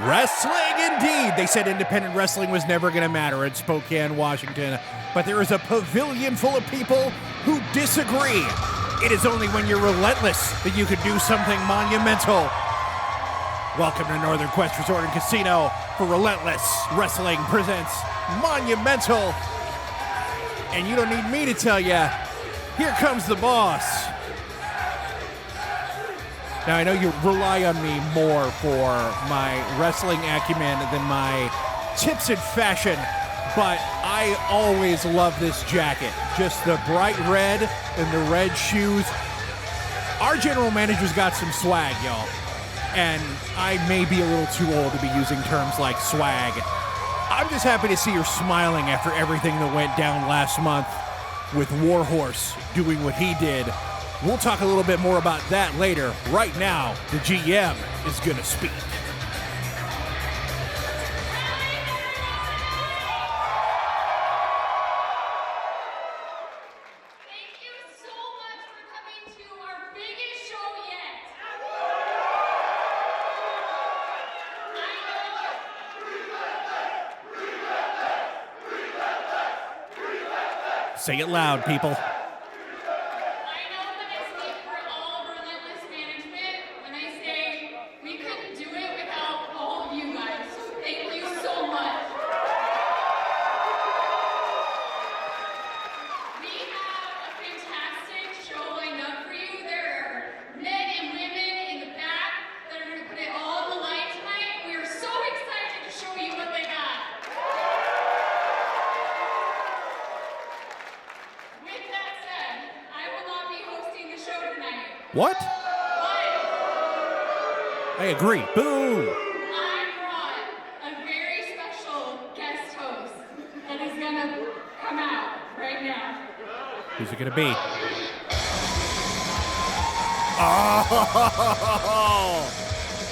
Wrestling indeed. They said independent wrestling was never going to matter in Spokane, Washington, but there is a pavilion full of people who disagree. It is only when you're relentless that you can do something monumental. Welcome to Northern Quest Resort and Casino for Relentless Wrestling presents Monumental. And you don't need me to tell you, here comes the boss. Now, I know you rely on me more for my wrestling acumen than my tips in fashion, but I always love this jacket. Just the bright red and the red shoes. Our general manager's got some swag, y'all. And I may be a little too old to be using terms like swag. I'm just happy to see her smiling after everything that went down last month with Warhorse doing what he did. We'll talk a little bit more about that later. Right now, the GM is going to speak. Thank you so much for coming to our biggest show yet. Say it loud, people. What? I agree. Boo! I brought a very special guest host that is going to come out right now. Who's it going to be? Oh!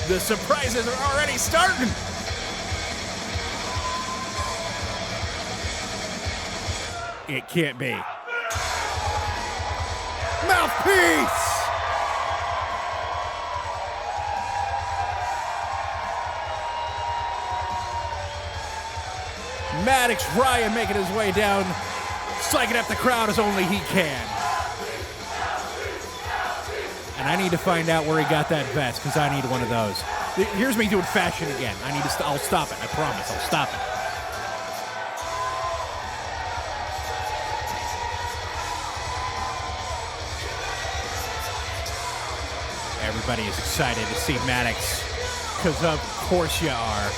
The surprises are already starting! It can't be. Mouthpiece! Maddox Ryan making his way down, psyching up the crowd as only he can. And I need to find out where he got that vest, because I need one of those. Here's me doing fashion again. I need to. I'll stop it. I promise. I'll stop it. Everybody is excited to see Maddox, because of course you are.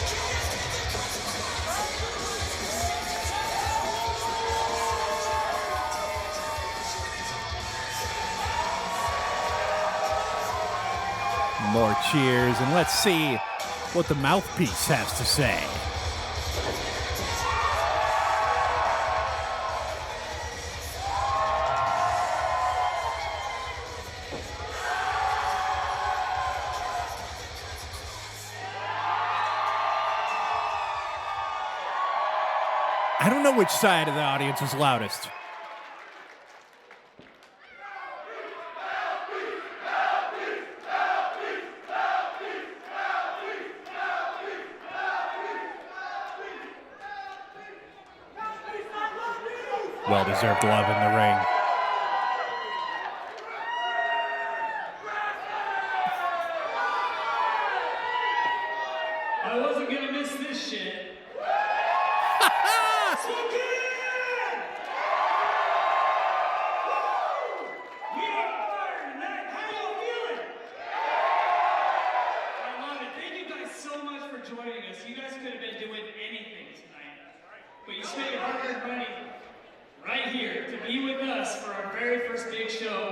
More cheers, and let's see what the mouthpiece has to say. I don't know which side of the audience was loudest. Well-deserved love in the ring. I wasn't gonna miss this shit.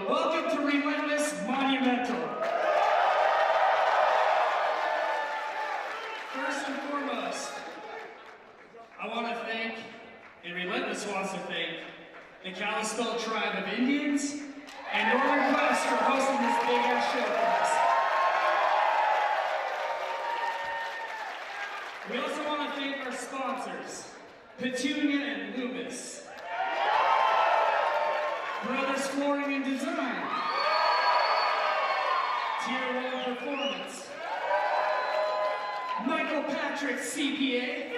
Welcome to Relentless Monumental. First and foremost, I want to thank, and Relentless wants to thank, the Kalispel tribe of Indians and Northern Quest for hosting this big-ass show for us. We also want to thank our sponsors, Petunia and Loomis, Brothers Flooring and Design, Tier 1 Performance, Michael Patrick CPA.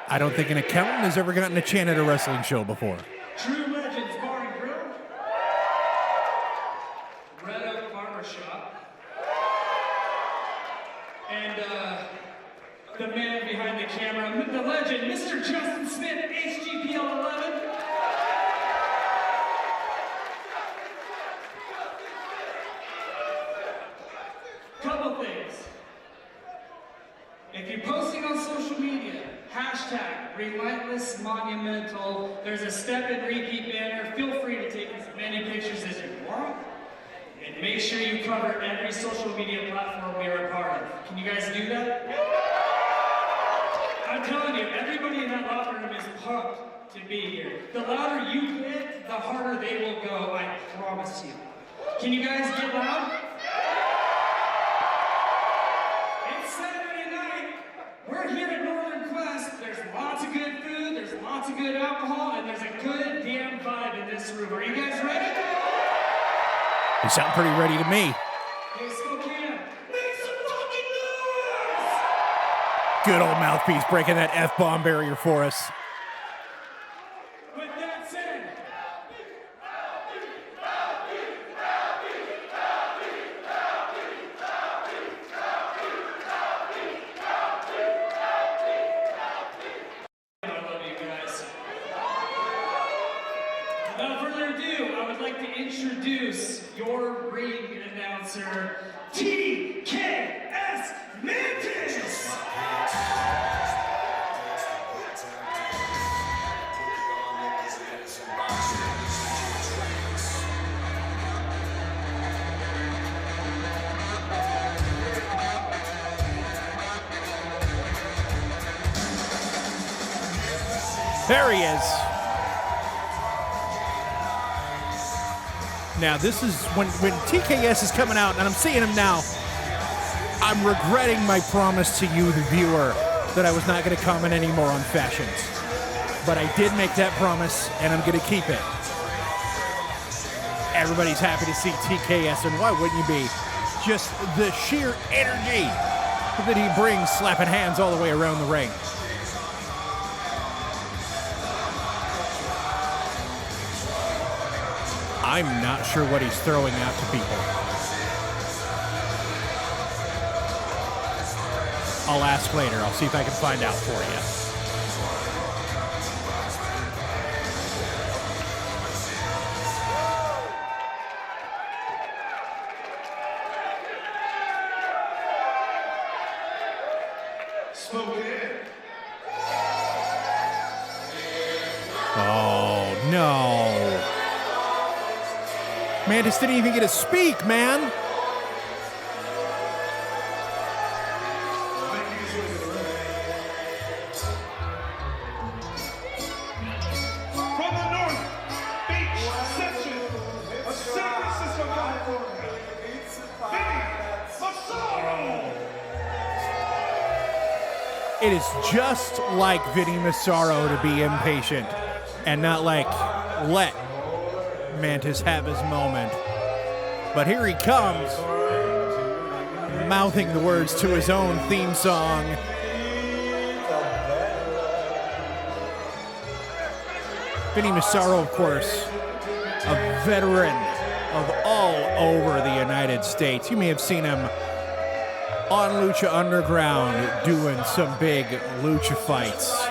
I don't think an accountant has ever gotten a chant at a wrestling show before. True Legends Bar and Grill, Red Oak Barbershop, and the man behind the camera, the legend, Mr. Justin Smith, HGPL 11. Couple things. If you're posting on social media, hashtag Relentless Monumental. There's a step and repeat banner. Feel free to take as many pictures as you want. And make sure you cover every social media platform we are a part of. Can you guys do that? I'm telling you, everybody in that locker room is pumped to be here. The louder you get, the harder they will go, I promise you. Can you guys get loud? It's Saturday night. We're here at Northern Quest. There's lots of good food, there's lots of good alcohol, and there's a good damn vibe in this room. Are you guys ready? You sound pretty ready to me. Hey, Spokane, make some fucking noise! Good old mouthpiece breaking that F-bomb barrier for us. With that said, I love you guys. Without further ado, I would like to introduce your ring announcer, TKS Mantis! There he is. Now, this is when TKS is coming out, and I'm seeing him now. I'm regretting my promise to you, the viewer, that I was not going to comment anymore on fashions. But I did make that promise, and I'm going to keep it. Everybody's happy to see TKS, and why wouldn't you be? Just the sheer energy that he brings, slapping hands all the way around the ring. I'm not sure what he's throwing out to people. I'll ask later. I'll see if I can find out for you. Spokane. Oh, no. Mantis didn't even get to speak, man. From the North Beach section of San Francisco, California, Vinnie Massaro. It is just like Vinnie Massaro to be impatient and not like, let Mantis have his moment. But here he comes, mouthing the words to his own theme song. Vinnie Massaro, of course, a veteran of all over the United States. You may have seen him on Lucha Underground doing some big lucha fights.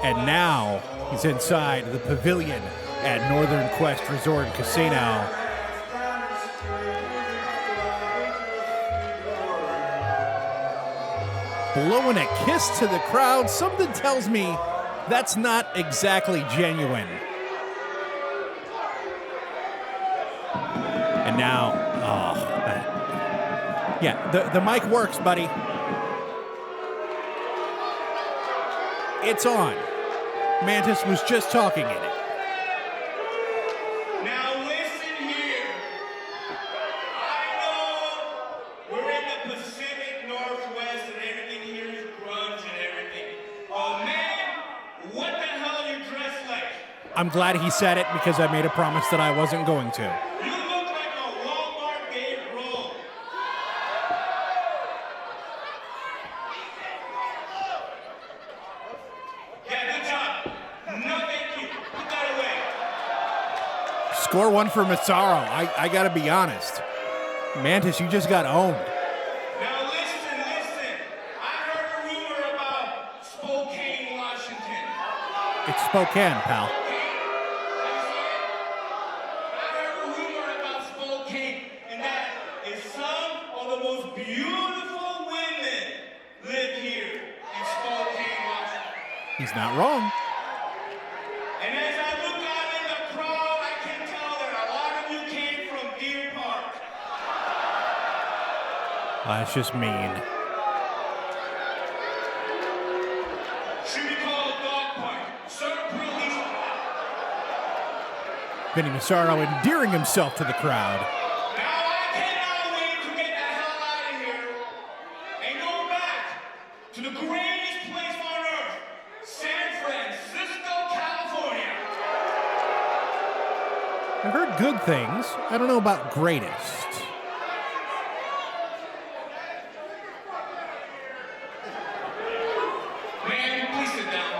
And now he's inside the pavilion at Northern Quest Resort and Casino. Blowing a kiss to the crowd. Something tells me that's not exactly genuine. And now, yeah, the mic works, buddy. It's on. Mantis was just talking in it. Now listen here. I know we're in the Pacific Northwest and everything I'm glad he said it because I made a promise that I wasn't going to. You look like a Walmart gave roll. Yeah, good job. No, thank you. Put that away. Score one for Massaro. I got to be honest. Mantis, you just got owned. Now listen. I heard a rumor about Spokane, Washington. It's Spokane, pal. I heard a rumor about Spokane, and that is some of the most beautiful women live here in Spokane, Washington. He's not wrong. And as I look out in the crowd, I can tell that a lot of you came from Deer Park. That's just mean. Should be called Dog Park. Sir, police. Vinnie Massaro endearing himself to the crowd. Now I cannot wait to get the hell out of here and go back to the greatest place on earth, San Francisco, California. I've heard good things. I don't know about greatest. Man, please sit down.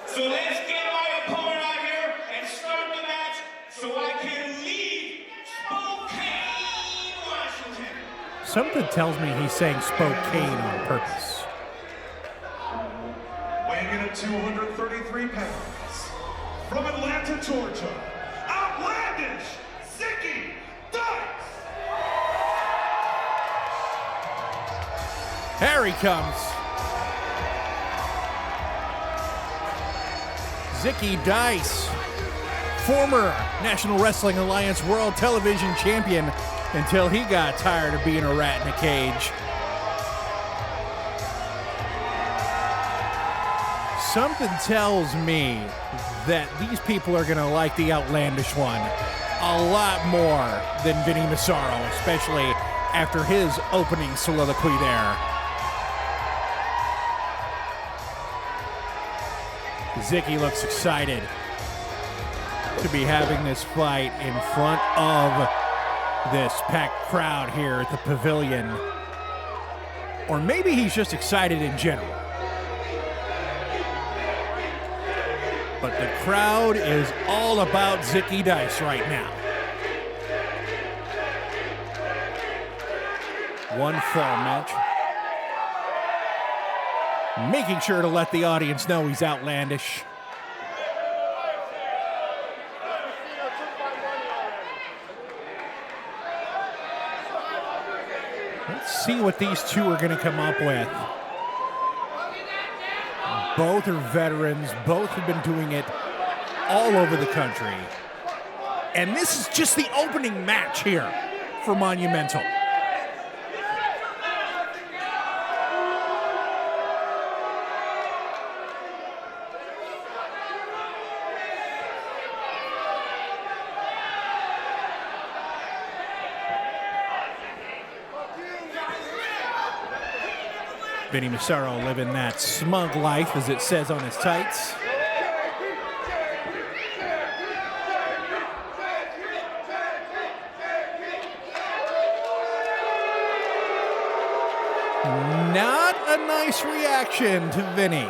So let's get my opponent out here and start the match so I can leave Spokane, Washington. Something tells me he's saying Spokane on purpose. Weighing in at 233 pounds, from Atlanta, Georgia, outlandish Zicky Dice. Here he comes. Zicky Dice, former National Wrestling Alliance World Television Champion until he got tired of being a rat in a cage. Something tells me that these people are going to like the outlandish one a lot more than Vinnie Massaro, especially after his opening soliloquy there. Zicky looks excited to be having this fight in front of this packed crowd here at the pavilion. Or maybe he's just excited in general. But the crowd is all about Zicky Dice right now. One fall match. Making sure to let the audience know he's outlandish. Let's see what these two are going to come up with. Both are veterans. Both have been doing it all over the country. And this is just the opening match here for Monumental. Vinnie Massaro living that smug life, as it says on his tights. Not a nice reaction to Vinnie.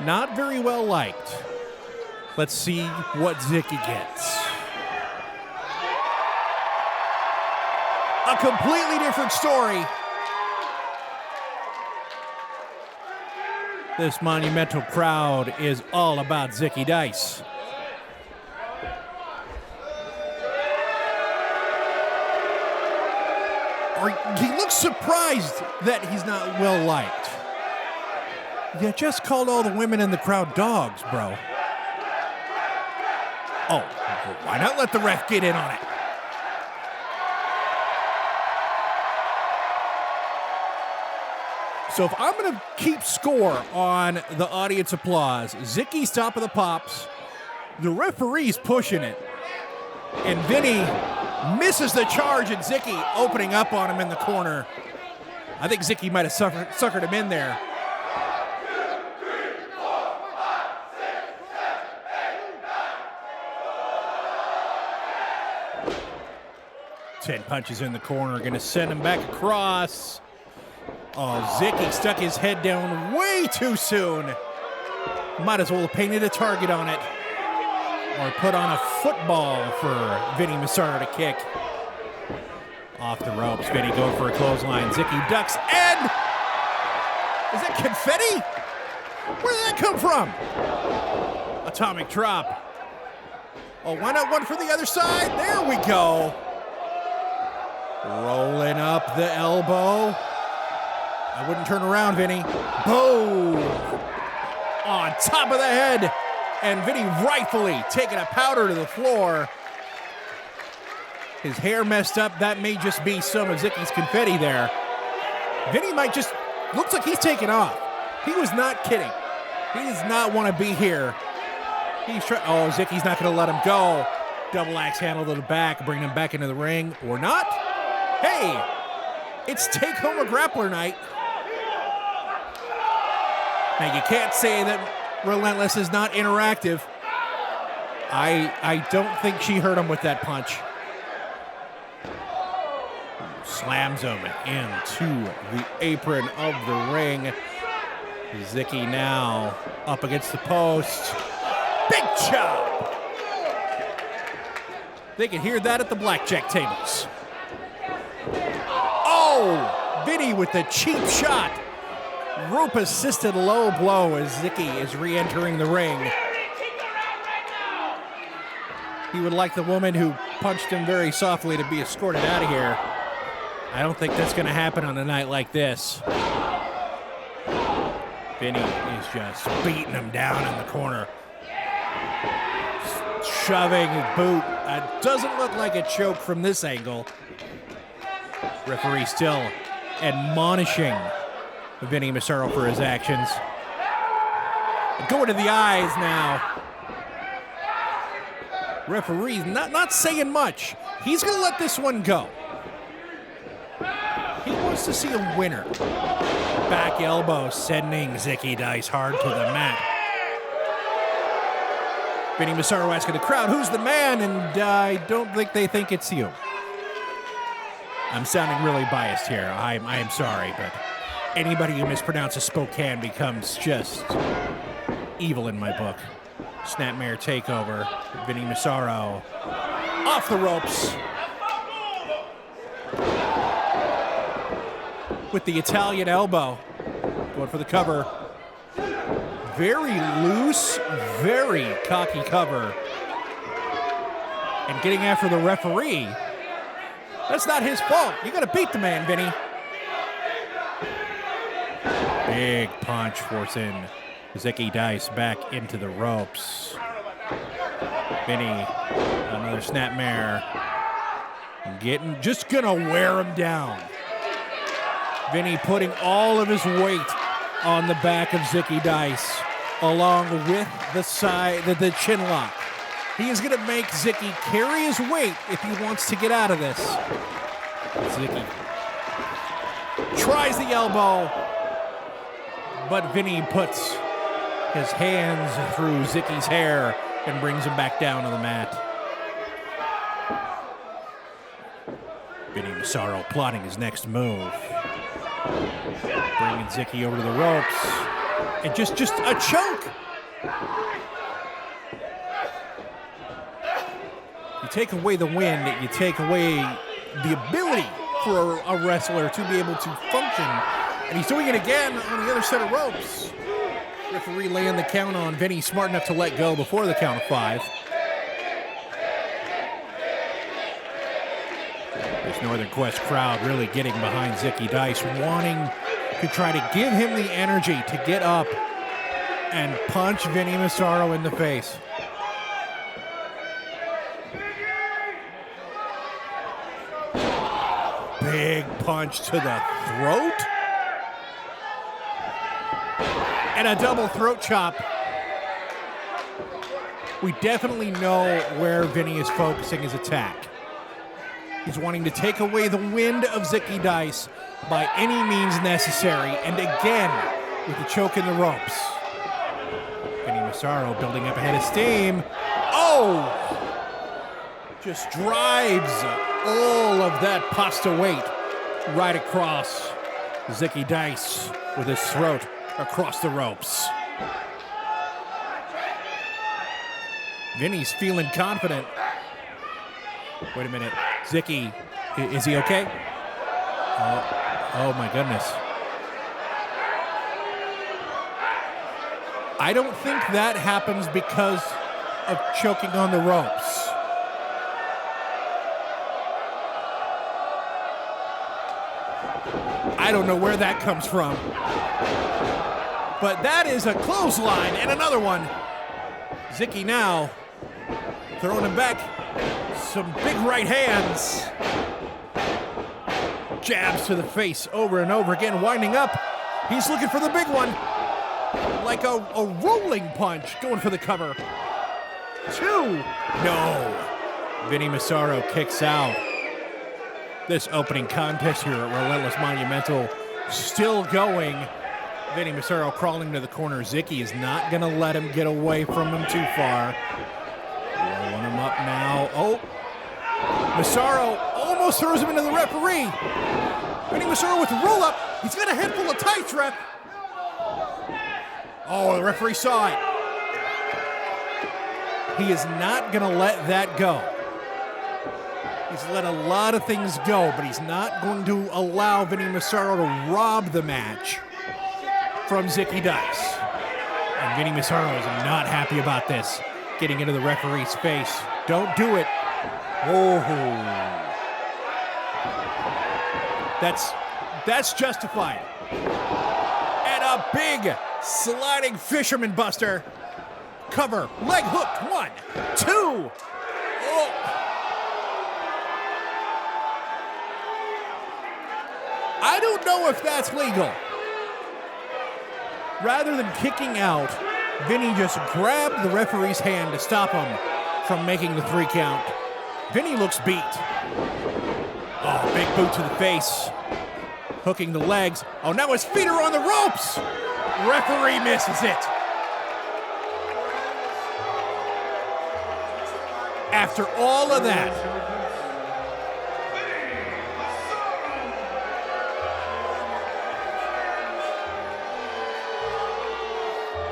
Not very well liked. Let's see what Zicky gets. A completely different story. This Monumental crowd is all about Zicky Dice. He looks surprised that he's not well liked. You just called all the women in the crowd dogs, bro. Oh, why not let the ref get in on it? So if I'm going to keep score on the audience applause, Zicky's top of the pops, the referee's pushing it, and Vinnie misses the charge, and Zicky opening up on him in the corner. I think Zicky might have suckered him in there. 10 punches in the corner, gonna send him back across. Oh, Zicky stuck his head down way too soon. Might as well have painted a target on it. Or put on a football for Vinnie Massaro to kick. Off the ropes, Vinnie going for a clothesline. Zicky ducks, and is that confetti? Where did that come from? Atomic drop. Oh, why not one for the other side? There we go. Rolling up the elbow. I wouldn't turn around, Vinnie. Boom! On top of the head. And Vinnie rightfully taking a powder to the floor. His hair messed up. That may just be some of Zicky's confetti there. Vinnie might just, looks like he's taking off. He was not kidding. He does not want to be here. He's trying, oh, Zicky's not going to let him go. Double axe handle to the back, bring him back into the ring, or not. Hey, it's take home a grappler night. Now, you can't say that Relentless is not interactive. I don't think she hurt him with that punch. Slams him into the apron of the ring. Zicky now up against the post. Big chop! They can hear that at the blackjack tables. Oh! Vinnie with the cheap shot. Rope-assisted low blow as Zicky is re-entering the ring. He would like the woman who punched him very softly to be escorted out of here. I don't think that's going to happen on a night like this. Vinnie is just beating him down in the corner. Shoving his boot. It doesn't look like a choke from this angle. Referee still admonishing Vinnie Massaro for his actions. Going to the eyes now. Referee's not saying much. He's going to let this one go. He wants to see a winner. Back elbow sending Zicky Dice hard to the mat. Vinnie Massaro asking the crowd, who's the man? And I don't think they think it's you. I'm sounding really biased here. I am sorry, but anybody who mispronounces Spokane becomes just evil in my book. Snapmare takeover. Vinnie Massaro off the ropes. With the Italian elbow. Going for the cover. Very loose, very cocky cover. And getting after the referee. That's not his fault. You got to beat the man, Vinnie. Big punch forcing Zicky Dice back into the ropes. Vinnie, another snapmare. Just gonna wear him down. Vinnie putting all of his weight on the back of Zicky Dice, along with the chin lock. He is gonna make Zicky carry his weight if he wants to get out of this. Zicky tries the elbow, but Vinnie puts his hands through Zicky's hair and brings him back down to the mat. Vinnie Massaro plotting his next move. Bringing Zicky over to the ropes. And just a choke. You take away the wind, you take away the ability for a wrestler to be able to function. And he's doing it again on the other set of ropes. Referee laying the count on Vinnie, smart enough to let go before the count of 5. This Northern Quest crowd really getting behind Zicky Dice, wanting to try to give him the energy to get up and punch Vinnie Massaro in the face. Big punch to the throat. And a double throat chop. We definitely know where Vinnie is focusing his attack. He's wanting to take away the wind of Zicky Dice by any means necessary. And again, with the choke in the ropes. Vinnie Massaro building up a head of steam. Oh! Just drives all of that pasta weight right across Zicky Dice with his throat across the ropes. Vinny's feeling confident. Wait a minute. Zicky, is he okay? Oh my goodness. I don't think that happens because of choking on the ropes. I don't know where that comes from. But that is a clothesline and another one. Zicky now throwing him back. Some big right hands. Jabs to the face over and over again, winding up. He's looking for the big one. Like a rolling punch, going for the cover. 2. No. Vinnie Massaro kicks out. This opening contest here at Relentless Monumental still going. Vinnie Massaro crawling to the corner. Zicky is not going to let him get away from him too far. Rolling him up now. Oh, Massaro almost throws him into the referee. Vinnie Massaro with the roll up. He's got a head full of tights, ref. Oh, the referee saw it. He is not going to let that go. He's let a lot of things go, but he's not going to allow Vinnie Massaro to rob the match from Zicky Dice. And Vinnie Massaro is not happy about this. Getting into the referee's face. Don't do it. Oh. That's justified. And a big sliding fisherman buster. Cover. Leg hook. 1, 2. Oh. I don't know if that's legal. Rather than kicking out, Vinnie just grabbed the referee's hand to stop him from making the 3 count. Vinnie looks beat. Oh, big boot to the face. Hooking the legs. Oh, now his feet are on the ropes. Referee misses it. After all of that,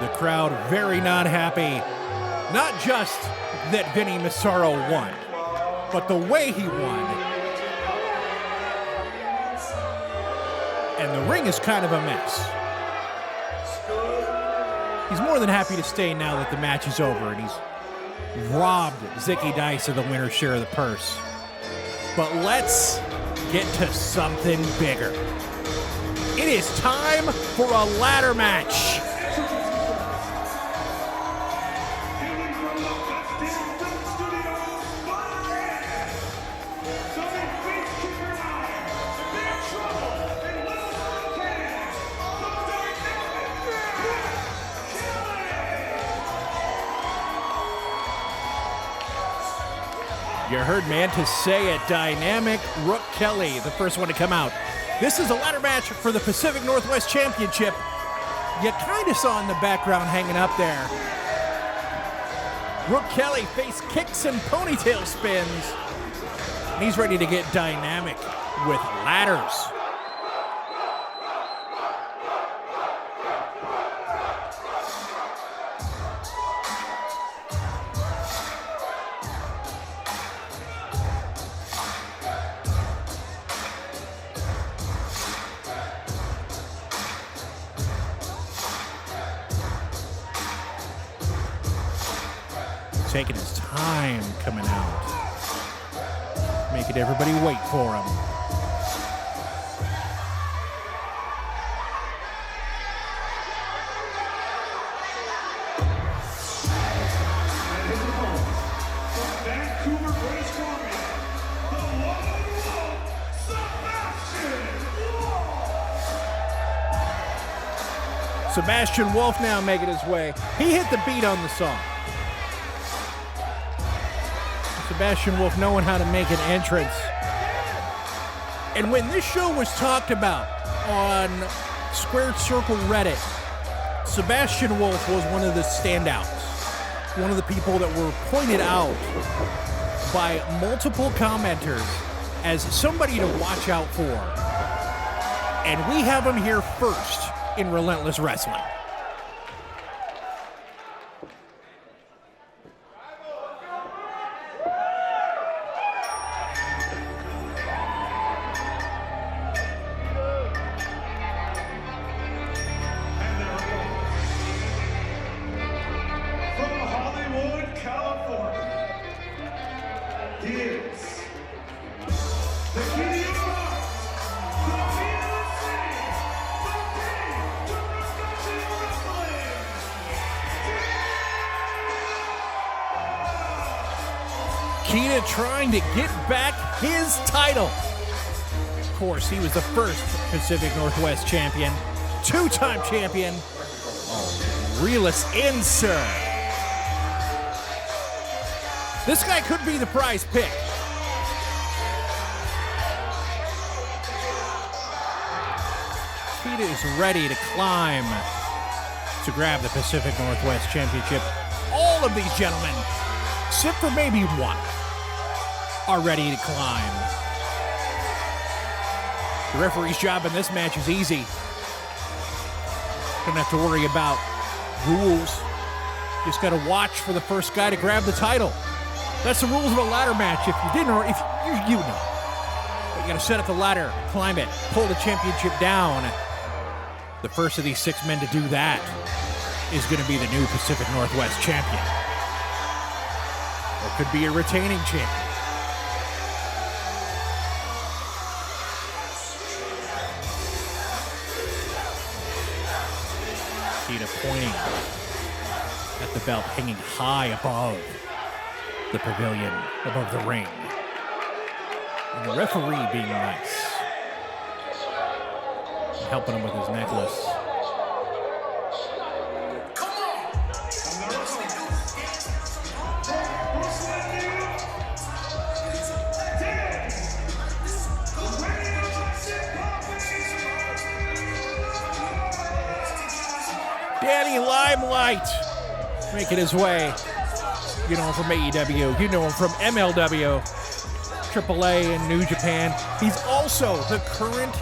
the crowd very not happy. Not just that Vinnie Massaro won, but the way he won. And the ring is kind of a mess. He's more than happy to stay now that the match is over and he's robbed Zicky Dice of the winner's share of the purse. But let's get to something bigger. It is time for a ladder match. You heard Mantis say it. Dynamic Rook Kelly, the first one to come out. This is a ladder match for the Pacific Northwest Championship. You kind of saw in the background hanging up there. Rook Kelly face kicks and ponytail spins. And he's ready to get dynamic with ladders. Taking his time coming out. Making everybody wait for him. Sebastian Wolfe now making his way. He hit the beat on the song. Sebastian Wolfe knowing how to make an entrance. And when this show was talked about on Squared Circle Reddit, Sebastian Wolfe was one of the standouts. One of the people that were pointed out by multiple commenters as somebody to watch out for. And we have him here first in Relentless Wrestling. Keita trying to get back his title. Of course, he was the first Pacific Northwest champion, two-time champion. Oh, realist insert. This guy could be the prize pick. Keita is ready to climb to grab the Pacific Northwest Championship. All of these gentlemen, except for maybe one, are ready to climb. The referee's job in this match is easy. Don't have to worry about rules. Just got to watch for the first guy to grab the title. That's the rules of a ladder match. If you didn't, or if you know. But you got to set up the ladder, climb it, pull the championship down. The first of these 6 men to do that is going to be the new Pacific Northwest champion. Or could be a retaining champion. Keita pointing at the belt hanging high above the pavilion, above the ring. And the referee being nice. And helping him with his necklace. Limelight making his way. You know him from AEW. You know him from MLW, AAA, and New Japan. He's also the current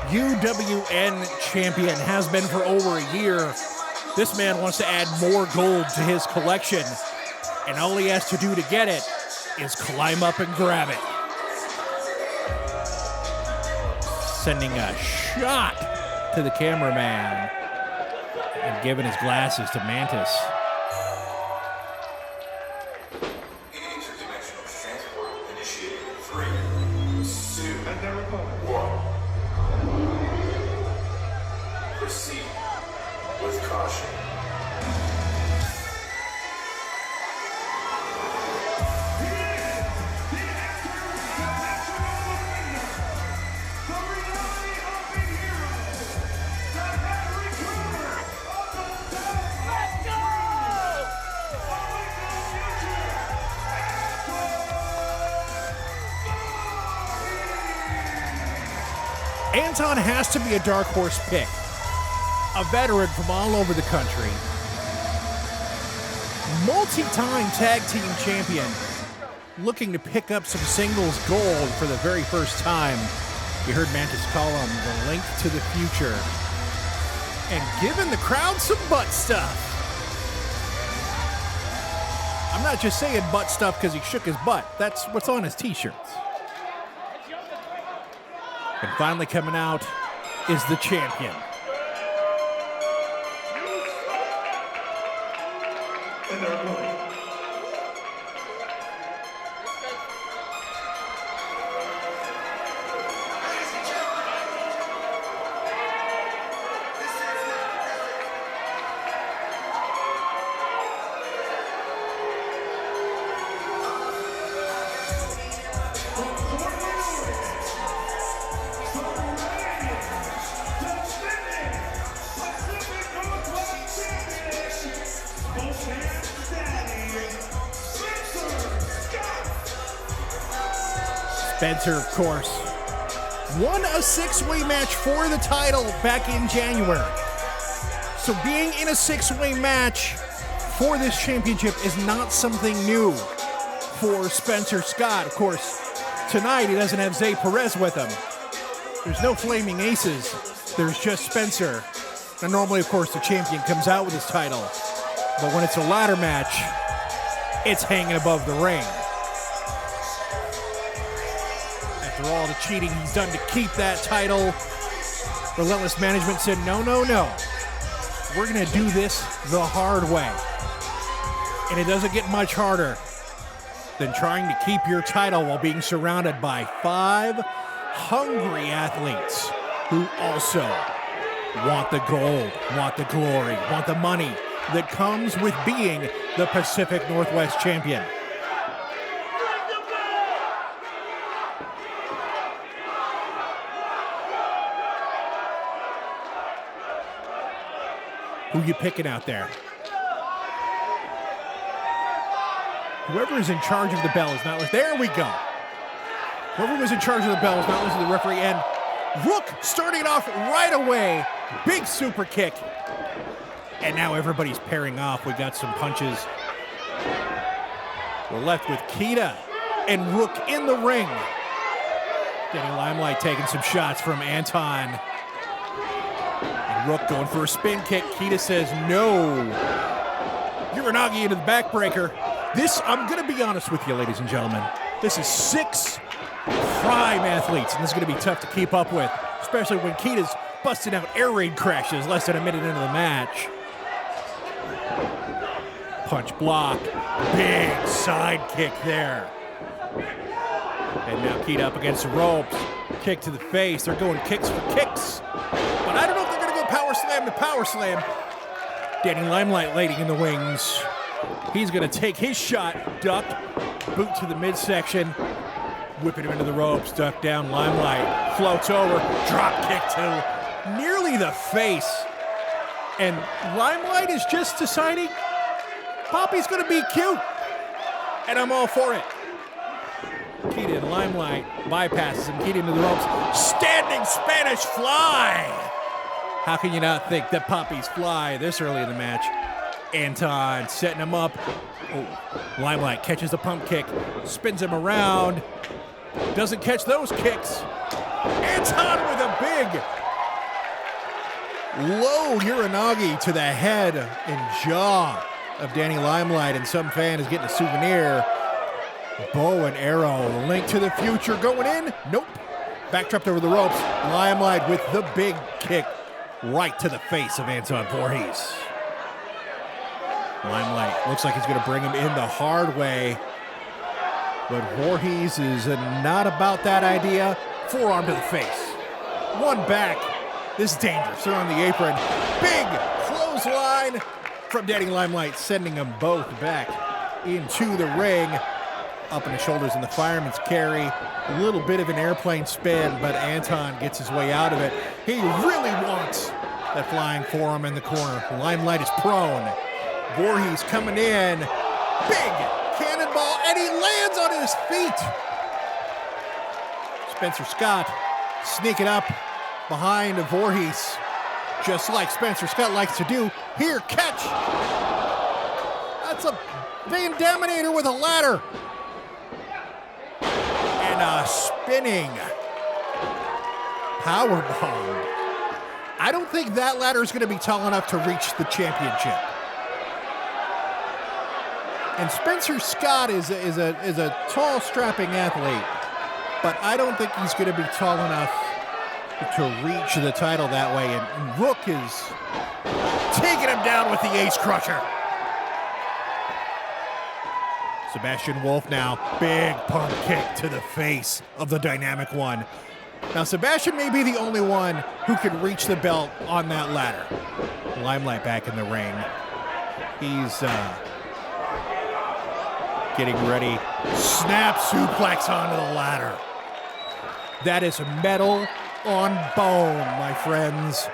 UWN champion. Has been for over a year. This man wants to add more gold to his collection, and all he has to do to get it is climb up and grab it. Sending a shot to the cameraman. And giving his glasses to Mantis. Interdimensional transport initiated. 3, 2, 1. Proceed with caution. Anton has to be a dark horse pick. A veteran from all over the country. Multi-time tag team champion. Looking to pick up some singles gold for the very first time. You heard Mantis call him the link to the future. And giving the crowd some butt stuff. I'm not just saying butt stuff because he shook his butt. That's what's on his t-shirts. And finally coming out is the champion. Spencer, of course, won a 6-way match for the title back in January. So being in a 6-way match for this championship is not something new for Spencer Scott. Of course, Tonight, he doesn't have Zay Perez with him. There's no Flaming Aces. There's just Spencer. Now, normally, of course, the champion comes out with his title. But when it's a ladder match, it's hanging above the ring. After all the cheating he's done to keep that title, Relentless Management said, no, no, no. We're going to do this the hard way. And it doesn't get much harder than trying to keep your title while being surrounded by 5 hungry athletes who also want the gold, want the glory, want the money that comes with being the Pacific Northwest champion. Who you picking out there? Whoever is in charge of the bell is not listening. There we go. Whoever was in charge of the bell is not listening to the referee. And Rook starting it off right away. Big super kick. And now everybody's pairing off. We got some punches. We're left with Keita and Rook in the ring. Danny Limelight taking some shots from Anton. And Rook going for a spin kick. Keita says no. Uranagi into the backbreaker. This, I'm going to be honest with you, ladies and gentlemen. This is 6 prime athletes, and this is going to be tough to keep up with, especially when Keita's busting out air raid crashes less than a minute into the match. Punch block. Big side kick there. And now Keita up against the ropes. Kick to the face. They're going kicks for kicks. But I don't know if they're going to go power slam to power slam. Danny Limelight waiting in the wings. He's going to take his shot, duck, boot to the midsection, whipping him into the ropes, duck down, Limelight, floats over, drop kick to nearly the face. And Limelight is just deciding Poppy's going to be cute, and I'm all for it. Keita and Limelight bypasses him, Keita into the ropes, standing Spanish fly. How can you not think that Poppy's fly this early in the match? Anton setting him up. Oh, Limelight catches the pump kick, spins him around, doesn't catch those kicks. Anton with a big low Uranagi to the head and jaw of Danny Limelight, and some fan is getting a souvenir. Bow and arrow, Link to the future going in. Nope. Backtrapped over the ropes. Limelight with the big kick right to the face of Anton Voorhees. Limelight looks like he's going to bring him in the hard way, but Voorhees is not about that idea. Forearm to the face. One back. This is dangerous. They're on the apron. Big clothesline from Danny Limelight, sending them both back into the ring. Up in the shoulders in the fireman's carry. A little bit of an airplane spin, but Anton gets his way out of it. He really wants that flying forearm in the corner. Limelight is prone. Voorhees coming in. Big cannonball, and he lands on his feet. Spencer Scott sneaking up behind Voorhees, just like Spencer Scott likes to do. Here, catch. That's a Van Daminator with a ladder. And a spinning powerbomb. I don't think that ladder is going to be tall enough to reach the championship. And Spencer Scott is a tall, strapping athlete, but I don't think he's going to be tall enough to reach the title that way. And Rook is taking him down with the Ace Crusher. Sebastian Wolfe now, big pump kick to the face of the Dynamic One. Now Sebastian may be the only one who can reach the belt on that ladder. Limelight back in the ring. He's getting ready. Snap suplex onto the ladder. That is metal on bone, my friends.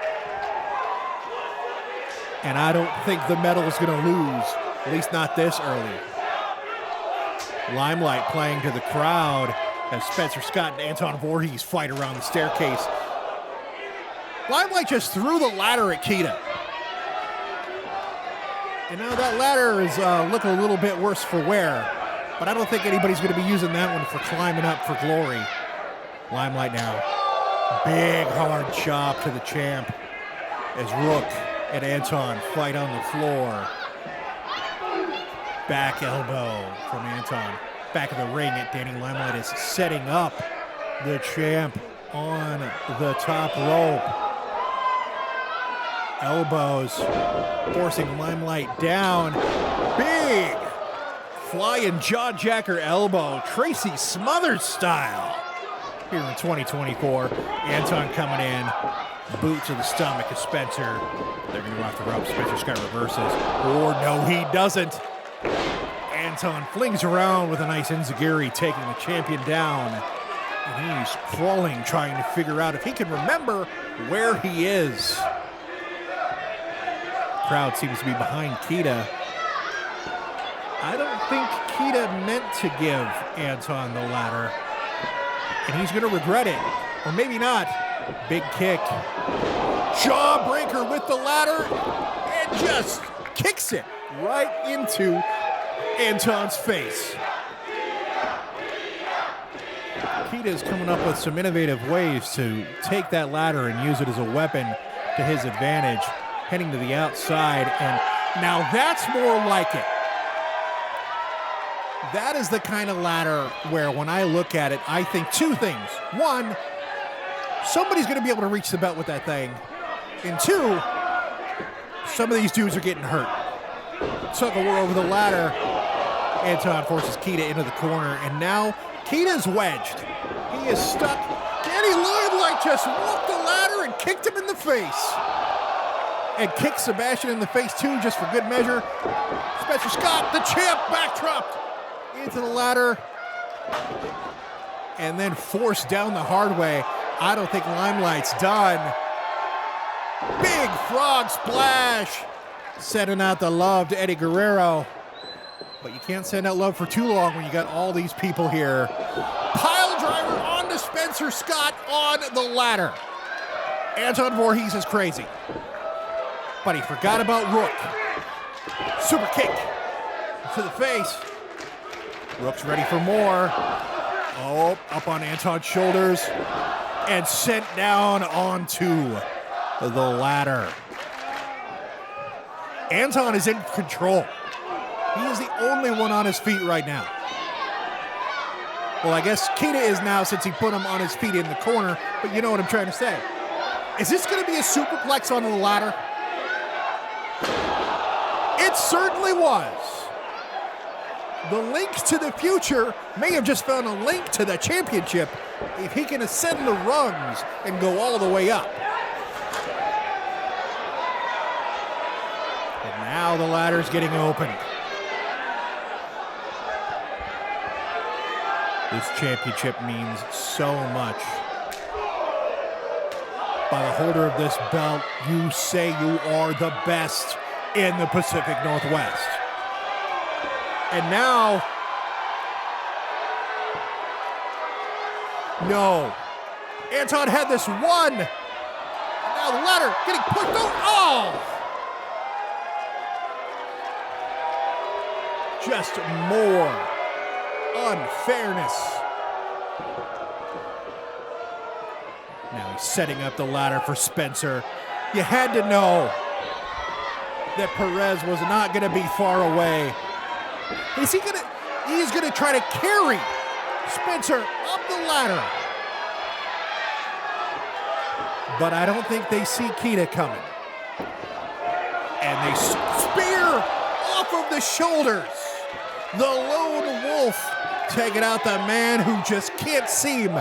And I don't think the metal is going to lose, at least not this early. Limelight playing to the crowd as Spencer Scott and Anton Voorhees fight around the staircase. Limelight just threw the ladder at Keita. And now that ladder is looking a little bit worse for wear. But I don't think anybody's going to be using that one for climbing up for glory. Limelight now. Big hard chop to the champ as Rook and Anton fight on the floor. Back elbow from Anton. Back of the ring at Danny. Limelight is setting up the champ on the top rope. Elbows forcing Limelight down. Big flying jawjacker elbow, Tracy Smothers style. Here in 2024, Anton coming in, boot to the stomach of Spencer. They're going to go off the rope. Spencer Scott reverses. Or no, he doesn't. Anton flings around with a nice enziguri, taking the champion down. And he's crawling, trying to figure out if he can remember where he is. Crowd seems to be behind Keita. I don't think Keita meant to give Anton the ladder. And he's going to regret it. Or maybe not. Big kick. Jawbreaker with the ladder. And just kicks it right into Anton's face. Keita is coming up with some innovative ways to take that ladder and use it as a weapon to his advantage. Heading to the outside. And now that's more like it. That is the kind of ladder where when I look at it, I think two things. One, somebody's going to be able to reach the belt with that thing. And two, some of these dudes are getting hurt. Tug of war over the ladder. Anton forces Keita into the corner, and now Keita's wedged. He is stuck. Danny Limelight just walked the ladder and kicked him in the face. And kicked Sebastian in the face too, just for good measure. Spencer Scott, the champ, backdropped into the ladder. And then forced down the hard way. I don't think Limelight's done. Big frog splash. Sending out the love to Eddie Guerrero. But you can't send out love for too long when you got all these people here. Pile driver onto Spencer Scott on the ladder. Anton Voorhees is crazy. But he forgot about Rook. Super kick to the face. Rook's ready for more. Oh, up on Anton's shoulders. And sent down onto the ladder. Anton is in control. He is the only one on his feet right now. Well, I guess Keita is now since he put him on his feet in the corner, but you know what I'm trying to say. Is this going to be a superplex onto the ladder? It certainly was. The link to the future may have just found a link to the championship if he can ascend the rungs and go all the way up. And now the ladder's getting opened. This championship means so much. By the holder of this belt, you say you are the best in the Pacific Northwest. And now, no. Anton had this one. And now the ladder getting pushed over. Oh! Just more unfairness. Now he's setting up the ladder for Spencer. You had to know that Perez was not going to be far away. Is he going to? He's going to try to carry Spencer up the ladder. But I don't think they see Keita coming. And they spear off of the shoulders. The lone wolf taking out the man who just can't seem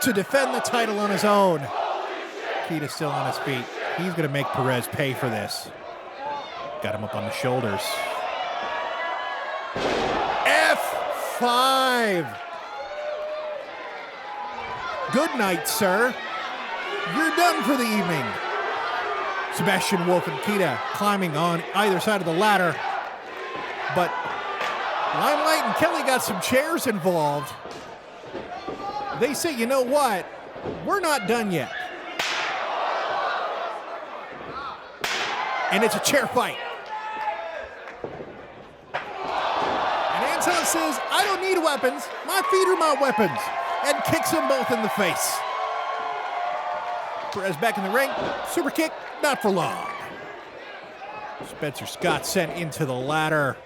to defend the title on his own. Keita's still on his feet. He's going to make Perez pay for this. Got him up on the shoulders. F5. Good night, sir. You're done for the evening. Sebastian, Wolfe, and Keita climbing on either side of the ladder. But Limelight and Kelly got some chairs involved. They say, you know what? We're not done yet. And it's a chair fight. And Anton says, I don't need weapons. My feet are my weapons. And kicks them both in the face. Perez back in the ring. Super kick, not for long. Spencer Scott sent into the ladder.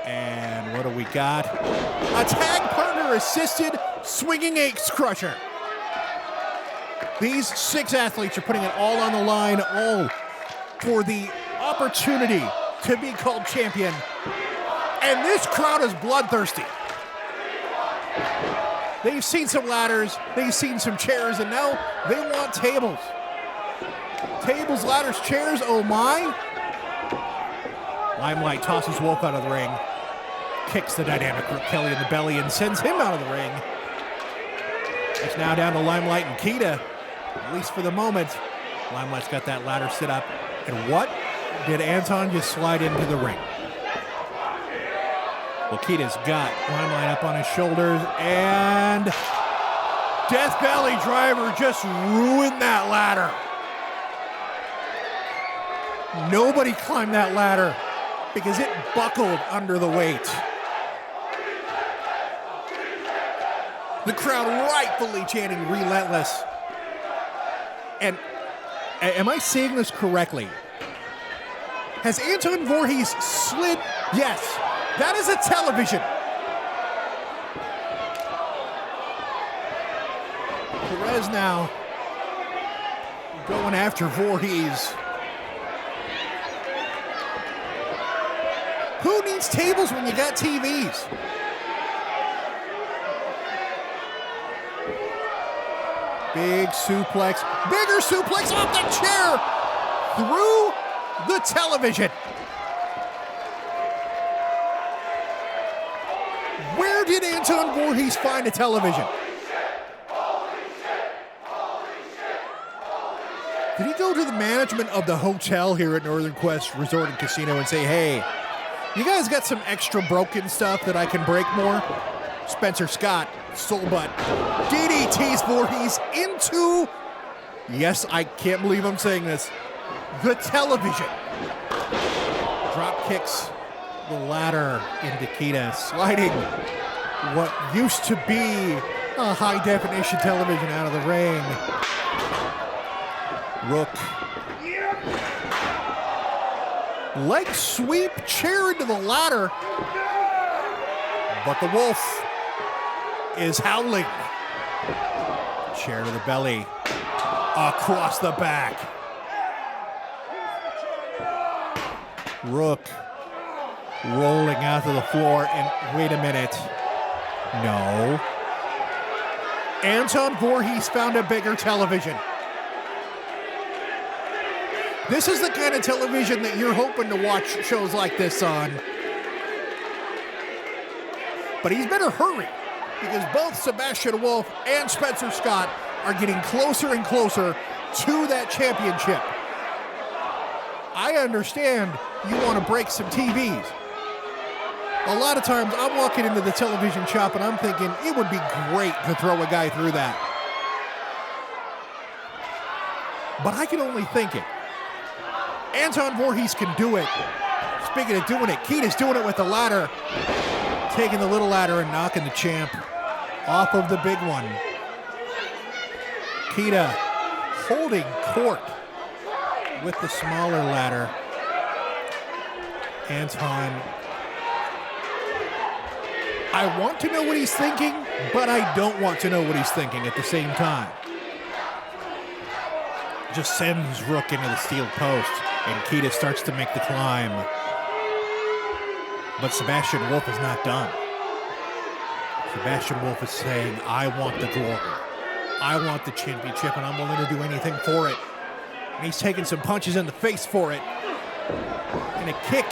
And what do we got? A tag partner assisted swinging axe crusher. These 6 athletes are putting it all on the line, all for the opportunity to be called champion. And this crowd is bloodthirsty. They've seen some ladders, they've seen some chairs, and now they want tables. Tables, ladders, chairs, oh my. Limelight tosses Wolfe out of the ring. Kicks the dynamic Rook Kelly in the belly and sends him out of the ring. It's now down to Limelight and Keita, at least for the moment. Limelight's got that ladder set up. And what did Anton just slide into the ring? Well, Keita's got Limelight up on his shoulders, and Death Valley Driver just ruined that ladder. Nobody climbed that ladder because it buckled under the weight. The crowd rightfully chanting Relentless. And am I saying this correctly? Has Anton Voorhees slid? Yes, that is a television. Perez now going after Voorhees. Who needs tables when you got TVs? Big suplex, bigger suplex off the chair, through the television. Where did Anton Voorhees find a television? Did he go to the management of the hotel here at Northern Quest Resort and Casino and say, hey, you guys got some extra broken stuff that I can break more? Spencer Scott, soul butt, DDTs Voorhees into, yes, I can't believe I'm saying this, the television. Drop kicks the ladder into Keita, sliding what used to be a high-definition television out of the ring. Rook. Leg sweep, chair into the ladder. But the Wolf is howling. Chair to the belly. Across the back. Rook rolling out to the floor, and wait a minute. No. Anton Voorhees found a bigger television. This is the kind of television that you're hoping to watch shows like this on. But he's better hurry, because both Sebastian Wolfe and Spencer Scott are getting closer and closer to that championship. I understand you want to break some TVs. A lot of times I'm walking into the television shop and I'm thinking it would be great to throw a guy through that. But I can only think it. Anton Voorhees can do it. Speaking of doing it, Keita's doing it with the ladder. Taking the little ladder and knocking the champ off of the big one. Keita holding court with the smaller ladder. Anton, I want to know what he's thinking, but I don't want to know what he's thinking at the same time. Just sends Rook into the steel post, and Keita starts to make the climb. But Sebastian Wolfe is not done. Sebastian Wolfe is saying, I want the glory. I want the championship, and I'm willing to do anything for it. And he's taking some punches in the face for it. And a kick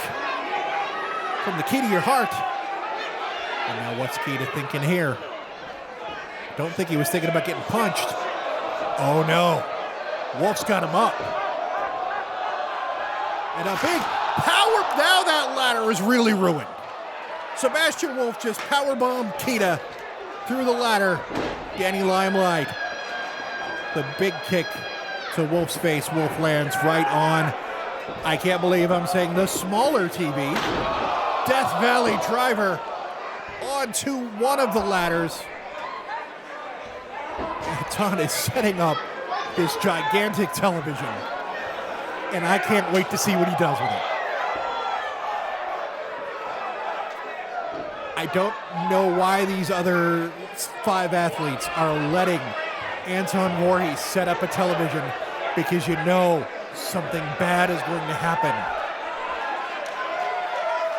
from the key to your heart. And now what's Keita thinking here? Don't think he was thinking about getting punched. Oh no. Wolfe's got him up. And a big power. Now that ladder is really ruined. Sebastian Wolfe just powerbombed Keita through the ladder. Danny Limelight. The big kick to Wolfe's face. Wolfe lands right on, I can't believe I'm saying, the smaller TV. Death Valley driver onto one of the ladders. Anton is setting up this gigantic television, and I can't wait to see what he does with it. I don't know why these other 5 athletes are letting Anton Voorhees set up a television, because you know something bad is going to happen.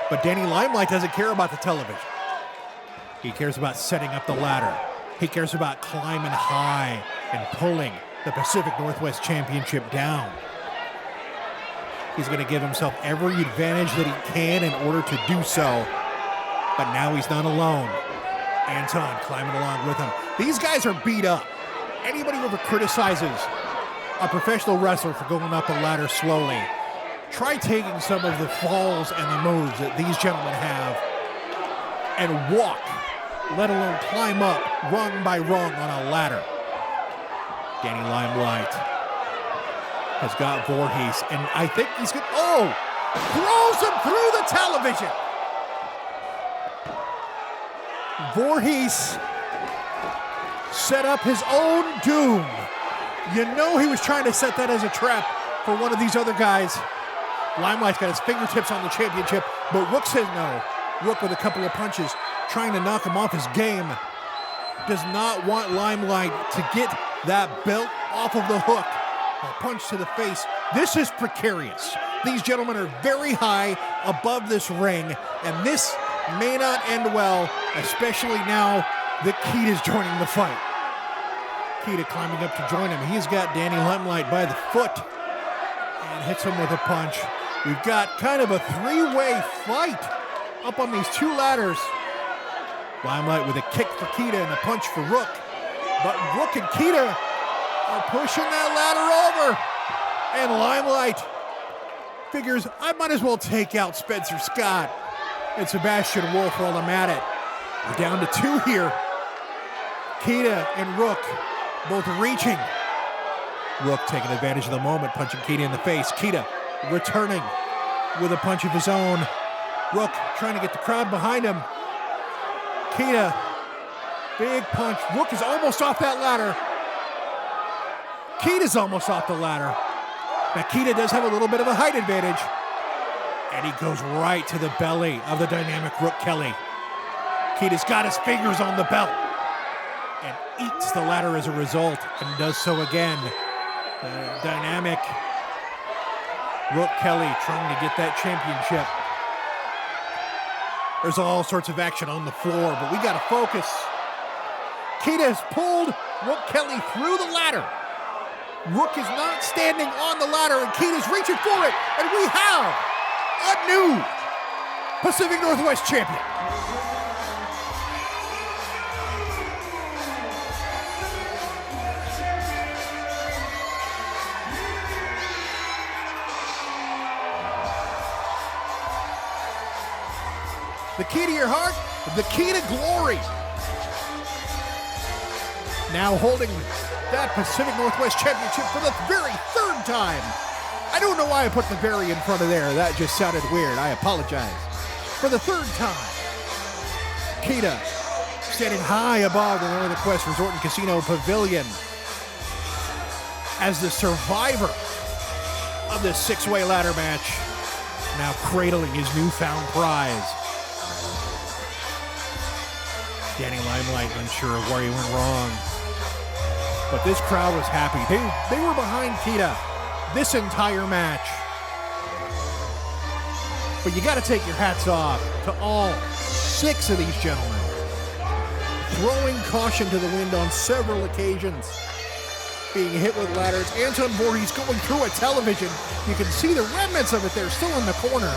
But Danny Limelight doesn't care about the television. He cares about setting up the ladder. He cares about climbing high and pulling the Pacific Northwest Championship down. He's going to give himself every advantage that he can in order to do so. But now he's not alone. Anton climbing along with him. These guys are beat up. Anybody who ever criticizes a professional wrestler for going up a ladder slowly, try taking some of the falls and the moves that these gentlemen have and walk, let alone climb up rung by rung on a ladder. Danny Limelight has got Voorhees, and I think he's going to, throws him through the television. Voorhees set up his own doom. You know he was trying to set that as a trap for one of these other guys. Limelight's got his fingertips on the championship, but Rook says no. Rook with a couple of punches, trying to knock him off his game. Does not want Limelight to get that belt off of the hook. A punch to the face. This is precarious. These gentlemen are very high above this ring, and this may not end well, especially now that Keita's joining the fight. Keita climbing up to join him. He's got Danny Limelight by the foot and hits him with a punch. We've got kind of a 3-way fight up on these 2 ladders. Limelight with a kick for Keita and a punch for Rook. But Rook and Keita are pushing that ladder over. And Limelight figures, I might as well take out Spencer Scott and Sebastian Wolfe while I'm at it. We're down to 2 here. Keita and Rook both reaching. Rook taking advantage of the moment, punching Keita in the face. Keita returning with a punch of his own. Rook trying to get the crowd behind him. Keita, big punch. Rook is almost off that ladder. Keita's almost off the ladder. Now Keita does have a little bit of a height advantage. And he goes right to the belly of the dynamic Rook Kelly. Keita's got his fingers on the belt and eats the ladder as a result, and does so again. The dynamic Rook Kelly trying to get that championship. There's all sorts of action on the floor, but we got to focus. Keita has pulled Rook Kelly through the ladder. Rook is not standing on the ladder, and Keita's reaching for it, and we have a new Pacific Northwest champion. The key to your heart, the key to glory. Now holding that Pacific Northwest Championship for the very 3rd time. I don't know why I put the very in front of there. That just sounded weird. I apologize. For the 3rd time, Keita standing high above the Northern Quest Resort and Casino Pavilion as the survivor of this 6-way ladder match, now cradling his newfound prize. Danny Limelight unsure of where he went wrong. But this crowd was happy. They were behind Keita this entire match. But you got to take your hats off to all 6 of these gentlemen, throwing caution to the wind on several occasions, being hit with ladders. Anton Voorhees going through a television. You can see the remnants of it there still in the corner.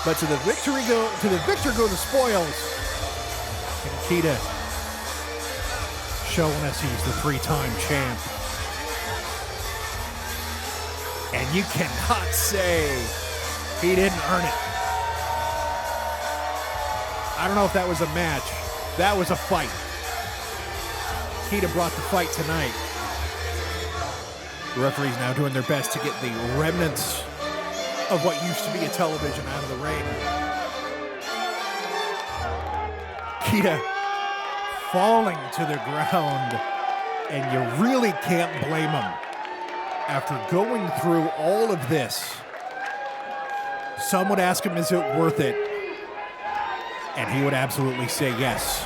But to the victor go the spoils. And Keita showing us he's the 3-time champ. And you cannot say he didn't earn it. I don't know if that was a match. That was a fight. Keita brought the fight tonight. The referees now doing their best to get the remnants of what used to be a television out of the ring. Keita falling to the ground, and you really can't blame him. After going through all of this, some would ask him, is it worth it? And he would absolutely say yes.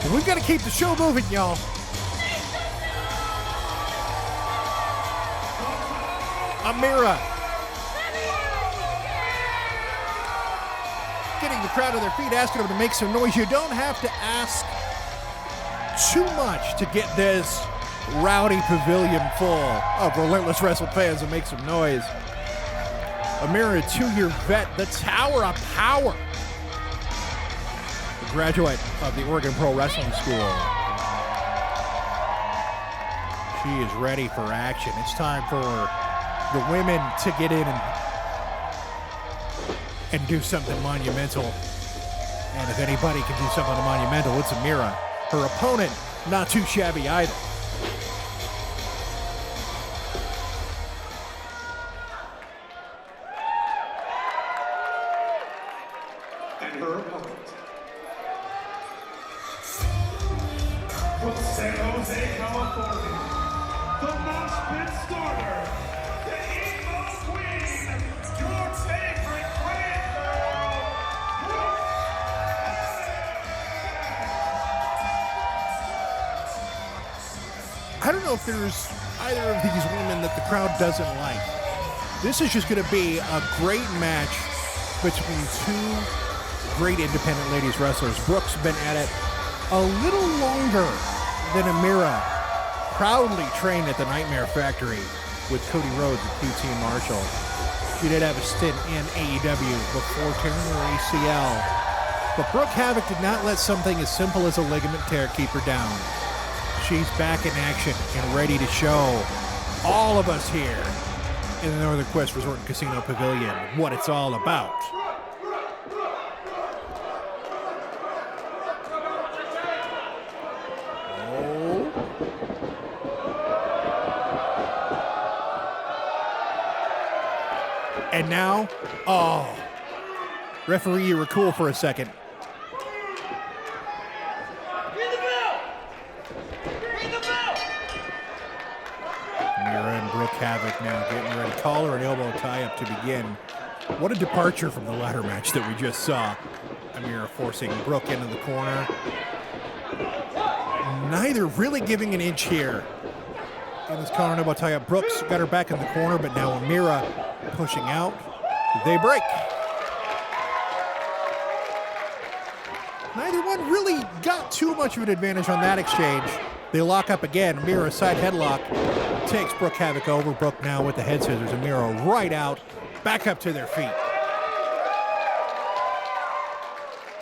And we've got to keep the show moving, y'all. Amira getting the crowd on their feet, asking them to make some noise. You don't have to ask too much to get this rowdy pavilion full of Relentless Wrestling fans to make some noise. Amira, a 2-year vet, the Tower of Power, a graduate of the Oregon Pro Wrestling School. She is ready for action. It's time for the women to get in and do something monumental. And if anybody can do something monumental, it's Amira. Her opponent, not too shabby either. And her opponent, from San Jose, California, the mosh pit starter, the emo queen, your favorite grand girl, Brooke. I don't know if there's either of these women that the crowd doesn't like. This is just going to be a great match between two great independent ladies wrestlers. Brooke's been at it a little longer than Amira. Proudly trained at the Nightmare Factory with Cody Rhodes and QT Marshall. She did have a stint in AEW before tearing her ACL. But Brooke Havok did not let something as simple as a ligament tear keep her down. She's back in action and ready to show all of us here in the Northern Quest Resort and Casino Pavilion what it's all about. Oh. And now, referee, you were cool for a second. Brooke Havok now getting ready. Collar and elbow tie-up to begin. What a departure from the ladder match that we just saw. Amira forcing Brooke into the corner. Neither really giving an inch here. In this collar and elbow tie-up, Brooke's got her back in the corner, but now Amira pushing out. They break. Neither one really got too much of an advantage on that exchange. They lock up again. Amira side headlock takes Brooke Havok over. Brooke now with the head scissors. Amira right out, back up to their feet.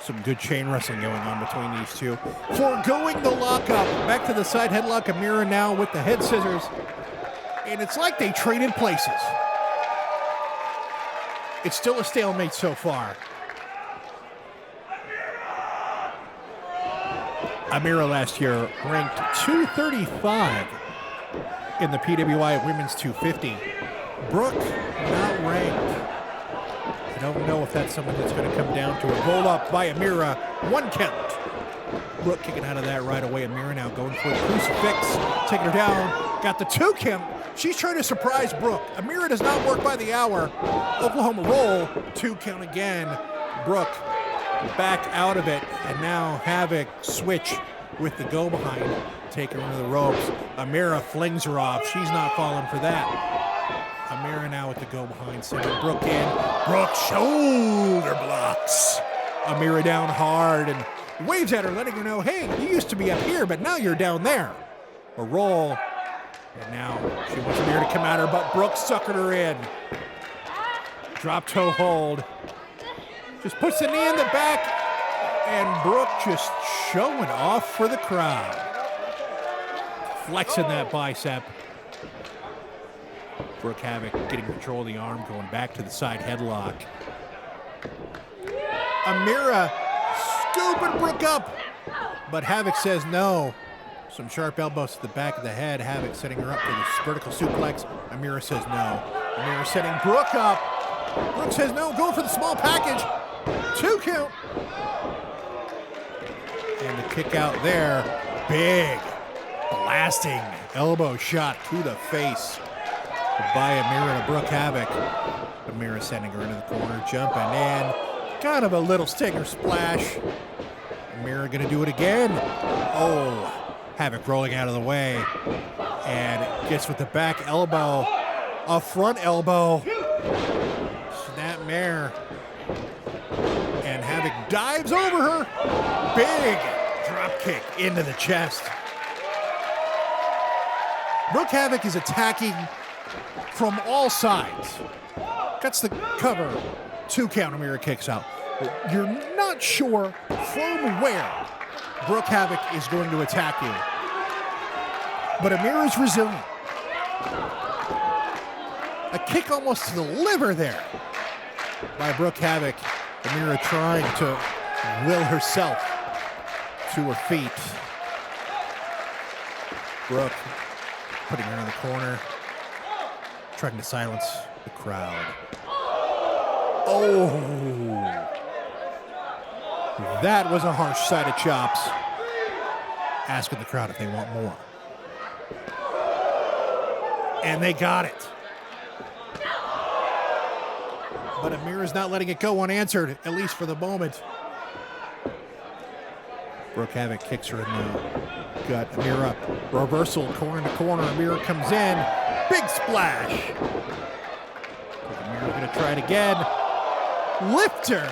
Some good chain wrestling going on between these two. Foregoing the lockup, back to the side headlock. Amira now with the head scissors. And it's like they traded places. It's still a stalemate so far. Amira last year ranked 235 in the PWI Women's 250. Brooke not ranked. I don't know if that's something that's going to come down to it. Roll up by Amira, 1 count. Brooke kicking out of that right away. Amira now going for the crucifix, taking her down. Got the 2 count. She's trying to surprise Brooke. Amira does not work by the hour. Oklahoma roll, 2 count again. Brooke back out of it, and now Havok switch with the go behind, taking her into the ropes. Amira flings her off. She's not falling for that. Amira now with the go behind, sending Brooke in. Brooke shoulder blocks. Amira down hard and waves at her, letting her know, hey, you used to be up here, but now you're down there. A roll, and now she wants Amira to come at her, but Brooke suckered her in. Drop toe hold. Just puts the knee in the back, and Brooke just showing off for the crowd. Flexing that bicep. Brooke Havok getting control of the arm, going back to the side headlock. Amira scooping Brooke up, but Havok says no. Some sharp elbows to the back of the head. Havok setting her up for the vertical suplex. Amira says no. Amira setting Brooke up. Brooke says no, go for the small package. 2 count. And the kick out there. Big, blasting elbow shot to the face by Amira to Brooke Havok. Amira sending her into the corner, jumping in. Kind of a little stinger splash. Amira gonna do it again. Oh, Havok rolling out of the way. And gets with the back elbow. A front elbow. Snapmare. And Havok dives over her. Big drop kick into the chest. Brooke Havok is attacking from all sides. Cuts the cover. 2 count. Amira kicks out. You're not sure from where Brooke Havok is going to attack you. But Amira's resilient. A kick almost to the liver there by Brooke Havok. Amira trying to will herself to her feet. Brooke putting her in the corner, trying to silence the crowd. Oh, that was a harsh side of chops. Asking the crowd if they want more. And they got it. But Amira's not letting it go unanswered, at least for the moment. Brooke Havok kicks her in the gut. Amira, reversal, corner to corner. Amira comes in. Big splash. Amira gonna try it again. Lift her.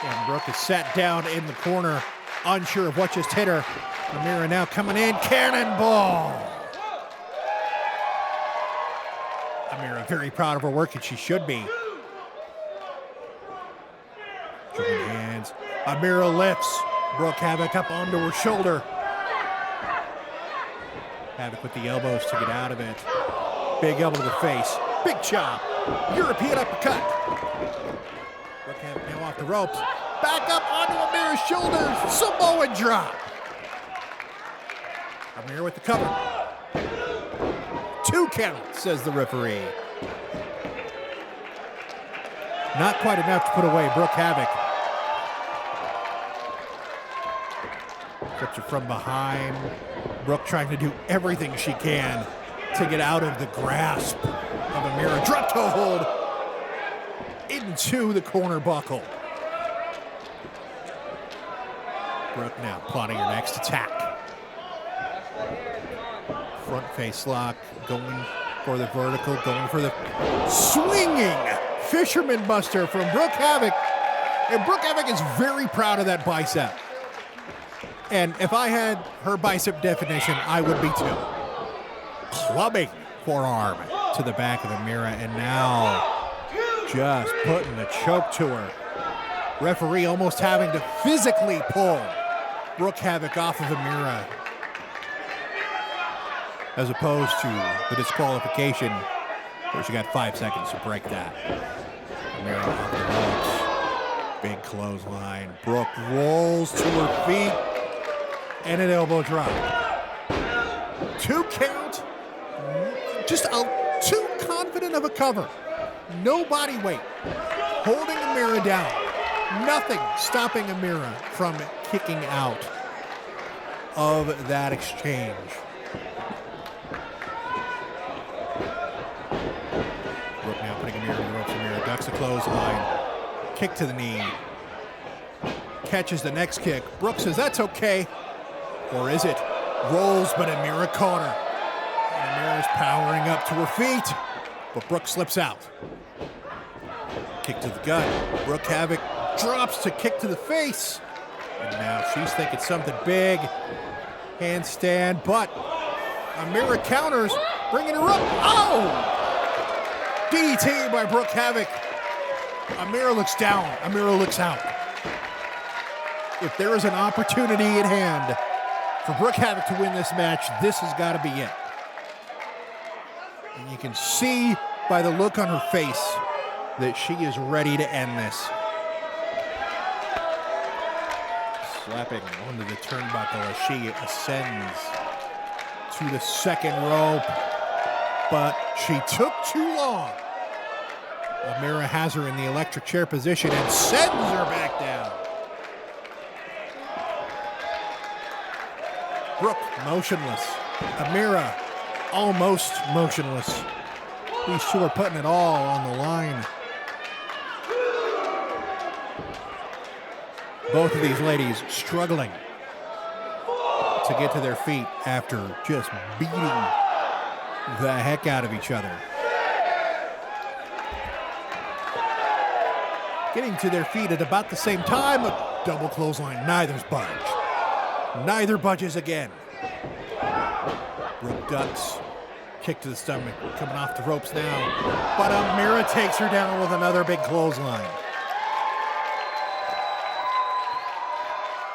And Brooke is sat down in the corner, unsure of what just hit her. Amira now coming in. Cannonball. Amira very proud of her work, and she should be. Joining hands. Amira lifts Brooke Havok up onto her shoulder. Havok with the elbows to get out of it. Big elbow to the face. Big chop. European uppercut. Brooke Havok now off the ropes. Back up onto Amira's shoulders. Samoan drop. Amira with the cover. 2 count, says the referee. Not quite enough to put away Brooke Havok. Grips her from behind. Brooke trying to do everything she can to get out of the grasp of Amira. Drop toe hold into the corner buckle. Brooke now plotting her next attack. Front face lock, going for the vertical, going for the swinging fisherman buster from Brooke Havok. And Brooke Havok is very proud of that bicep. And if I had her bicep definition, I would be too. Clubbing forearm to the back of Amira, and now just putting the choke to her. Referee almost having to physically pull Brooke Havok off of Amira, as opposed to the disqualification where she got 5 seconds to break that. Amira off the ropes. Big clothesline. Brooke rolls to her feet and an elbow drop. 2 count. Just too confident of a cover. No body weight. Holding Amira down. Nothing stopping Amira from kicking out of that exchange. Brooke now putting Amira in the ropes. Amira ducks the clothesline. Kick to the knee. Catches the next kick. Brooke says that's okay. Or is it? Rolls, but Amira caught her. And Amira's powering up to her feet, but Brooke slips out. Kick to the gut. Brooke Havok drops to kick to the face. And now she's thinking something big. Handstand, but Amira counters, bringing her up. Oh! DDT by Brooke Havok. Amira looks down. Amira looks out. If there is an opportunity at hand for Brooke Havok to win this match, this has got to be it. And you can see by the look on her face that she is ready to end this. Slapping onto the turnbuckle as she ascends to the second rope. But she took too long Amira has her in the electric chair position and sends her back down. Brooke motionless. Amira almost motionless. These two are putting it all on the line. Both of these ladies struggling to get to their feet after just beating the heck out of each other. Getting to their feet at about the same time, a double clothesline. Neither's budge. Neither budges again. Brooke ducks. Kick to the stomach. Coming off the ropes now. But Amira takes her down with another big clothesline.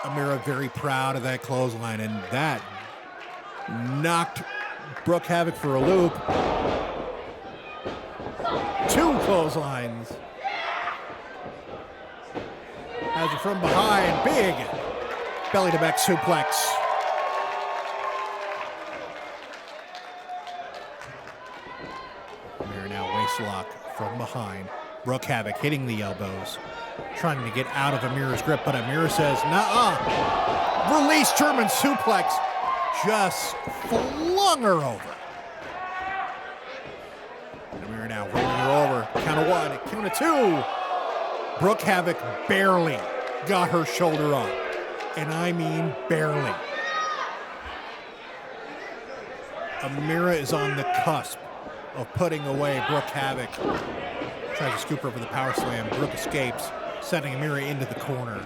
Amira very proud of that clothesline, and that knocked Brooke Havok for a loop. 2 clotheslines. Has her from behind. Big belly to back suplex. Amira now waist lock from behind. Brooke Havok hitting the elbows, trying to get out of Amira's grip, but Amira says, nuh-uh. Release German suplex. Just flung her over. And Amira now rolling her over. Count of 1, count of 2. Brooke Havok barely got her shoulder up. And I mean barely. Amira is on the cusp of putting away Brooke Havok. Tries to scoop her over the power slam. Brooke escapes, sending Amira into the corner.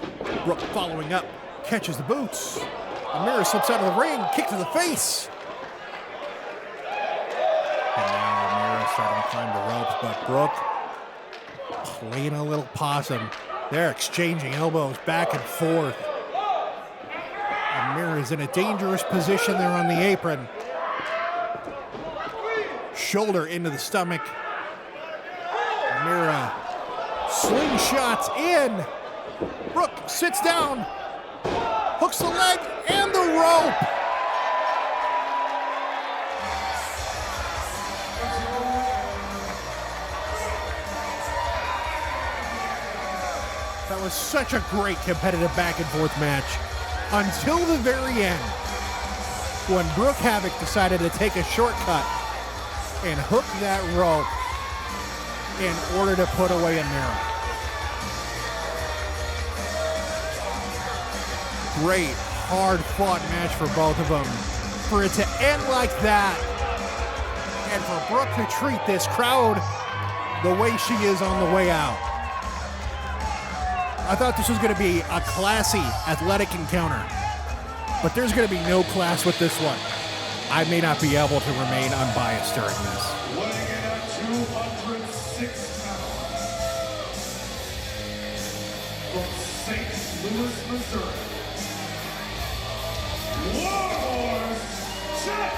Brooke following up, catches the boots. Amira slips out of the ring, kick to the face. And now Amira starting to climb the ropes, but Brooke playing a little possum. They're exchanging elbows back and forth. Amira is in a dangerous position there on the apron. Shoulder into the stomach. Amira slingshots in. Brooke sits down, hooks the leg and the rope. That was such a great competitive back and forth match until the very end, when Brooke Havok decided to take a shortcut and hook that rope in order to put away Amira. Great, hard-fought match for both of them. For it to end like that, and for Brooke to treat this crowd the way she is on the way out. I thought this was going to be a classy, athletic encounter, but there's going to be no class with this one. I may not be able to remain unbiased during this. Weighing in at 206 pounds, from St. Louis, Missouri, Warhorse, check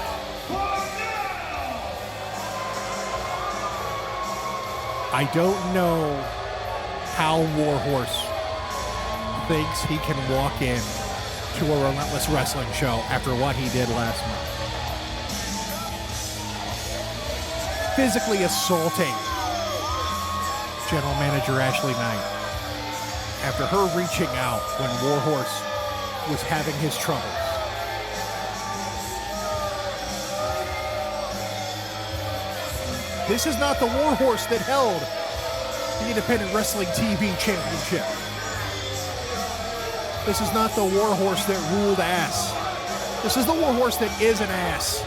for now! I don't know how Warhorse thinks he can walk in to a Relentless Wrestling show after what he did last month. Physically assaulting General Manager Ashley Knight after her reaching out when Warhorse was having his troubles. This is not the Warhorse that held the Independent Wrestling TV Championship. This is not the Warhorse that ruled ass. This is the Warhorse that is an ass.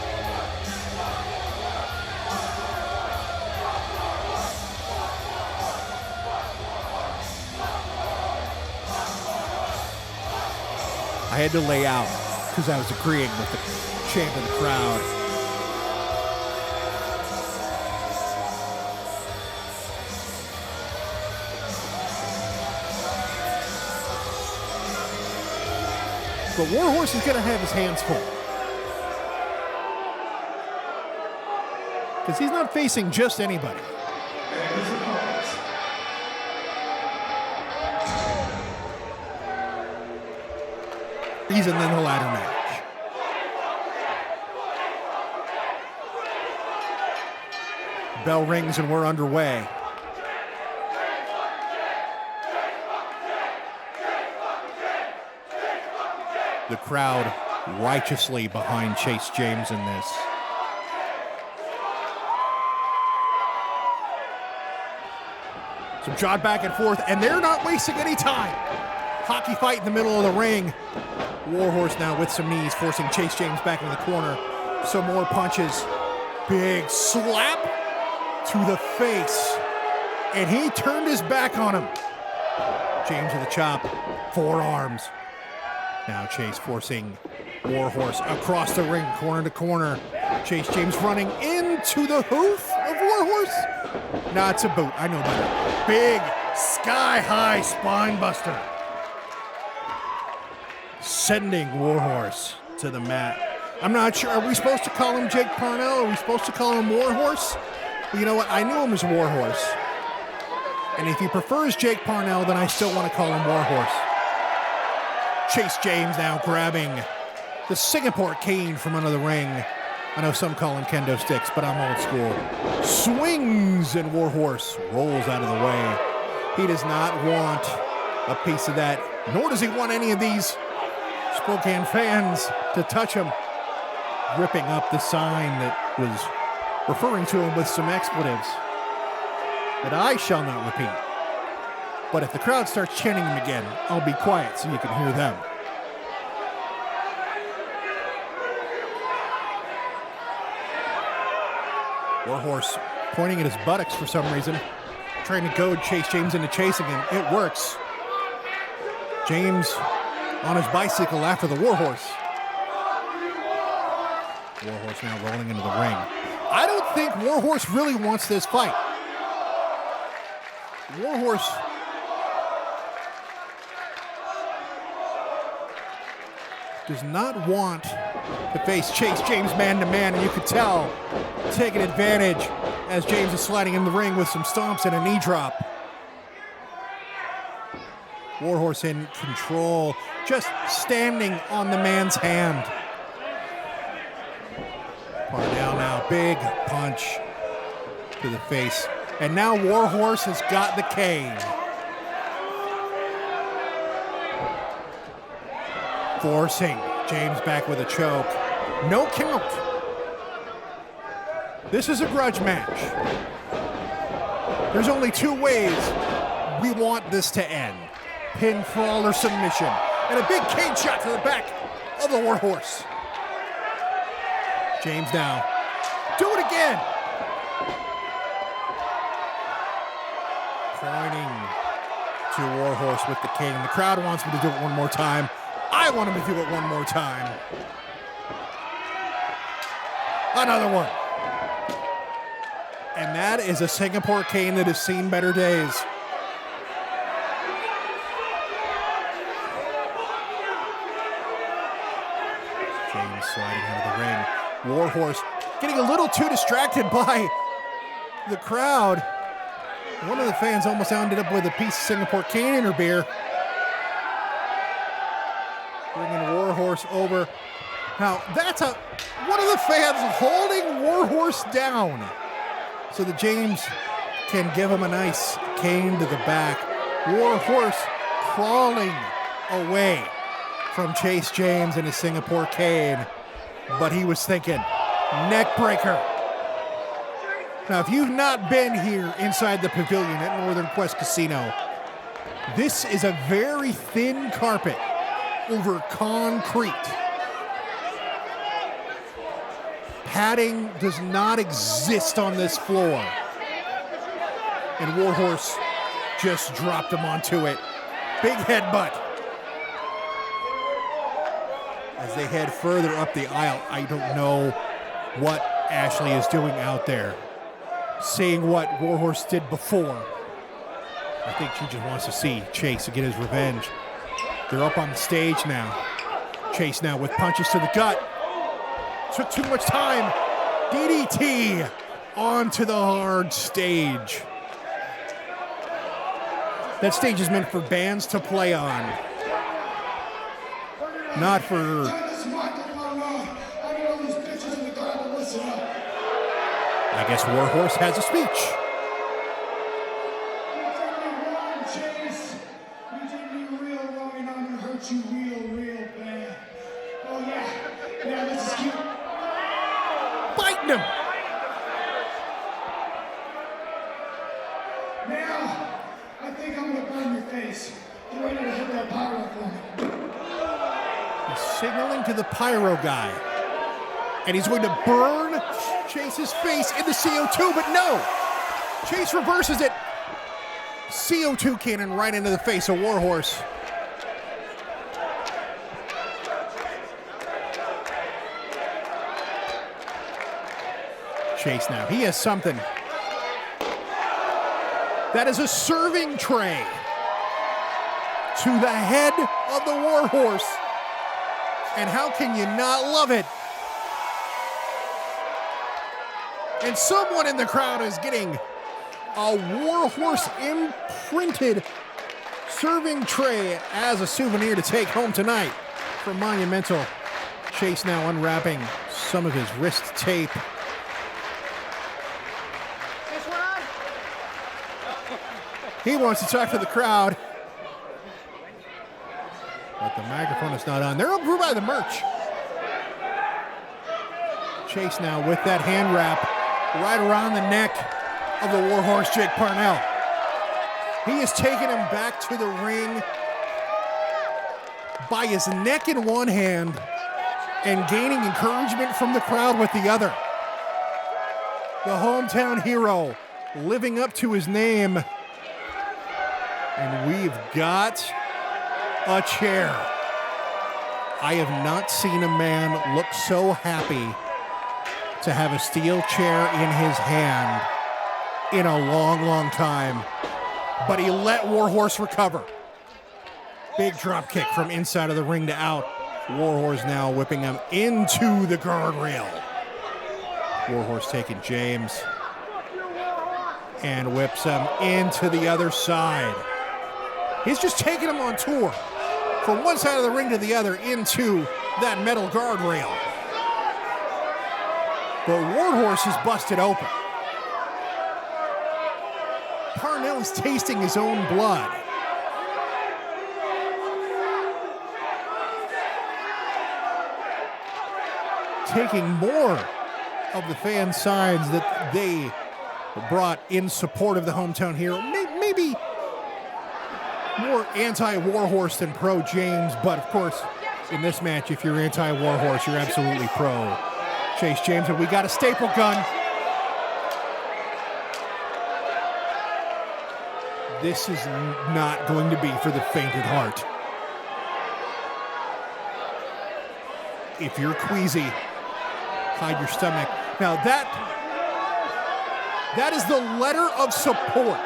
I had to lay out because I was agreeing with the chant of the crowd. But Warhorse is going to have his hands full. Because he's not facing just anybody. He's in the ladder match. Bell rings and we're underway. The crowd righteously behind Chase James in this. Some jog back and forth, and they're not wasting any time. Hockey fight in the middle of the ring. Warhorse now with some knees, forcing Chase James back into the corner. Some more punches. Big slap to the face. And he turned his back on him. James with a chop. Forearms. Now Chase forcing Warhorse across the ring, corner to corner. Chase James running into the hoof of Warhorse. Nah, it's a boot. I know better. Big, sky-high spine buster. Sending Warhorse to the mat. I'm not sure. Are we supposed to call him Jake Parnell? Are we supposed to call him Warhorse? Well, you know what? I knew him as Warhorse. And if he prefers Jake Parnell, then I still want to call him Warhorse. Chase James now grabbing the Singapore cane from under the ring. I know some call him kendo sticks, but I'm old school. Swings, and Warhorse rolls out of the way. He does not want a piece of that, nor does he want any of these Spokane fans to touch him. Ripping up the sign that was referring to him with some expletives that I shall not repeat. But if the crowd starts chanting him again, I'll be quiet so you can hear them. Warhorse pointing at his buttocks for some reason, trying to goad Chase James into chasing him. It works. James on his bicycle after the Warhorse. Warhorse now rolling into the ring. I don't think Warhorse really wants this fight. Warhorse does not want to face Chase James man-to-man, and you could tell, taking advantage as James is sliding in the ring with some stomps and a knee drop. Warhorse in control, just standing on the man's hand. Parnell now, big punch to the face. And now Warhorse has got the cane. Forcing James back with a choke. No count. This is a grudge match. There's only two ways we want this to end. Pinfall or submission. And a big cane shot to the back of the Warhorse. James now. Do it again. Pointing to Warhorse with the cane. The crowd wants me to do it one more time. I want him to do it one more time. Another one. And that is a Singapore cane that has seen better days. James sliding into the ring. Warhorse getting a little too distracted by the crowd. One of the fans almost ended up with a piece of Singapore cane in her beer. Bringing Warhorse over. Now, that's one of the fans holding Warhorse down so that James can give him a nice cane to the back. Warhorse crawling away from Chase James and his Singapore cane. But he was thinking, neck breaker. Now, if you've not been here inside the pavilion at Northern Quest Casino, this is a very thin carpet over concrete. Padding does not exist on this floor. And Warhorse just dropped him onto it. Big headbutt. As they head further up the aisle, I don't know what Ashley is doing out there. Seeing what Warhorse did before. I think she just wants to see Chase get his revenge. They're up on the stage now. Chase now with punches to the gut. Took too much time. DDT onto the hard stage. That stage is meant for bands to play on. Not for... I guess Warhorse has a speech. You did me real wrong and I'm gonna hurt you real bad. him. Now, I think I'm gonna burn your face. Get ready to hit that pyro for me. He's signaling to the pyro guy. And he's going to burn Chase's face in the CO2, but no! Chase reverses it. CO2 cannon right into the face of Warhorse. Chase now, he has something. That is a serving tray to the head of the Warhorse. And how can you not love it? And someone in the crowd is getting a Warhorse imprinted serving tray as a souvenir to take home tonight from Monumental. Chase now unwrapping some of his wrist tape. He wants to talk to the crowd, but the microphone is not on. They're over by the merch. Chase now with that hand wrap right around the neck of the Warhorse, Jake Parnell. He is taking him back to the ring by his neck in one hand and gaining encouragement from the crowd with the other. The hometown hero living up to his name. And we've got a chair. I have not seen a man look so happy to have a steel chair in his hand in a long, long time. But he let Warhorse recover. Big drop kick from inside of the ring to out. Warhorse now whipping him into the guardrail. Warhorse taking James and whips him into the other side. He's just taking him on tour from one side of the ring to the other into that metal guardrail. But Warhorse is busted open. Parnell is tasting his own blood. Taking more of the fan signs that they brought in support of the hometown hero. Maybe more anti-Warhorse than pro-James, but of course, in this match, if you're anti-Warhorse, you're absolutely pro Chase James. And we got a staple gun. This is not going to be for the faint at heart. If you're queasy, hide your stomach. Now that is the letter of support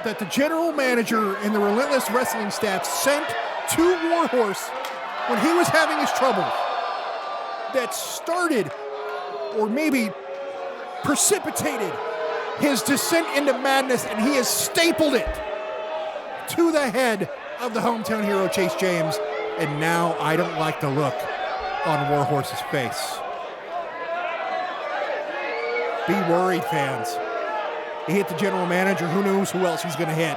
that the general manager and the Relentless Wrestling staff sent to Warhorse when he was having his trouble. That started, or maybe precipitated, his descent into madness, and he has stapled it to the head of the hometown hero, Chase James. And now I don't like the look on Warhorse's face. Be worried, fans. He hit the general manager. Who knows who else he's going to hit?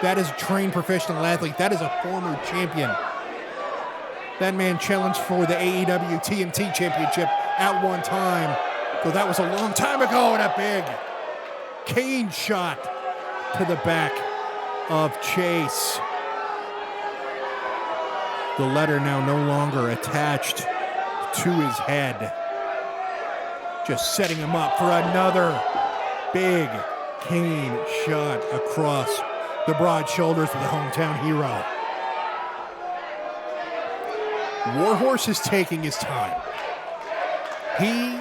That is a trained professional athlete. That is a former champion. That man challenged for the AEW TNT Championship at one time. Though that was a long time ago, and a big cane shot to the back of Chase. The letter now no longer attached to his head. Just setting him up for another big cane shot across the broad shoulders of the hometown hero. Warhorse is taking his time. He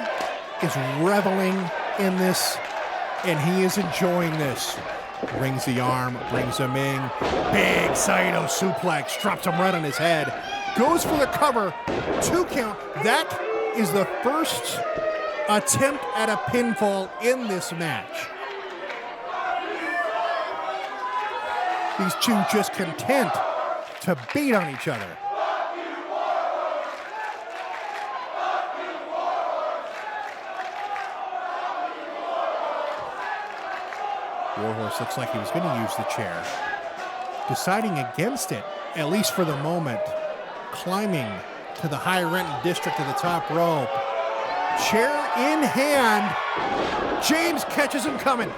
is reveling in this, and he is enjoying this. Rings the arm, brings him in. Big Saito suplex, drops him right on his head. Goes for the cover, 2 count. That is the first attempt at a pinfall in this match. These two just content to beat on each other. Warhorse looks like he was going to use the chair. Deciding against it, at least for the moment. Climbing to the high rent district of the top rope. Chair in hand. James catches him coming.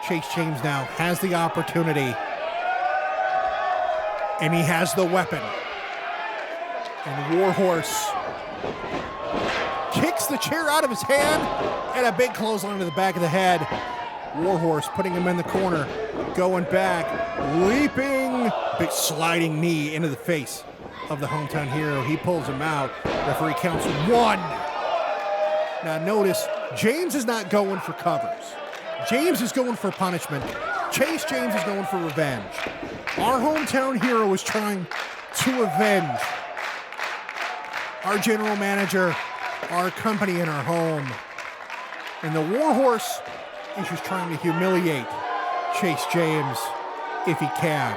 Chase James now has the opportunity. And he has the weapon. And Warhorse kicks the chair out of his hand and a big clothesline to the back of the head. Warhorse putting him in the corner, going back, leaping, big sliding knee into the face of the hometown hero. He pulls him out. Referee counts 1. Now notice, James is not going for covers. James is going for punishment. Chase James is going for revenge. Our hometown hero is trying to avenge our general manager, our company, and our home. And the Warhorse is just trying to humiliate Chase James if he can.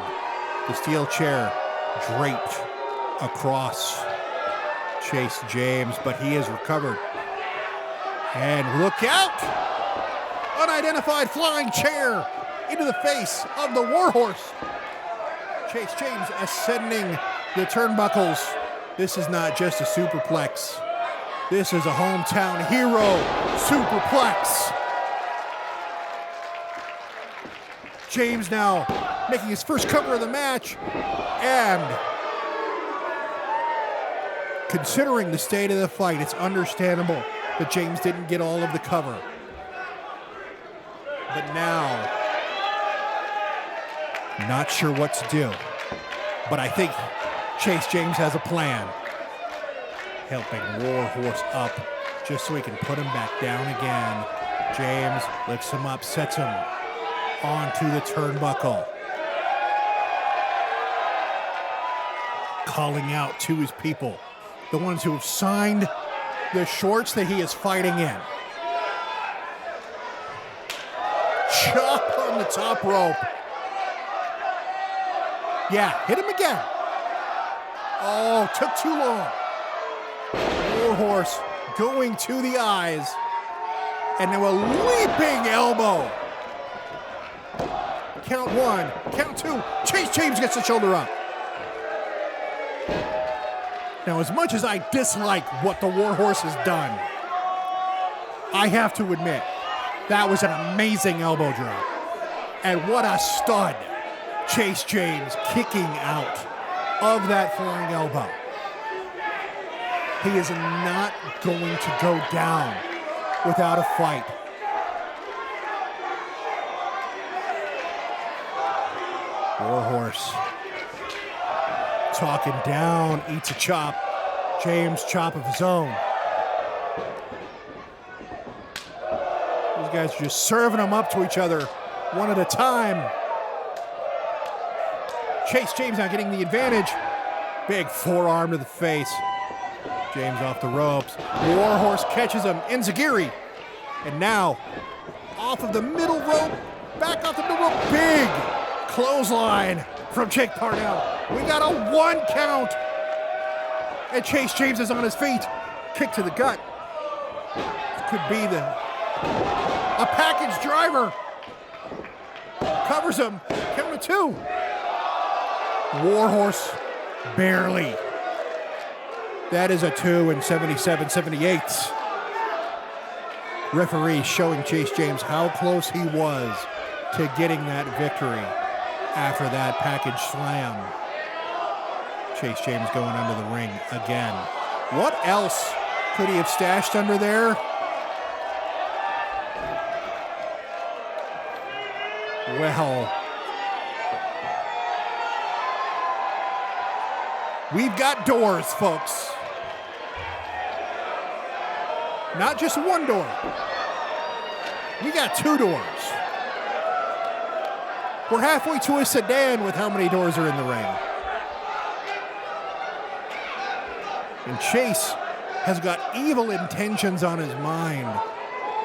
The steel chair draped across Chase James, but he is recovered. And look out! Unidentified flying chair into the face of the Warhorse. Chase James ascending the turnbuckles. This is not just a superplex. This is a hometown hero superplex. James now making his first cover of the match, and considering the state of the fight, it's understandable that James didn't get all of the cover. But now, not sure what to do. But I think Chase James has a plan. Helping Warhorse up just so he can put him back down again. James lifts him up, sets him onto the turnbuckle. Calling out to his people, the ones who have signed the shorts that he is fighting in. Chop on the top rope. Yeah, hit him again. Oh, took too long. Warhorse going to the eyes. And now a leaping elbow. Count 1, count 2. Chase James gets the shoulder up. Now, as much as I dislike what the Warhorse has done, I have to admit, that was an amazing elbow drop. And what a stud. Chase James kicking out of that flying elbow. He is not going to go down without a fight. Warhorse talking down, eats a chop. James chop of his own. These guys are just serving them up to each other one at a time. Chase James now getting the advantage. Big forearm to the face. James off the ropes. Warhorse catches him. Enziguri. And now, off of the middle rope. Back off the middle rope. Big clothesline from Jake Parnell. We got a 1 count. And Chase James is on his feet. Kick to the gut. Could be a package driver. Covers him. Count of 2. Warhorse barely. That is a 2 in 77-78. Referee showing Chase James how close he was to getting that victory after that package slam. Chase James going under the ring again. What else could he have stashed under there? Well, we've got doors, folks. Not just one door. We got 2 doors. We're halfway to a sedan with how many doors are in the ring. And Chase has got evil intentions on his mind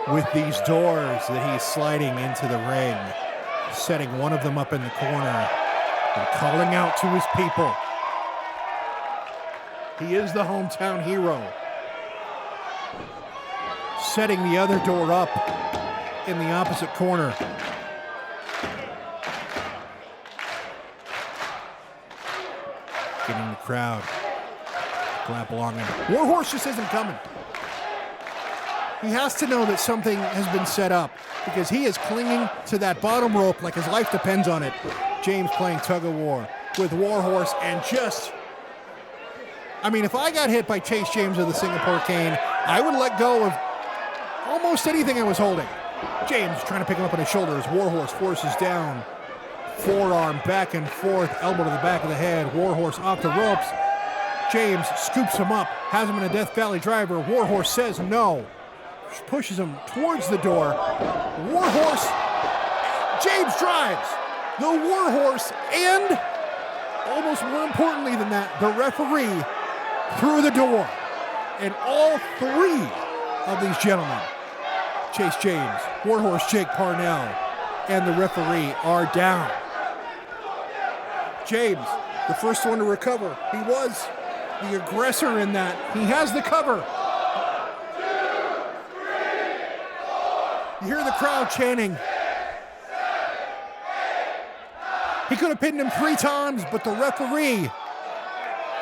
with these doors that he's sliding into the ring, setting one of them up in the corner and calling out to his people. He is the hometown hero. Setting the other door up in the opposite corner. Getting the crowd clap along him. Warhorse just isn't coming. He has to know that something has been set up because he is clinging to that bottom rope like his life depends on it. James playing tug of war with Warhorse and just... I mean, if I got hit by Chase James with the Singapore cane, I would let go of almost anything I was holding. James trying to pick him up on his shoulders. Warhorse forces down. Forearm back and forth. Elbow to the back of the head. Warhorse off the ropes. James scoops him up. Has him in a Death Valley driver. Warhorse says no. Pushes him towards the door. Warhorse. James drives. The Warhorse and, almost more importantly than that, the referee through the door. And all three of these gentlemen, Chase James, Warhorse Jake Parnell, and the referee are down. James, the first one to recover. He was the aggressor in that. He has the cover. You hear the crowd chanting. He could have pinned him 3 times, but the referee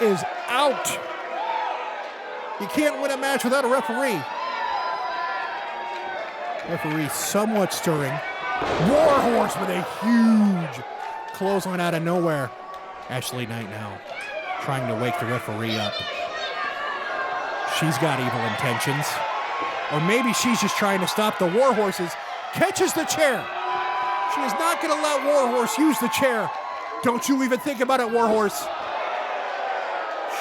is out. You can't win a match without a referee. Referee somewhat stirring. Warhorse with a huge clothesline out of nowhere. Ashley Knight now trying to wake the referee up. She's got evil intentions. Or maybe she's just trying to stop the Warhorses. Catches the chair. She is not going to let Warhorse use the chair. Don't you even think about it, Warhorse.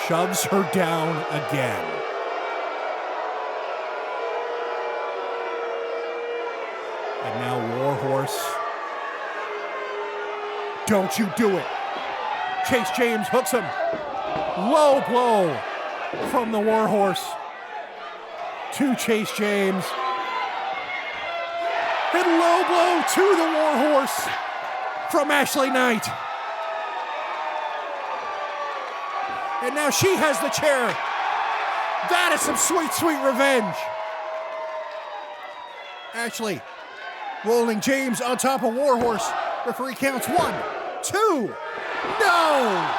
Shoves her down again. And now Warhorse. Don't you do it. Chase James hooks him. Low blow from the Warhorse to Chase James. And low blow to the Warhorse from Ashley Knight. And now she has the chair. That is some sweet, sweet revenge. Ashley rolling James on top of Warhorse. Referee counts 1, 2. No!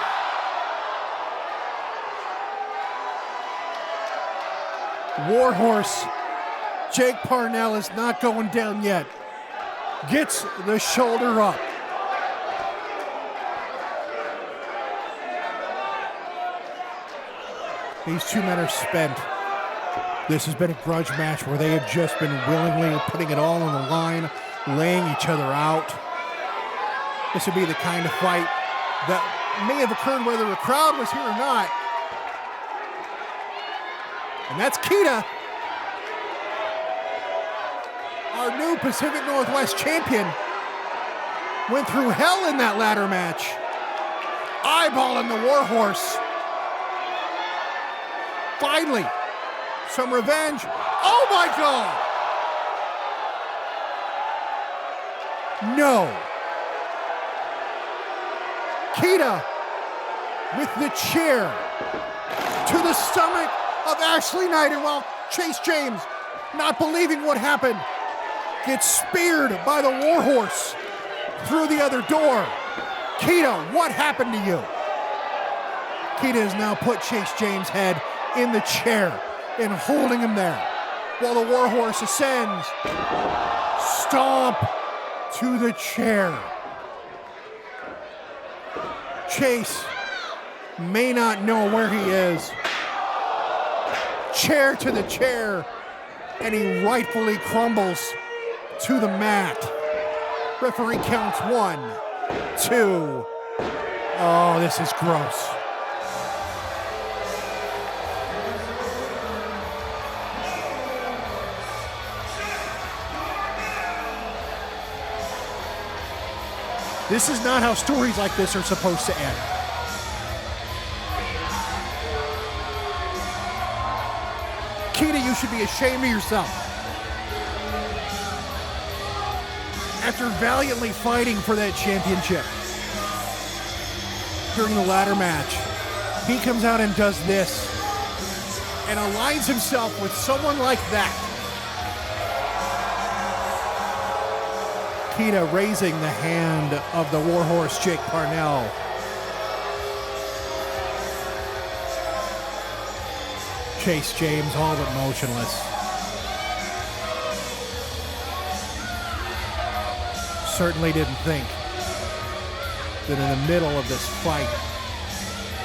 Warhorse. Jake Parnell is not going down yet. Gets the shoulder up. These two men are spent. This has been a grudge match where they have just been willingly putting it all on the line, laying each other out. This would be the kind of fight that may have occurred whether the crowd was here or not. And that's Keita, our new Pacific Northwest champion. Went through hell in that ladder match. Eyeballing the Warhorse. Finally, some revenge. Oh my God! No. Keita with the chair to the stomach of Ashley Knight, and while Chase James, not believing what happened, gets speared by the Warhorse through the other door. Keita, what happened to you? Keita has now put Chase James' head in the chair and holding him there while the Warhorse ascends. Stomp to the chair. Chase may not know where he is. Chair to the chair, and he rightfully crumbles to the mat. Referee counts 1, 2. Oh, this is gross. This is not how stories like this are supposed to end. Keita, you should be ashamed of yourself. After valiantly fighting for that championship during the ladder match, he comes out and does this and aligns himself with someone like that. Keita raising the hand of the Warhorse, Jake Parnell. Chase James all but motionless. Certainly didn't think that in the middle of this fight,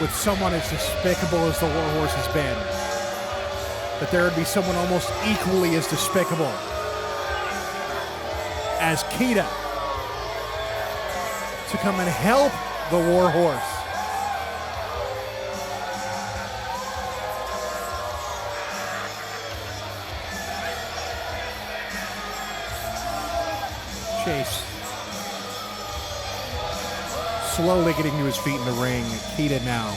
with someone as despicable as the Warhorse has been, that there would be someone almost equally as despicable as Keita to come and help the Warhorse. Chase slowly getting to his feet in the ring. Keita now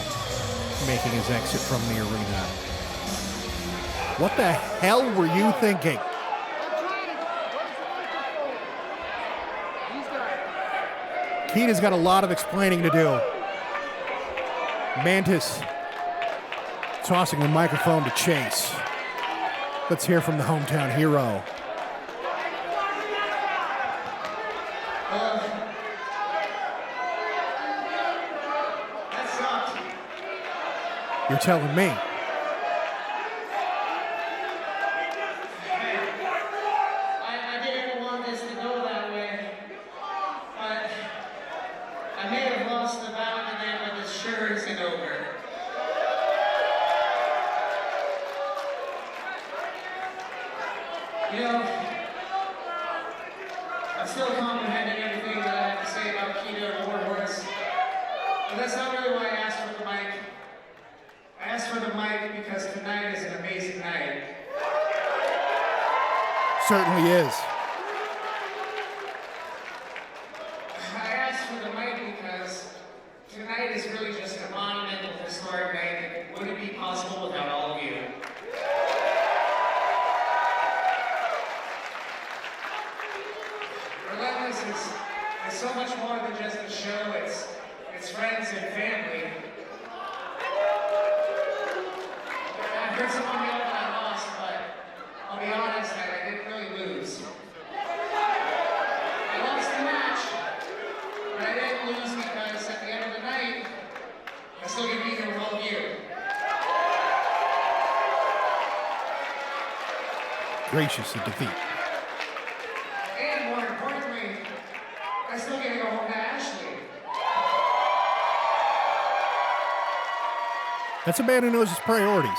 making his exit from the arena. What the hell were you thinking? Keita's got a lot of explaining to do. Mantis tossing the microphone to Chase. Let's hear from the hometown hero. You're telling me. I didn't want this to go that way, but I may have lost the bout in there, but it sure isn't over. You know, I'm still comprehending everything that I have to say about Keita and Warhorse, but that's not really why I asked for the mic. I asked for the mic because tonight is an amazing night. Certainly is. I asked for the mic because tonight is really just a monumental, historic night that wouldn't be possible without all of you. Relentless is so much more than just a show. It's friends and family. I heard someone yell that I lost, but I'll be honest, I didn't really lose. I lost the match, but I didn't lose because at the end of the night, I still get to be here with all of you. Gracious in defeat. And more importantly, I still get to go home to Ashley. That's a man who knows his priorities.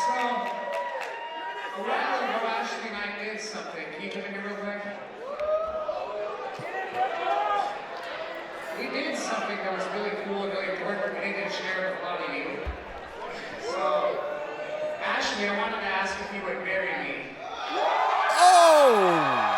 So, a while ago, Ashley and I did something. Can you come in here real quick? We did something that was really cool and really important, but I didn't share with a lot of you. So, Ashley, I wanted to ask if you would marry me. Oh!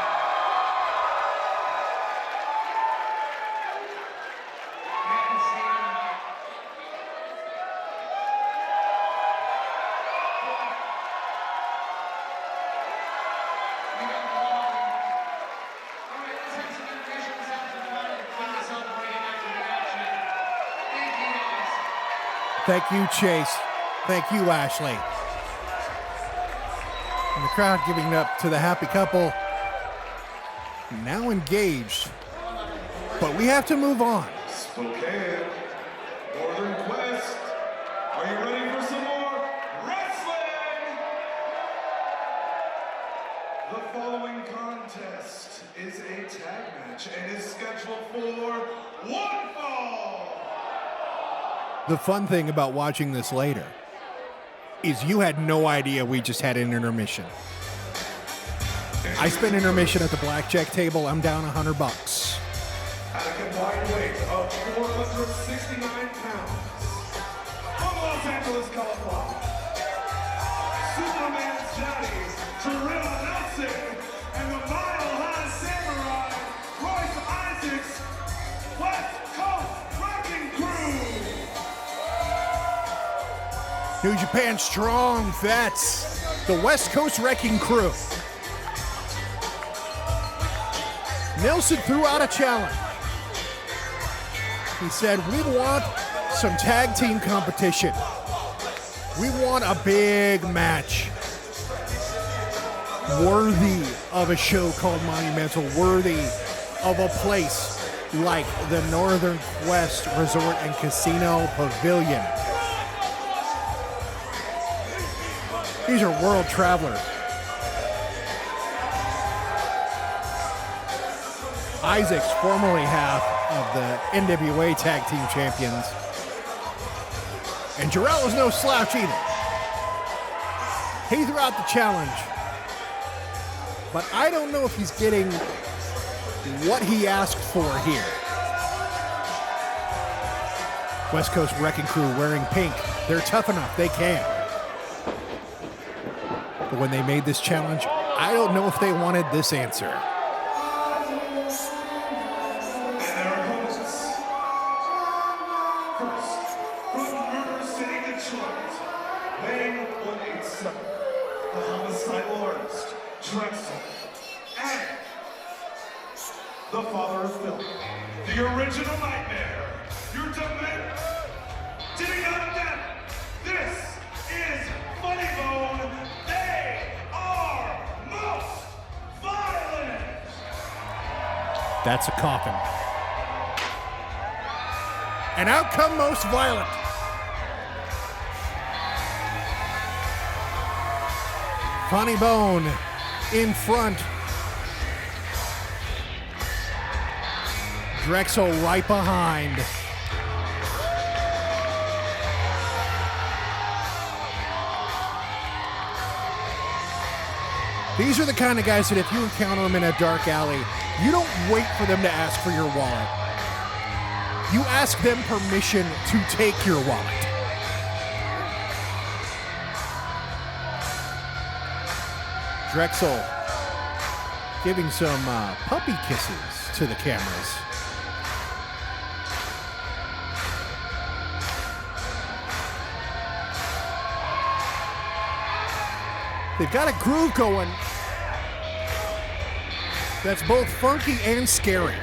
Thank you, Chase. Thank you, Ashley. And the crowd giving up to the happy couple. Now engaged. But we have to move on. Spokane, Northern Quest, are you ready for some more wrestling? The following contest is a tag match and is scheduled for one fall. The fun thing about watching this later is you had no idea we just had an intermission. I spent intermission at the blackjack table. I'm down $100. At a combined weight of 469 pounds, from Los Angeles, California, Superman's Daddies, Terrell Nelson, and the Mile High Samurai, Royce Isaacs, West Coast Wrecking Crew. New Japan Strong Vets, the West Coast Wrecking Crew. Nelson threw out a challenge. He said, we want some tag team competition. We want a big match worthy of a show called Monumental, worthy of a place like the Northern Quest Resort and Casino Pavilion. These are world travelers. Isaacs, formerly half of the NWA Tag Team Champions. And Jarrell is no slouch either. He threw out the challenge. But I don't know if he's getting what he asked for here. West Coast Wrecking Crew wearing pink. They're tough enough, they can. But when they made this challenge, I don't know if they wanted this answer. The father of film, the original nightmare, your demand, getting out of that. This is Funny Bone. They are most violent. That's a coffin. And out come most violent. Funny Bone in front. Drexel right behind. These are the kind of guys that if you encounter them in a dark alley, you don't wait for them to ask for your wallet. You ask them permission to take your wallet. Drexel giving some puppy kisses to the cameras. They've got a groove going that's both funky and scary.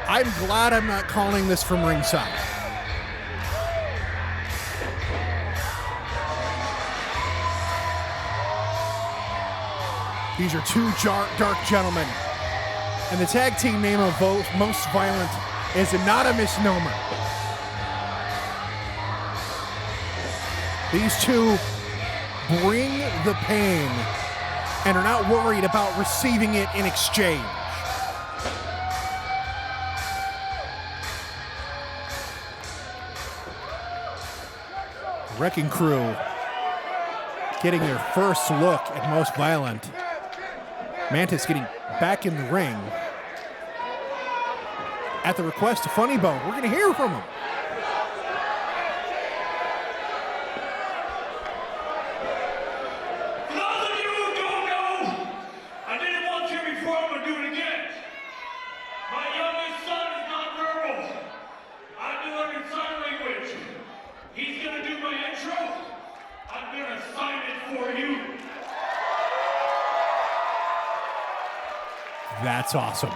I'm glad I'm not calling this from ringside. These are two dark gentlemen, and the tag team name of both Most Violent is not a misnomer. These two bring the pain and are not worried about receiving it in exchange. Wrecking Crew getting their first look at Most Violent. Mantis getting back in the ring. At the request of Funny Bone, we're going to hear from him. That's awesome.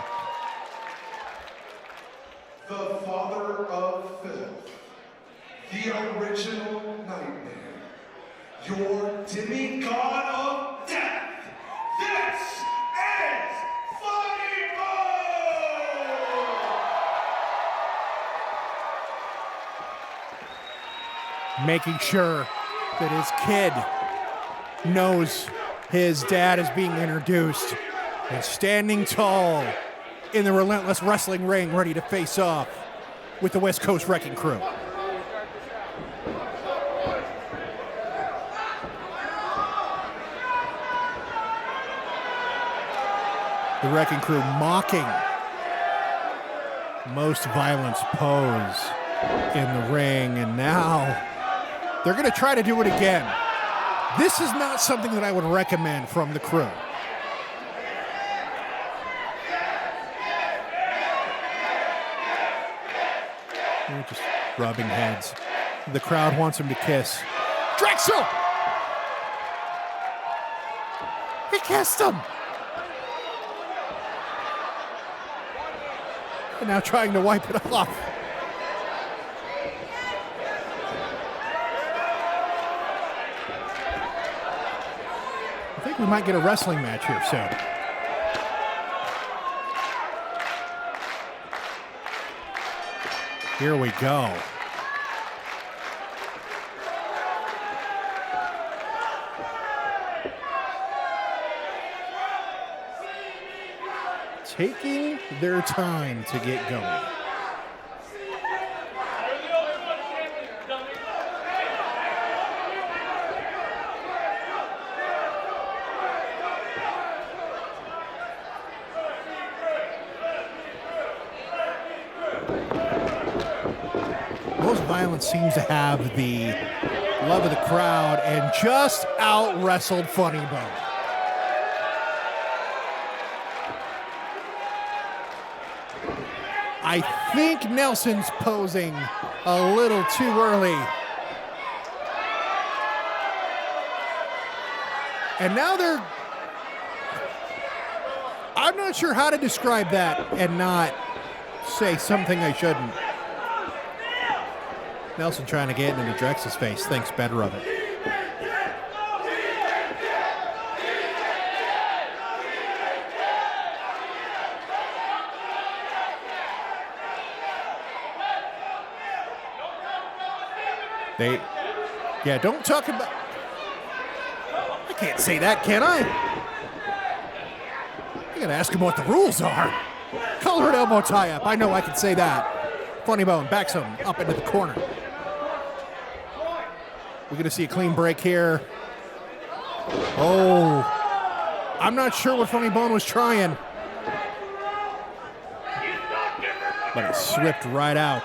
The father of filth, the original nightmare, your demigod of death. This is Funny Bone! Making sure that his kid knows his dad is being introduced. And standing tall in the Relentless Wrestling ring, ready to face off with the West Coast Wrecking Crew. The Wrecking Crew mocking Most Violent's pose in the ring, and now they're going to try to do it again. This is not something that I would recommend from the crew. They're just rubbing heads. The crowd wants him to kiss. Drexel! He kissed him! And now trying to wipe it off. I think we might get a wrestling match here soon. Here we go. Taking their time to get going. Most Violence seems to have the love of the crowd and just out-wrestled Funny Bone. I think Nelson's posing a little too early. And now I'm not sure how to describe that and not say something I shouldn't. Nelson trying to get into Drexel's face, thinks better of it. Don't talk about... I can't say that, can I? I gotta ask him what the rules are. Collar and elbow tie-up. I know I can say that. Funny Bone backs him up into the corner. We're gonna see a clean break here. Oh, I'm not sure what Funny Bone was trying. But it slipped right out.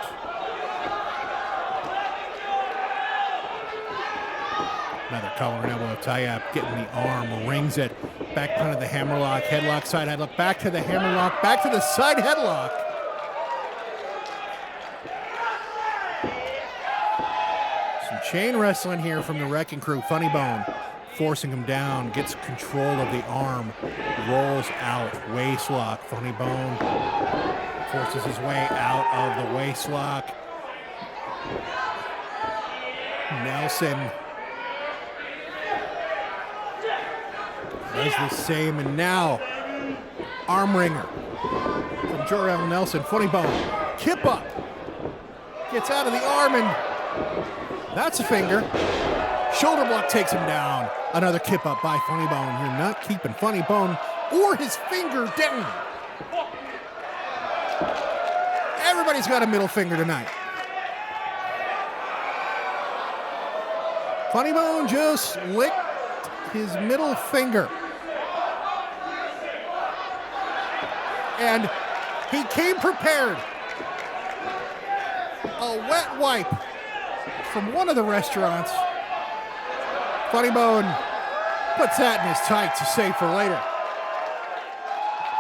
Another collar and elbow tie-up, getting the arm, rings it. Back punted the hammerlock, headlock, side headlock, back to the hammerlock, back to the side headlock. Some chain wrestling here from the Wrecking Crew. Funny Bone forcing him down, gets control of the arm, rolls out, waist lock. Funny Bone forces his way out of the waist lock. Nelson does the same, and now arm wringer from Jor-El Nelson. Funny Bone, kip up, gets out of the arm, and that's a finger. Shoulder block takes him down. Another kip up by Funny Bone. You're not keeping Funny Bone or his finger down. Everybody's got a middle finger tonight. Funny Bone just licked his middle finger. And he came prepared. A wet wipe from one of the restaurants. Funny Bone puts that in his tights to save for later.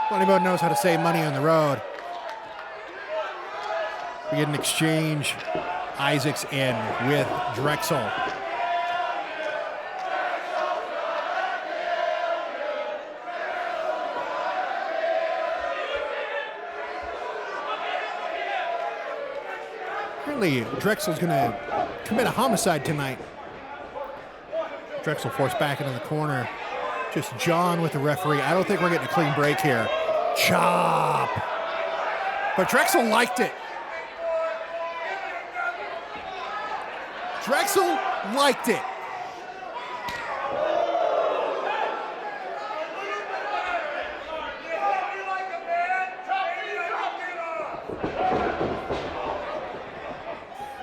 Funny Bone knows how to save money on the road. We get an exchange. Isaac's in with Drexel. Apparently, Drexel's going to commit a homicide tonight. Drexel forced back into the corner. Just John with the referee. I don't think we're getting a clean break here. Chop! But Drexel liked it. Drexel liked it.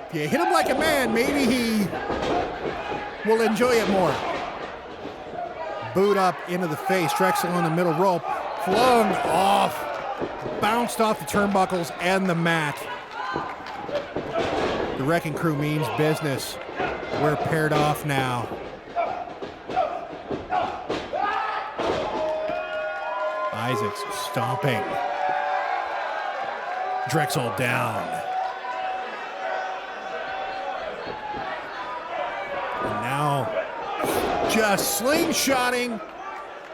If you hit him like a man, maybe he will enjoy it more. Boot up into the face. Drexel on the middle rope. Flung off. Bounced off the turnbuckles and the mat. The Wrecking Crew means business. We're paired off now. Isaac's stomping. Drexel down. And now just slingshotting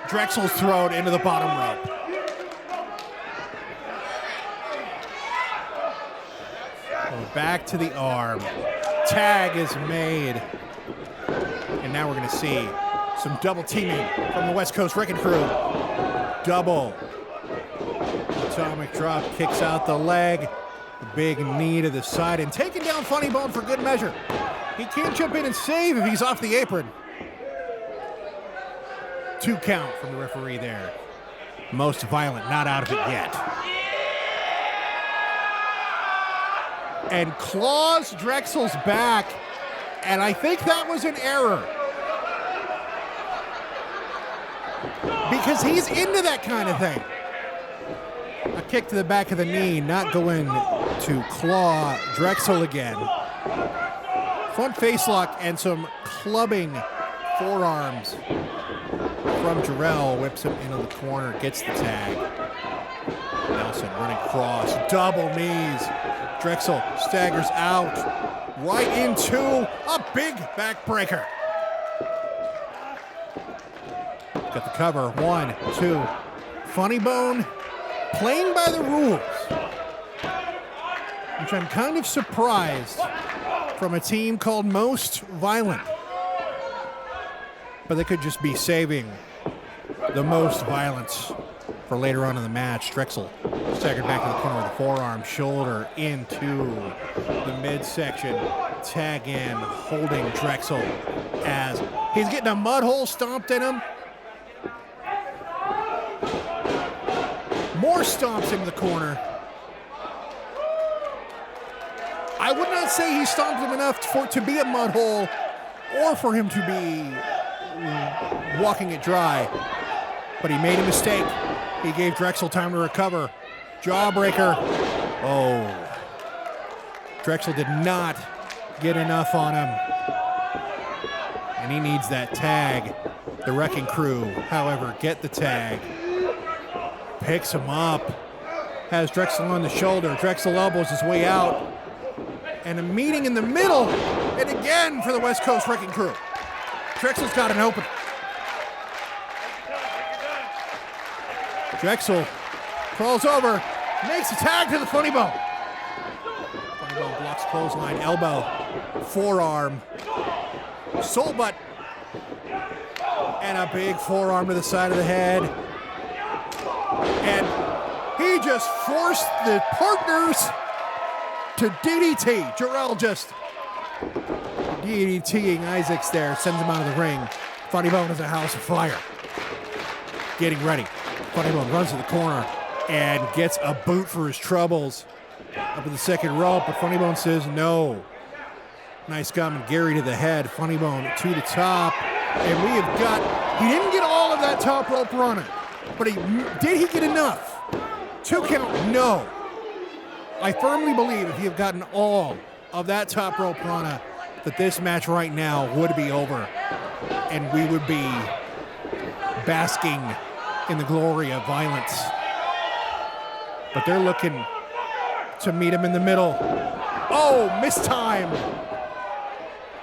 Drexel's throat into the bottom rope. Back to the arm. Tag is made. And now we're going to see Some double teaming from the West Coast Wrecking Crew. Double. Atomic drop, kicks out the leg. Big knee to the side and taking down Funny Bone for good measure. He can't jump in and save if he's off the apron. 2 count from the referee there. Most Violent not out of it yet. And claws Drexel's back, and I think that was an error. Because he's into that kind of thing. A kick to the back of the knee, not going to claw Drexel again. Front face lock and some clubbing forearms from Jarrell. Whips him into the corner, gets the tag. Nelson running cross, double knees. Drexel staggers out, right into a big backbreaker. Got the cover, 1, 2. Funny Bone playing by the rules, which I'm kind of surprised from a team called Most Violent. But they could just be saving the most violence for later on in the match. Drexel staggered back to the corner with a forearm, shoulder into the midsection. Tag in, holding Drexel as he's getting a mud hole stomped in him. More stomps in the corner. I would not say he stomped him enough to be a mud hole or for him to be walking it dry. But he made a mistake. He gave Drexel time to recover. Jawbreaker. Oh. Drexel did not get enough on him. And he needs that tag. The Wrecking Crew, however, get the tag. Picks him up. Has Drexel on the shoulder. Drexel elbows his way out. And a meeting in the middle. And again for the West Coast Wrecking Crew. Drexel's got an opening. Drexel crawls over, makes a tag to the Funny Bone. Funny Bone blocks clothesline, elbow, forearm, soul butt, and a big forearm to the side of the head. And he just forced the partners to DDT. Jarrell just DDTing Isaacs there, sends him out of the ring. Funny Bone is a house of fire. Getting ready. Funny Bone runs to the corner and gets a boot for his troubles up in the second rope, but Funny Bone says no. Nice Gum Gary to the head. Funny Bone to the top, and we have got, he didn't get all of that top rope running, but did he get enough? 2 count, no. I firmly believe if he had gotten all of that top rope runner, that this match right now would be over, and we would be basking in the glory of violence. But they're looking to meet him in the middle. Oh, missed time.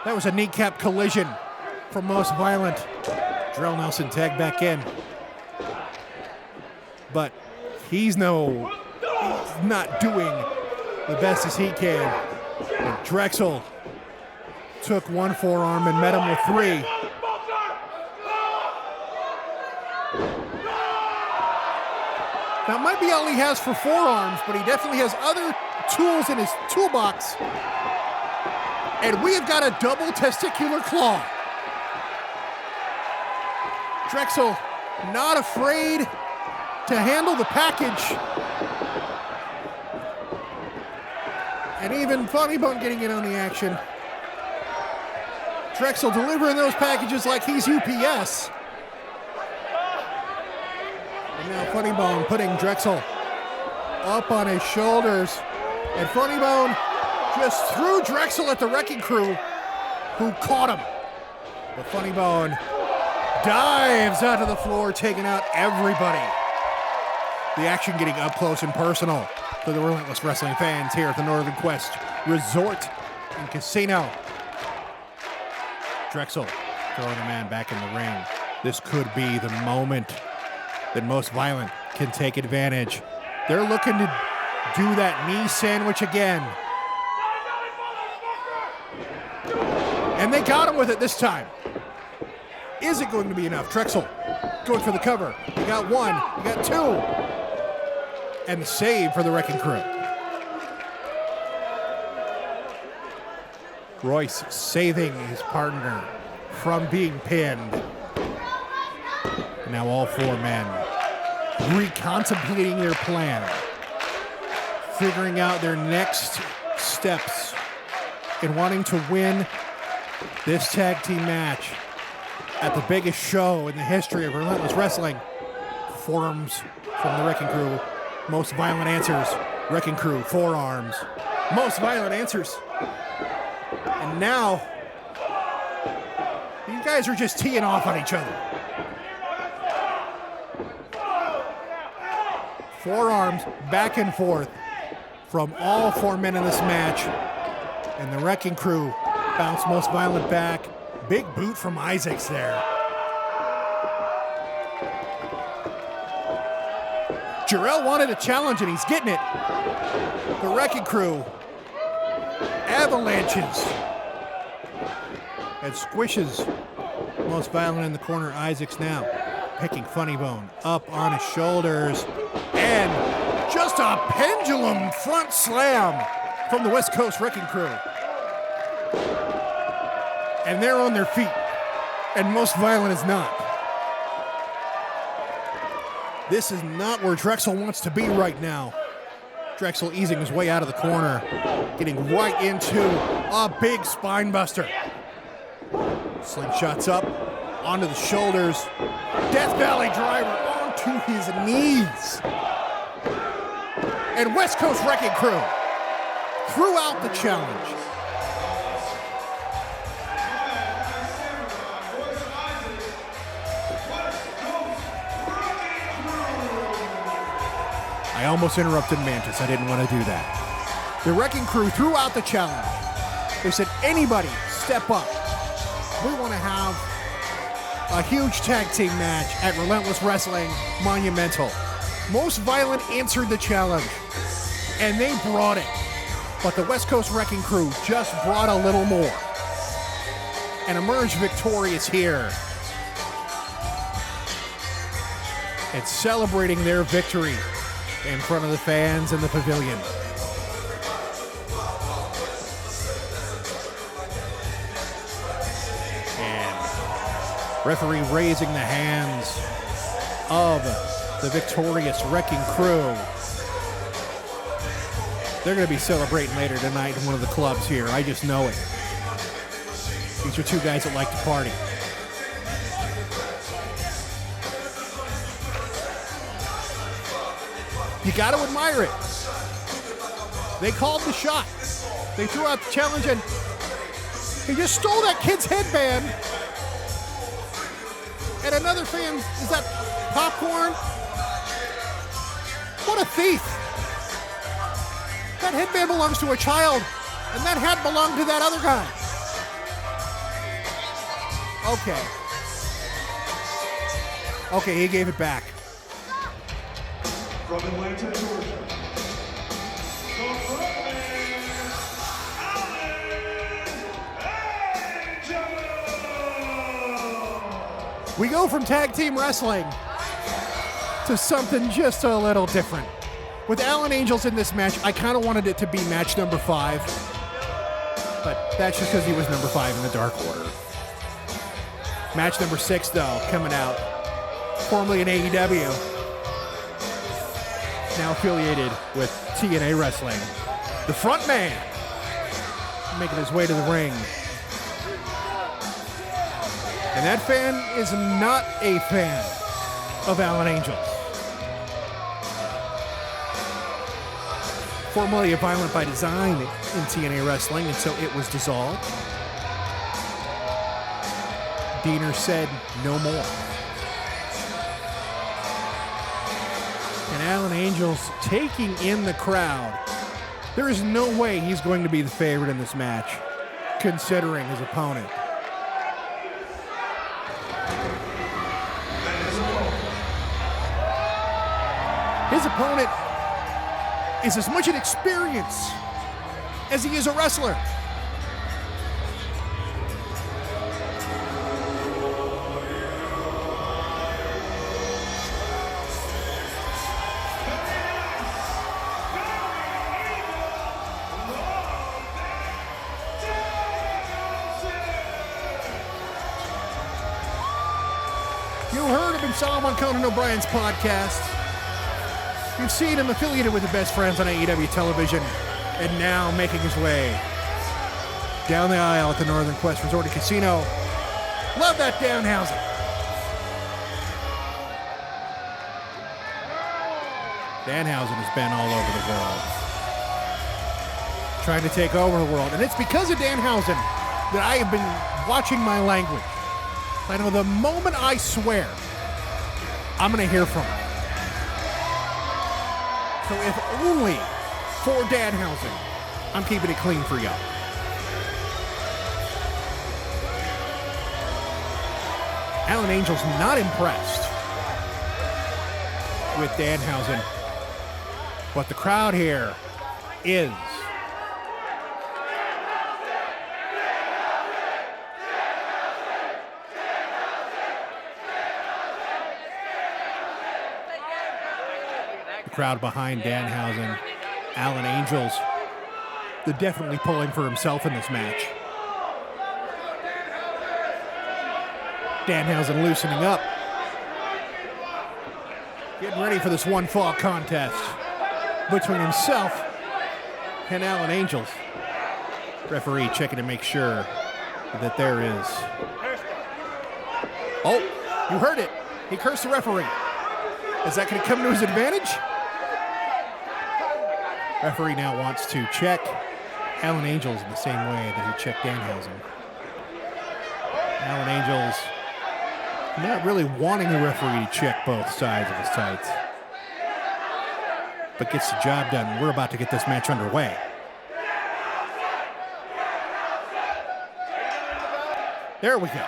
That was a kneecap collision from Most Violent. Drell Nelson tagged back in. But he's not doing the best as he can. And Drexel took 1 forearm and met him with 3. That might be all he has for forearms, but he definitely has other tools in his toolbox. And we have got a double testicular claw. Drexel not afraid to handle the package. And even Funny Bone getting in on the action. Drexel delivering those packages like he's UPS. And now Funny Bone putting Drexel up on his shoulders. And Funny Bone just threw Drexel at the Wrecking Crew, who caught him. But Funny Bone dives out to the floor, taking out everybody. The action getting up close and personal for the Relentless Wrestling fans here at the Northern Quest Resort and Casino. Drexel throwing a man back in the ring. This could be the moment that Most Violent can take advantage. They're looking to do that knee sandwich again. And they got him with it this time. Is it going to be enough? Drexel going for the cover. You got one, you got two. And the save for the Wrecking Crew. Royce saving his partner from being pinned. Now all four men recontemplating their plan, figuring out their next steps in wanting to win this tag team match at the biggest show in the history of Relentless Wrestling. Forearms from the Wrecking Crew. Most violent answers. Wrecking Crew, forearms. Most violent answers. And now, these guys are just teeing off on each other. Forearms back and forth from all four men in this match. And the Wrecking Crew bounce most violent back. Big boot from Isaacs there. Jarrell wanted a challenge and he's getting it. The Wrecking Crew avalanches and squishes most violent in the corner. Isaacs now picking Funny Bone up on his shoulders. And just a pendulum front slam from the West Coast Wrecking Crew. And they're on their feet. And most violent is not. This is not where Drexel wants to be right now. Drexel easing his way out of the corner, getting right into a big spine buster. Slingshots up, onto the shoulders. Death Valley driver onto his knees. And West Coast Wrecking Crew threw out the challenge. I almost interrupted Mantis. I didn't want to do that. The Wrecking Crew threw out the challenge. They said, anybody step up. We want to have a huge tag team match at Relentless Wrestling Monumental. Most Violent answered the challenge, and they brought it. But the West Coast Wrecking Crew just brought a little more and emerged victorious here. And celebrating their victory in front of the fans in the pavilion. And referee raising the hands of the victorious Wrecking Crew. They're going to be celebrating later tonight in one of the clubs here. I just know it. These are two guys that like to party. You got to admire it. They called the shot. They threw out the challenge and he just stole that kid's headband. And another fan, is that popcorn? What a thief. That headband belongs to a child, and that hat belonged to that other guy. Okay, he gave it back. From Atlanta, Georgia, the Brooklyn Angels. We go from tag team wrestling to something just a little different. With Allen Angels in this match, I kind of wanted it to be match number 5, but that's just because he was number 5 in the Dark Order. Match number 6, though, coming out, formerly in AEW, now affiliated with TNA Wrestling. The front man making his way to the ring. And that fan is not a fan of Allen Angels. Formerly a Violent by Design in TNA Wrestling, and so it was dissolved. Diener said no more. And Allen Angels taking in the crowd. There is no way he's going to be the favorite in this match, considering his opponent. His opponent is as much an experience as he is a wrestler. You heard him in Solomon Conan O'Brien's podcast. You've seen him affiliated with the Best Friends on AEW television, and now making his way down the aisle at the Northern Quest Resort and Casino. Love that Danhausen. Danhausen has been all over the world, trying to take over the world. And it's because of Danhausen that I have been watching my language. I know the moment I swear, I'm going to hear from him. So if only for Danhausen, I'm keeping it clean for y'all. Alan Angel's not impressed with Danhausen, but the crowd here is. The crowd behind Danhausen. Alan Angels, they're definitely pulling for himself in this match. Danhausen loosening up. Getting ready for this one-fall contest between himself and Alan Angels. Referee checking to make sure that there is. Oh, you heard it. He cursed the referee. Is that going to come to his advantage? Referee now wants to check Alan Angels in the same way that he checked Danhausen. Alan Angels not really wanting the referee to check both sides of his tights, but gets the job done. We're about to get this match underway. There we go.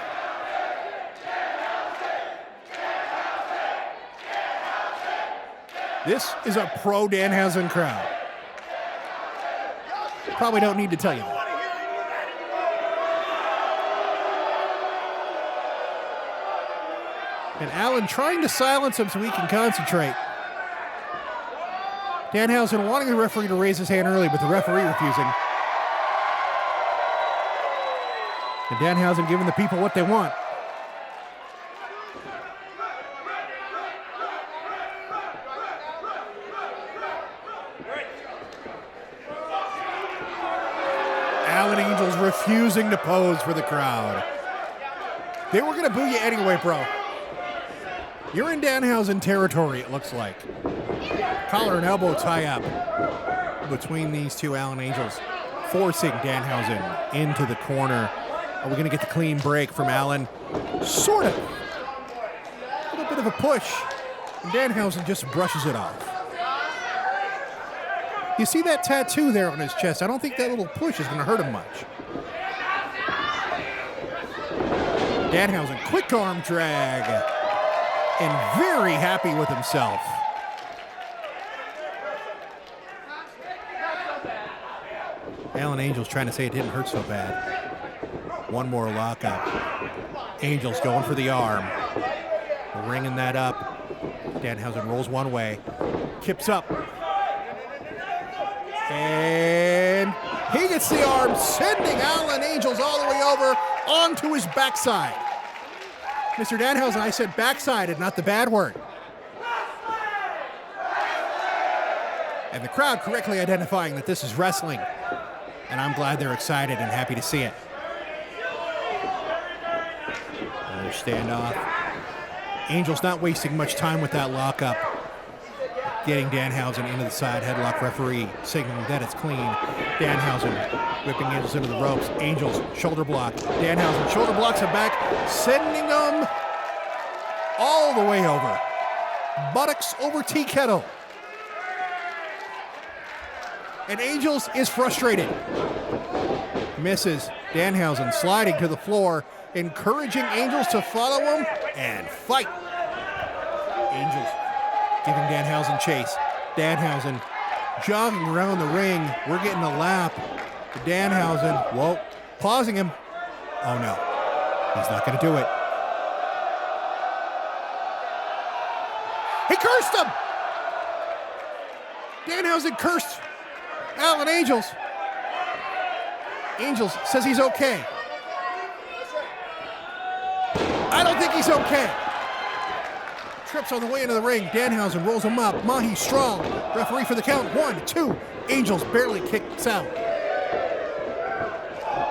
This is a pro Danhausen crowd. Probably don't need to tell you that. And Alan trying to silence him so he can concentrate. Danhausen wanting the referee to raise his hand early, but the referee refusing. And Danhausen giving the people what they want. Alan Angels refusing to pose for the crowd. They were going to boo you anyway, bro. You're in Danhausen territory, it looks like. Collar and elbow tie-up between these two Alan Angels, forcing Danhausen into the corner. Are we going to get the clean break from Alan? Sort of. A little bit of a push, and Danhausen just brushes it off. You see that tattoo there on his chest? I don't think that little push is going to hurt him much. Danhausen, quick arm drag. And very happy with himself. Alan Angels trying to say it didn't hurt so bad. One more lockup. Angels going for the arm. Ringing that up. Danhausen rolls one way. Kips up. And he gets the arm, sending Alan Angels all the way over onto his backside. Mr. Danhausen, I said backside and not the bad word. And the crowd correctly identifying that this is wrestling. And I'm glad they're excited and happy to see it. Another standoff. Angels not wasting much time with that lockup. Getting Danhausen into the side headlock. Referee signaling that it's clean. Danhausen whipping Angels into the ropes. Angels shoulder block. Danhausen shoulder blocks him back, sending them all the way over. Buttocks over tea kettle. And Angels is frustrated. Misses. Danhausen sliding to the floor, encouraging Angels to follow him and fight. Angels giving Danhausen chase. Danhausen jogging around the ring. We're getting a lap. Danhausen, whoa, pausing him. Oh no, he's not going to do it. He cursed him. Danhausen cursed Alan Angels. Angels says he's okay. I don't think he's okay. Trips on the way into the ring. Danhausen rolls him up. Mahi strong. Referee for the count. 1, 2. Angels barely kicks out.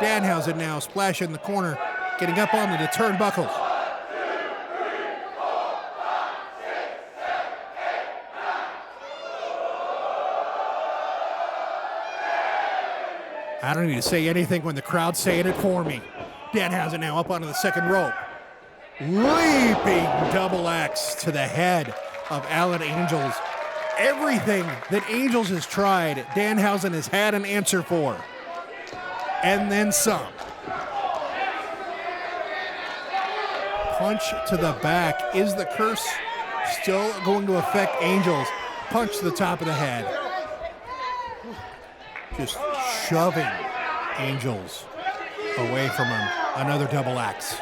Danhausen now splashing in the corner, getting up onto the turnbuckles. I don't need to say anything when the crowd's saying it for me. Danhausen now up onto the second rope. Leaping double axe to the head of Alan Angels. Everything that Angels has tried, Danhausen has had an answer for. And then some. Punch to the back. Is the curse still going to affect Angels? Punch to the top of the head. Just shoving Angels away from him. Another double axe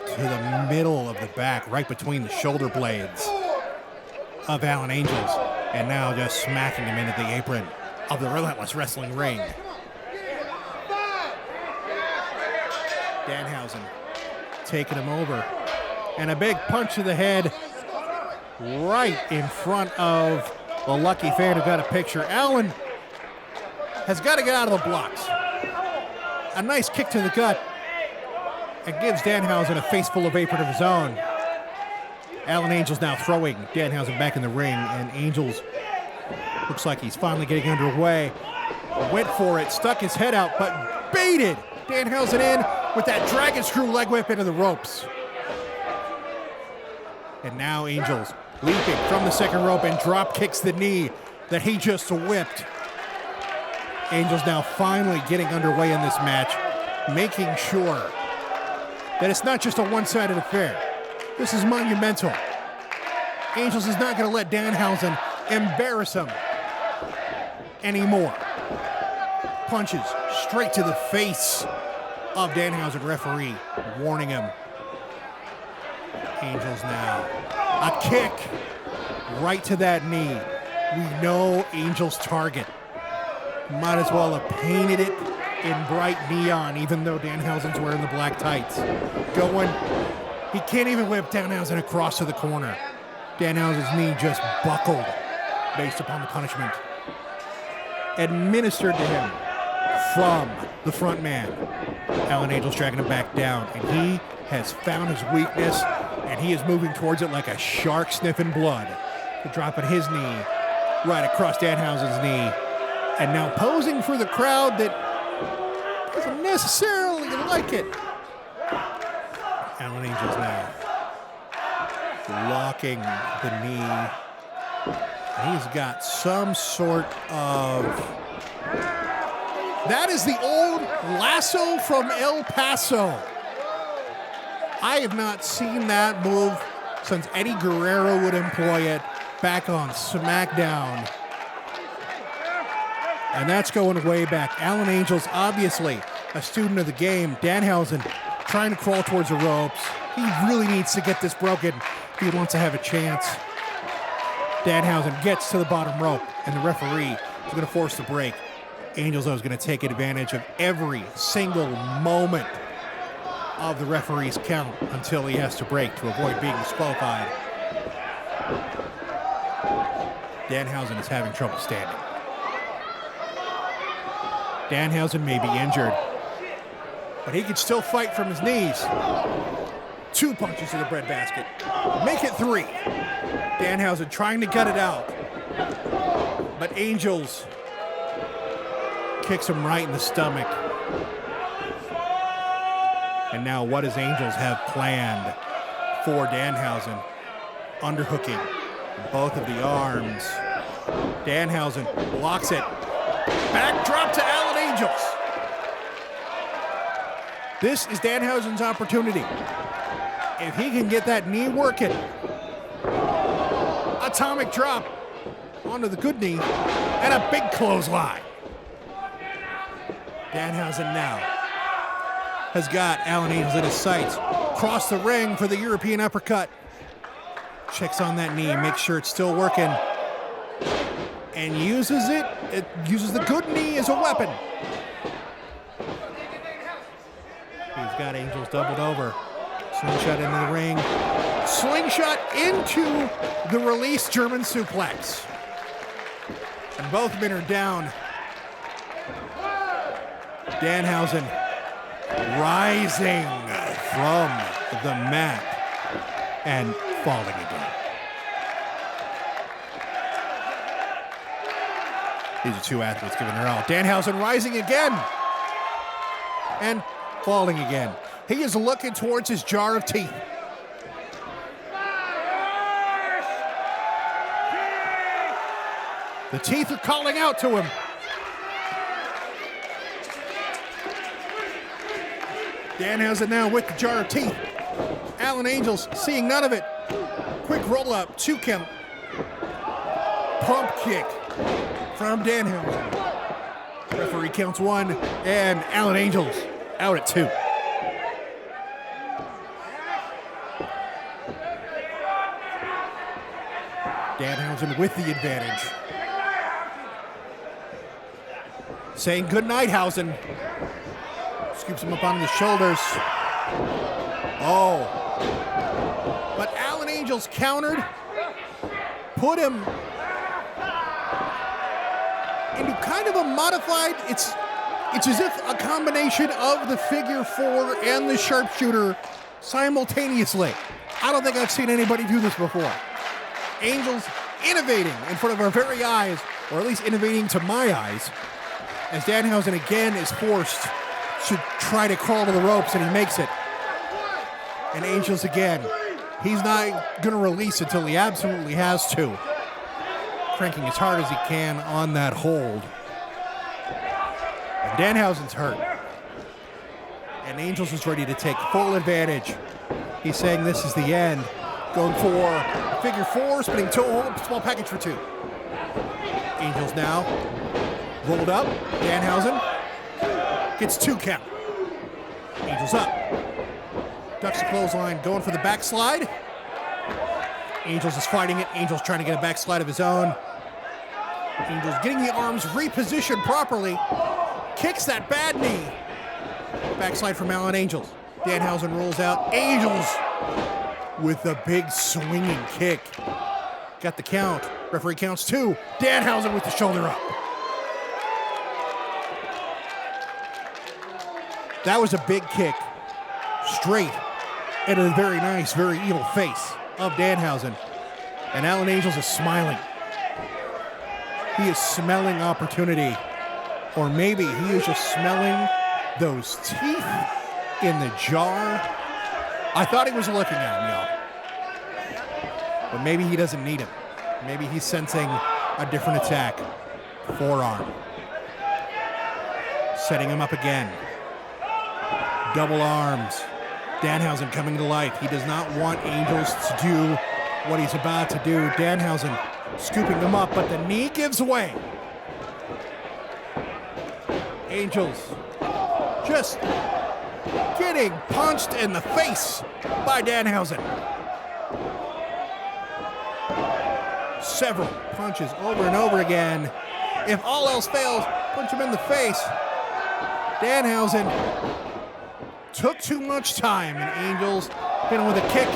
to the middle of the back, right between the shoulder blades of Alan Angels. And now just smacking him into the apron of the Relentless Wrestling ring. Danhausen taking him over. And a big punch to the head right in front of the lucky fan who got a picture. Alan has got to get out of the blocks. A nice kick to the gut. It gives Danhausen a face full of apron of his own. Alan Angels now throwing Danhausen back in the ring, and Angels looks like he's finally getting underway. Went for it, stuck his head out, but baited Danhausen in with that dragon screw leg whip into the ropes. And now Angels leaping from the second rope and drop kicks the knee that he just whipped. Angels now finally getting underway in this match, making sure that it's not just a one-sided affair. This is monumental. Angels is not going to let Danhausen embarrass him anymore. Punches straight to the face of Danhausen referee, warning him. Angels now. A kick right to that knee. We know Angels' target. Might as well have painted it in bright neon, even though Danhausen's wearing the black tights. Going. He can't even whip Danhausen across to the corner. Danhausen's knee just buckled based upon the punishment administered to him from the front man. Alan Angels dragging him back down, and he has found his weakness, and he is moving towards it like a shark sniffing blood. Dropping his knee right across Danhausen's knee, and now posing for the crowd that doesn't necessarily like it. Alan Angels now locking the knee. He's got some sort of... That is the old lasso from El Paso. I have not seen that move since Eddie Guerrero would employ it back on SmackDown. And that's going way back. Alan Angels, obviously a student of the game. Danhausen trying to crawl towards the ropes. He really needs to get this broken if he wants to have a chance. Danhausen gets to the bottom rope, and the referee is going to force the break. Angels, though, is going to take advantage of every single moment of the referee's count until he has to break to avoid being disqualified. Danhausen is having trouble standing. Danhausen may be injured, but he can still fight from his knees. 2 punches to the breadbasket. Make it 3. Danhausen trying to gut it out. But Angels kicks him right in the stomach. And now what does Angels have planned for Danhausen? Underhooking both of the arms. Danhausen blocks it. Backdrop to Alan Angels. This is Danhausen's opportunity. If he can get that knee working, atomic drop onto the good knee, and a big clothesline. Danhausen now has got Alan Angels in his sights. Cross the ring for the European uppercut. Checks on that knee, makes sure it's still working, and uses it. It uses the good knee as a weapon. He's got Angels doubled over. Slingshot into the ring. Slingshot into the release German suplex. And both men are down. Danhausen rising from the mat and falling again. These are two athletes giving their all. Danhausen rising again and falling again. He is looking towards his jar of teeth. The teeth are calling out to him. Danhausen now with the jar of teeth. Alan Angels seeing none of it. Quick roll up, 2 count. Pump kick from Danhausen. Referee counts 1, and Alan Angels out at 2. Danhausen with the advantage. Saying good night, Hausen. Scoops him up on the shoulders. Oh. But Alan Angels countered. Put him into kind of a modified, it's as if a combination of the figure 4 and the sharpshooter simultaneously. I don't think I've seen anybody do this before. Angels innovating in front of our very eyes, or at least innovating to my eyes, as Danhausen again is forced to try to crawl to the ropes, and he makes it. And Angels again, he's not going to release until he absolutely has to. Cranking as hard as he can on that hold. And Danhausen's hurt. And Angels is ready to take full advantage. He's saying this is the end. Going for a figure 4, spinning toe hold, small package for 2. Angels now rolled up. Danhausen gets 2 count. Angels up. Ducks the clothesline, going for the backslide. Angels is fighting it. Angels trying to get a backslide of his own. Angels getting the arms repositioned properly. Kicks that bad knee. Backslide from Alan Angels. Danhausen rolls out. Angels with a big swinging kick. Got the count. Referee counts 2. Danhausen with the shoulder up. That was a big kick. Straight into the very nice, very evil face of Danhausen. And Alan Angels is smiling. He is smelling opportunity. Or maybe he is just smelling those teeth in the jar. I thought he was looking at him, y'all. But maybe he doesn't need him. Maybe he's sensing a different attack. Forearm. Setting him up again. Double arms. Danhausen coming to life. He does not want Angels to do what he's about to do. Danhausen scooping him up, but the knee gives way. Angels just getting punched in the face by Danhausen. Several punches over and over again. If all else fails, punch him in the face. Danhausen took too much time, and Angels hit him with a kick.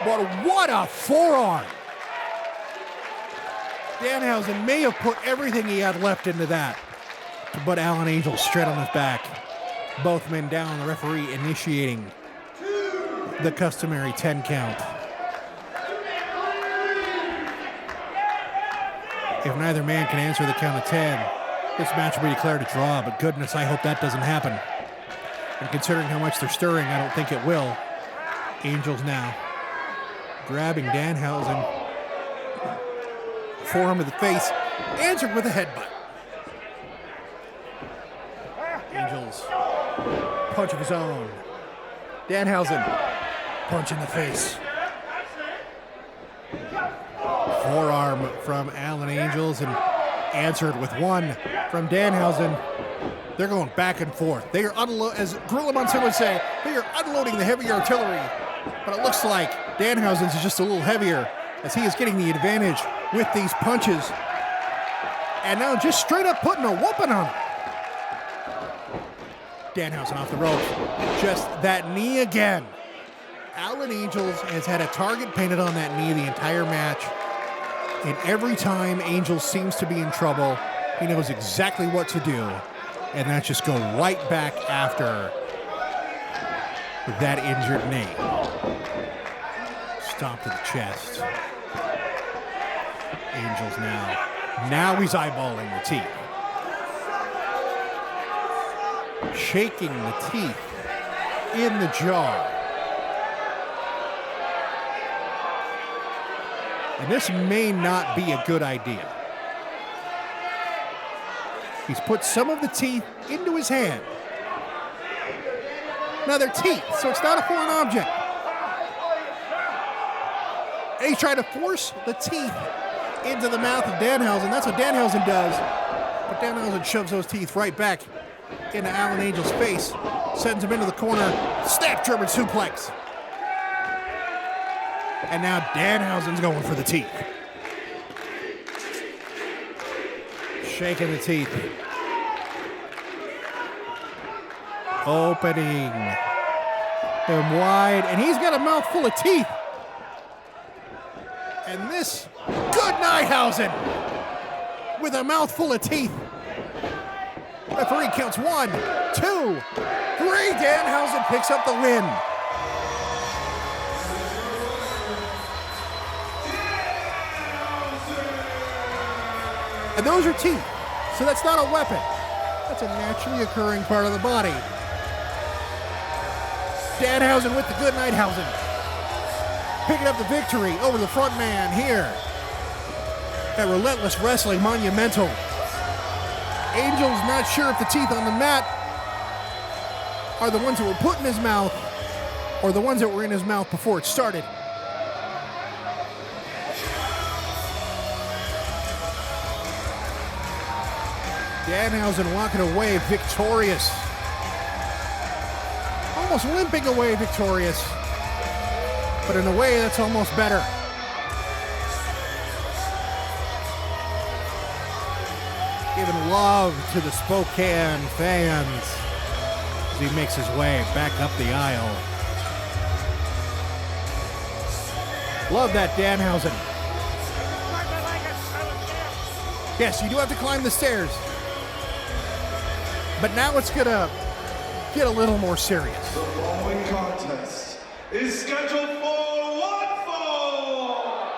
But what a forearm! Danhausen may have put everything he had left into that, but Alan Angels straight on his back. Both men down, the referee initiating the customary 10 count. If neither man can answer the count of 10, this match will be declared a draw, but goodness, I hope that doesn't happen. And considering how much they're stirring, I don't think it will. Angels now grabbing Danhausen. Forearm to the face, answered with a headbutt. Angels, punch of his own. Danhausen, punch in the face. Forearm from Alan Angels and answered with one from Danhausen. They're going back and forth. They are as Gorilla Monsoon would say, they are unloading the heavy artillery. But it looks like Danhausen's is just a little heavier as he is getting the advantage with these punches. And now just straight up putting a whooping on him. Danhausen off the rope. Just that knee again. Alan Angels has had a target painted on that knee the entire match. And every time Angels seems to be in trouble, he knows exactly what to do. And that's just go right back after that injured knee. Stomp to the chest. Angels now. Now he's eyeballing the teeth. Shaking the teeth in the jaw. And this may not be a good idea. He's put some of the teeth into his hand. Now they're teeth, so it's not a foreign object. And he's trying to force the teeth into the mouth of Danhausen. That's what Danhausen does. But Danhausen shoves those teeth right back into Alan Angel's face, sends him into the corner, snap German suplex. And now Danhausen's going for the teeth. Shaking the teeth. Opening them wide, and he's got a mouthful of teeth. And this, good Danhausen with a mouthful of teeth. Referee counts 1, 2, 3. Danhausen picks up the win. And those are teeth, so that's not a weapon. That's a naturally occurring part of the body. Danhausen with the good Danhausen. Picking up the victory over the front man here at Relentless Wrestling Monumental. Angel's not sure if the teeth on the mat are the ones that were put in his mouth or the ones that were in his mouth before it started. Danhausen walking away victorious. Almost limping away victorious. But in a way that's almost better. Giving love to the Spokane fans as he makes his way back up the aisle. Love that Danhausen. Yes, you do have to climb the stairs. But now it's gonna get a little more serious. The following contest is scheduled for one fall.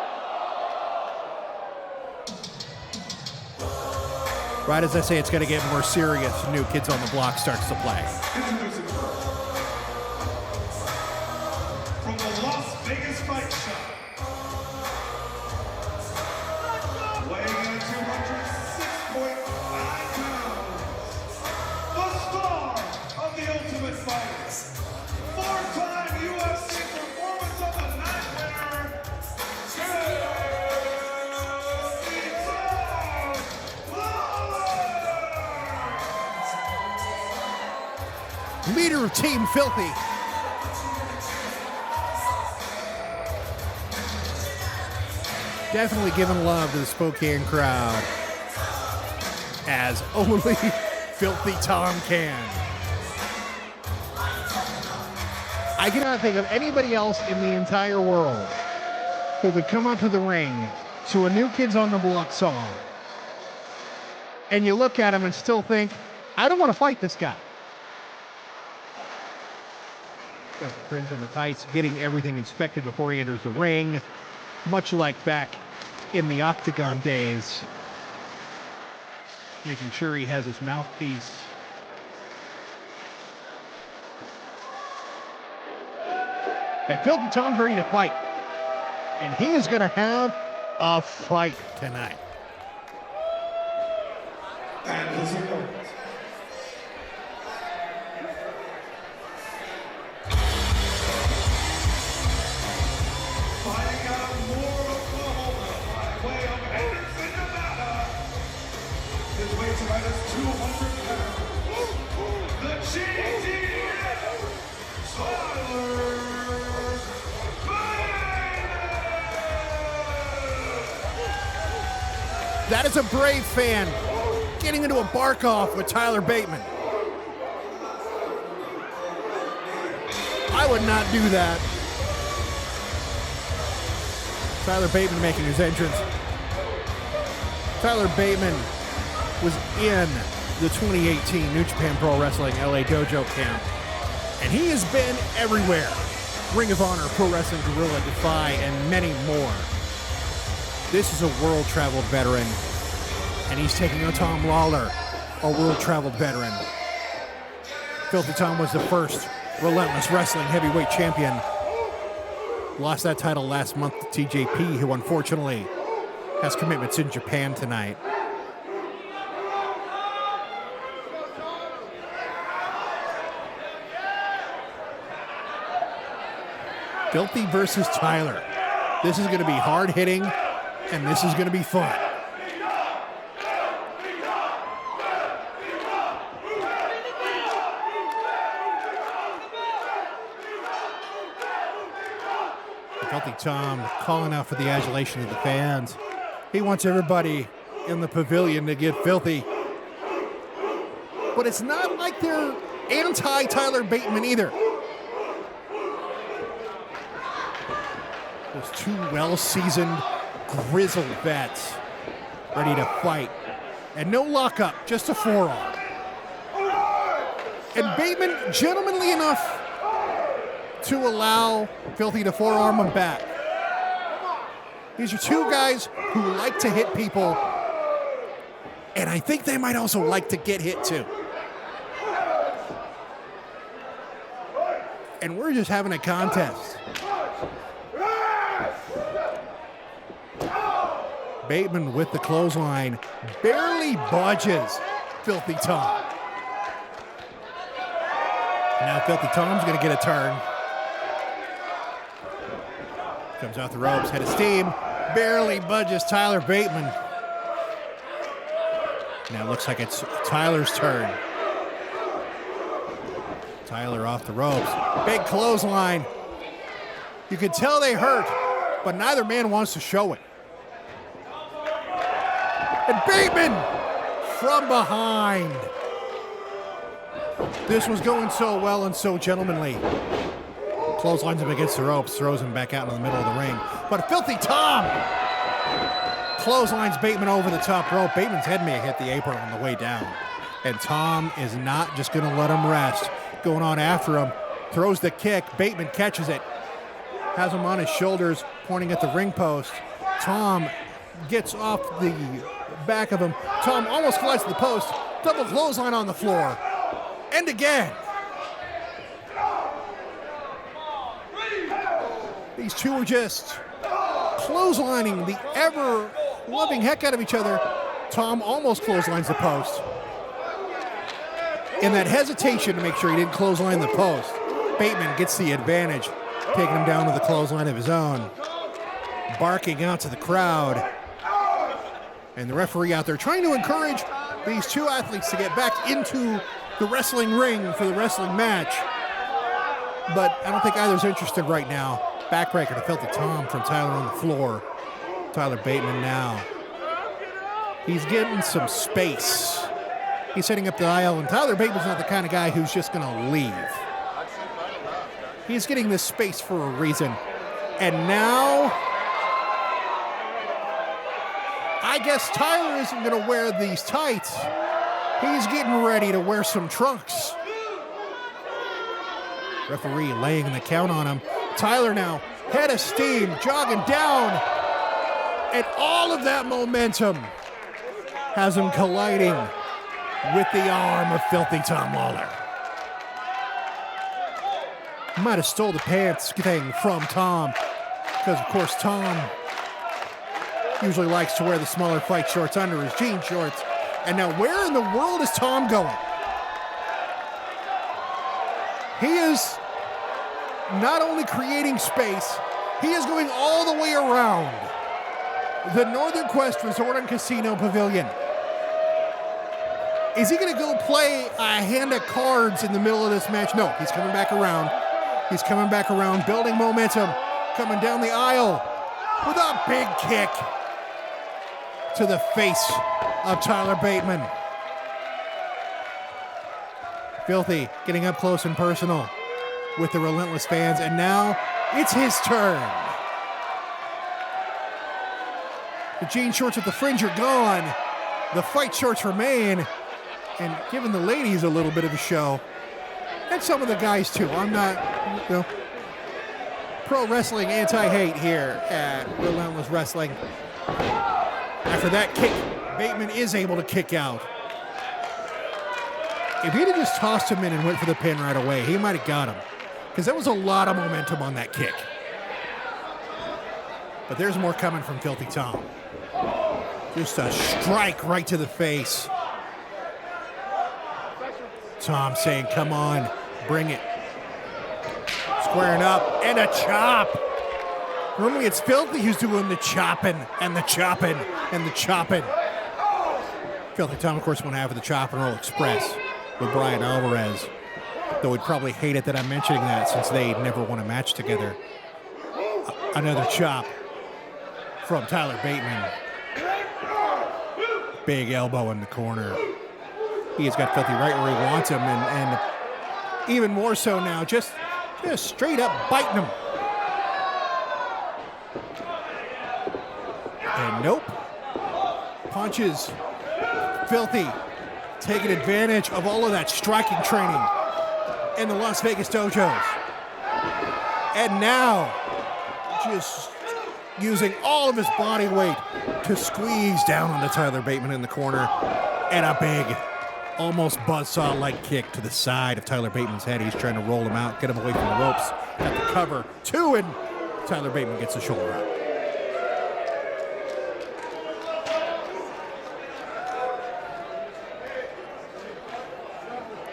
Right as I say it's gonna get more serious, New Kids on the Block starts to play. Introducing from the Las Vegas Fight Shop, weighing in at 206.9 pounds, the star of the Ultimate Fighter, four-time UFC Performance of the Night winner, Lawlor! Leader of Team Filthy. Definitely giving love to the Spokane crowd, as only Filthy Tom can. I cannot think of anybody else in the entire world who could come up to the ring to a New Kids on the Block song, and you look at him and still think, I don't want to fight this guy. Got the fringe and the tights, getting everything inspected before he enters the ring, much like back in the Octagon days. Making sure he has his mouthpiece. And Filthy Tom's ready to fight. And he is going to have a fight tonight. And his opponent, fighting out of Moore, Oklahoma, by way of Anderson, Nevada. His weight tonight is 200 pounds. The GTN, Tyler Bateman. That is a brave fan getting into a bark-off with Tyler Bateman. I would not do that. Tyler Bateman making his entrance. Tyler Bateman was in the 2018 New Japan Pro Wrestling LA Dojo camp, and he has been everywhere. Ring of Honor, Pro Wrestling Guerrilla, Defy, and many more. This is a world-traveled veteran, and he's taking on Tom Lawlor, a world-traveled veteran. Filthy Tom was the first Relentless Wrestling heavyweight champion. Lost that title last month to TJP, who unfortunately has commitments in Japan tonight. Filthy versus Tyler. This is going to be hard-hitting, and this is going to be fun. Filthy Tom calling out for the adulation of the fans. He wants everybody in the pavilion to get filthy. But it's not like they're anti-Tyler Bateman either. Those two well-seasoned, grizzled vets ready to fight. And no lockup, just a forearm. And Bateman, gentlemanly enough to allow Filthy to forearm him back. These are two guys who like to hit people, and I think they might also like to get hit too. And we're just having a contest. Bateman with the clothesline barely budges Filthy Tom. Now Filthy Tom's going to get a turn. Comes out the ropes, head of steam, barely budges Tyler Bateman. Now it looks like it's Tyler's turn. Tyler off the ropes, big clothesline. You can tell they hurt, but neither man wants to show it. And Bateman from behind. This was going so well and so gentlemanly. Clotheslines him against the ropes, throws him back out into the middle of the ring. But Filthy Tom clotheslines Bateman over the top rope. Bateman's head may have hit the apron on the way down. And Tom is not just going to let him rest. Going on after him, throws the kick. Bateman catches it, has him on his shoulders, pointing at the ring post. Tom gets off the back of him. Tom almost collides to the post. Double clothesline on the floor. And again. These two are just clotheslining the ever-loving heck out of each other. Tom almost clotheslines the post. In that hesitation to make sure he didn't clothesline the post, Bateman gets the advantage, taking him down to the clothesline of his own. Barking out to the crowd. And the referee out there trying to encourage these two athletes to get back into the wrestling ring for the wrestling match. But I don't think either's interested right now. Backbreaker to Filthy Tom from Tyler on the floor. Tyler Bateman now. He's getting some space. He's setting up the aisle, and Tyler Bateman's not the kind of guy who's just going to leave. He's getting this space for a reason. And now, I guess Tyler isn't going to wear these tights. He's getting ready to wear some trunks. Referee laying the count on him. Tyler now, head of steam, jogging down. And all of that momentum has him colliding with the arm of Filthy Tom Lawlor. Might have stole the pants thing from Tom, because of course Tom usually likes to wear the smaller fight shorts under his jean shorts. And now where in the world is Tom going? He is not only creating space, he is going all the way around the Northern Quest Resort and Casino Pavilion. Is he going to go play a hand of cards in the middle of this match? No, he's coming back around. He's coming back around, building momentum, coming down the aisle with a big kick to the face of Tyler Bateman. Filthy getting up close and personal with the Relentless fans, and now it's his turn. The jean shorts with the fringe are gone. The fight shorts remain. And giving the ladies a little bit of a show. And some of the guys too. I'm not, pro wrestling anti-hate here at Relentless Wrestling. After that kick, Bateman is able to kick out. If he'd have just tossed him in and went for the pin right away, he might have got him. Because there was a lot of momentum on that kick. But there's more coming from Filthy Tom. Just a strike right to the face. Tom saying, come on, bring it. Squaring up, and a chop. Normally it's Filthy who's doing the chopping, and the chopping, and the chopping. Filthy Tom, of course, went half of the Chop and Roll Express with Brian Alvarez. Though he'd probably hate it that I'm mentioning that since they never won a match together. Another chop from Tyler Bateman. Big elbow in the corner. He has got Filthy right where he wants him, and even more so now, just straight up biting him. And nope. Punches. Filthy taking advantage of all of that striking training in the Las Vegas dojos. And now, just using all of his body weight to squeeze down onto Tyler Bateman in the corner. And a big, almost buzzsaw-like kick to the side of Tyler Bateman's head. He's trying to roll him out, get him away from the ropes. Got the cover, 2, and Tyler Bateman gets the shoulder up.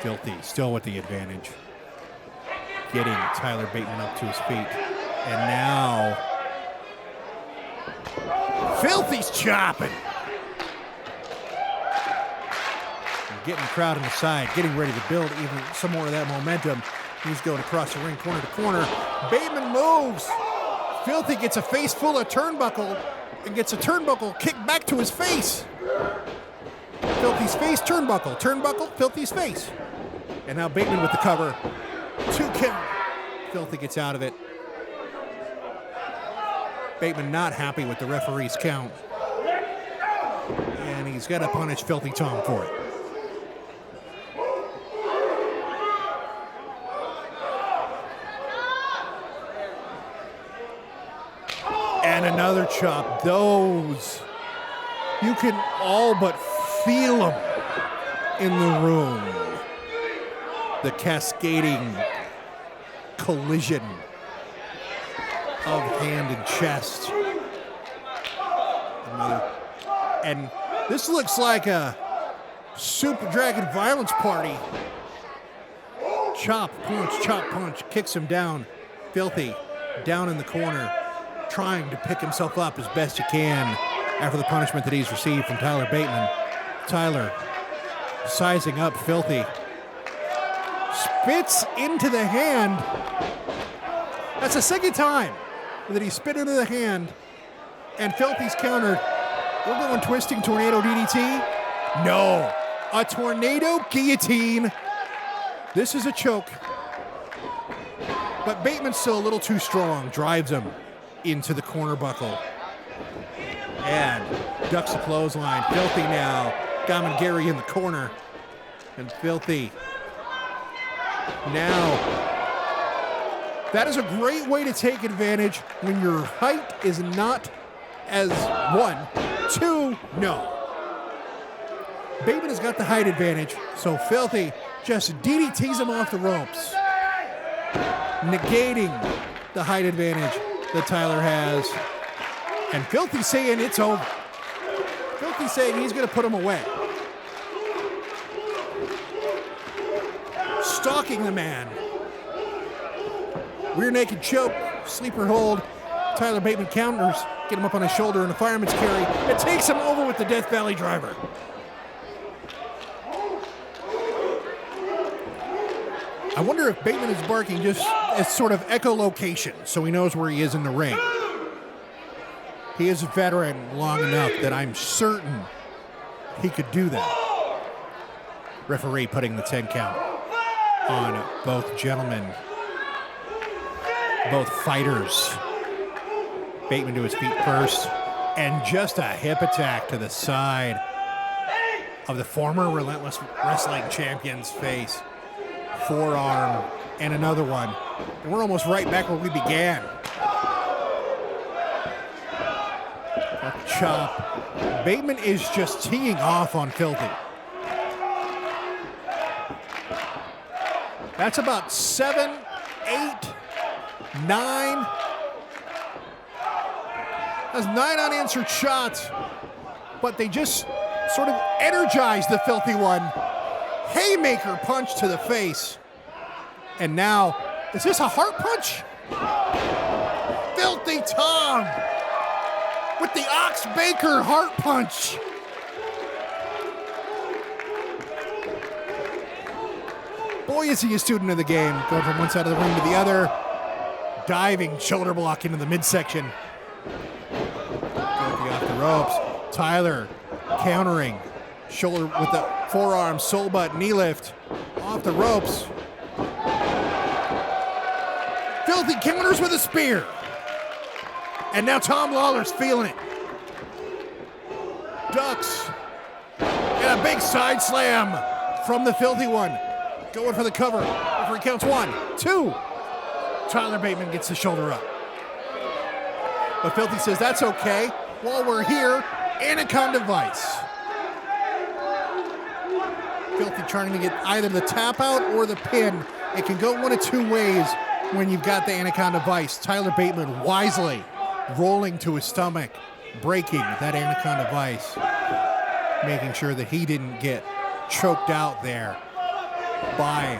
Filthy still with the advantage. Getting Tyler Bateman up to his feet. And now, Filthy's chopping. And getting the crowd on the side, getting ready to build even some more of that momentum. He's going across the ring, corner to corner. Bateman moves. Filthy gets a face full of turnbuckle and gets a turnbuckle kicked back to his face. Filthy's face, turnbuckle. Turnbuckle, Filthy's face. And now Bateman with the cover. 2 count. Filthy gets out of it. Bateman not happy with the referee's count. And he's got to punish Filthy Tom for it. And another chop. Those, you can all but feel them in the room. The cascading collision of hand and chest. And this looks like a Super Dragon violence party. Chop, punch, kicks him down. Filthy down in the corner, trying to pick himself up as best he can after the punishment that he's received from Tyler Bateman. Tyler sizing up Filthy. Spits into the hand. That's the second time that he spit into the hand. And Filthy's countered. We're going twisting tornado DDT. No, a tornado guillotine. This is a choke. But Bateman's still a little too strong. Drives him into the corner buckle. And ducks the clothesline. Filthy now. Gary in the corner. And Filthy now. That is a great way to take advantage when your height is not as 1. 2, no. Bateman has got the height advantage, so Filthy just DDTs him off the ropes, negating the height advantage that Tyler has. And Filthy saying it's over. Filthy saying he's going to put him away. Stalking the man. Rear naked choke, sleeper hold. Tyler Bateman counters, get him up on his shoulder in a fireman's carry. It takes him over with the Death Valley driver. I wonder if Bateman is barking just as sort of echolocation so he knows where he is in the ring. He is a veteran long enough that I'm certain he could do that. Referee putting the 10 count on both gentlemen, both fighters. Bateman to his feet first. And just a hip attack to the side of the former Relentless Wrestling champion's face. Forearm and another one. And we're almost right back where we began. A chop. Bateman is just teeing off on Filthy. That's about 7, 8, 9. That's 9 unanswered shots, but they just sort of energized the Filthy one. Haymaker punch to the face. And now, is this a heart punch? Filthy Tom with the Ox Baker heart punch. Boy, is he a student of the game. Going from one side of the ring to the other. Diving shoulder block into the midsection. Off the ropes. Tyler countering. Shoulder with the forearm, soul butt, knee lift. Off the ropes. Filthy counters with a spear. And now Tom Lawlor's feeling it. Ducks. And a big side slam from the Filthy one. Going for the cover. Before he counts 1, 2. Tyler Bateman gets the shoulder up. But Filthy says that's okay. While we're here, Anaconda Vice. Filthy trying to get either the tap out or the pin. It can go one of two ways when you've got the Anaconda Vice. Tyler Bateman wisely rolling to his stomach, breaking that Anaconda Vice, making sure that he didn't get choked out there by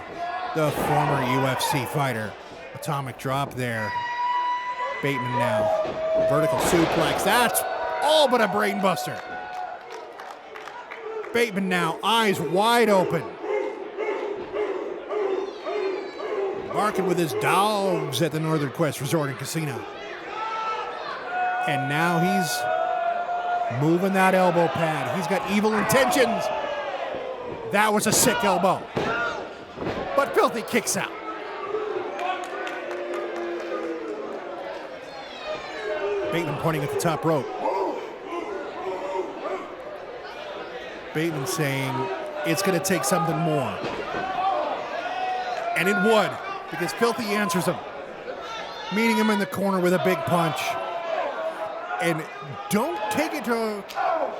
the former UFC fighter. Atomic drop there. Bateman now. Vertical suplex. That's all but a brain buster. Bateman now, eyes wide open. Barking with his dogs at the Northern Quest Resort and Casino. And now he's moving that elbow pad. He's got evil intentions. That was a sick elbow. But Filthy kicks out. Bateman pointing at the top rope. Bateman saying it's going to take something more. And it would, because Filthy answers him, meeting him in the corner with a big punch. And don't take it to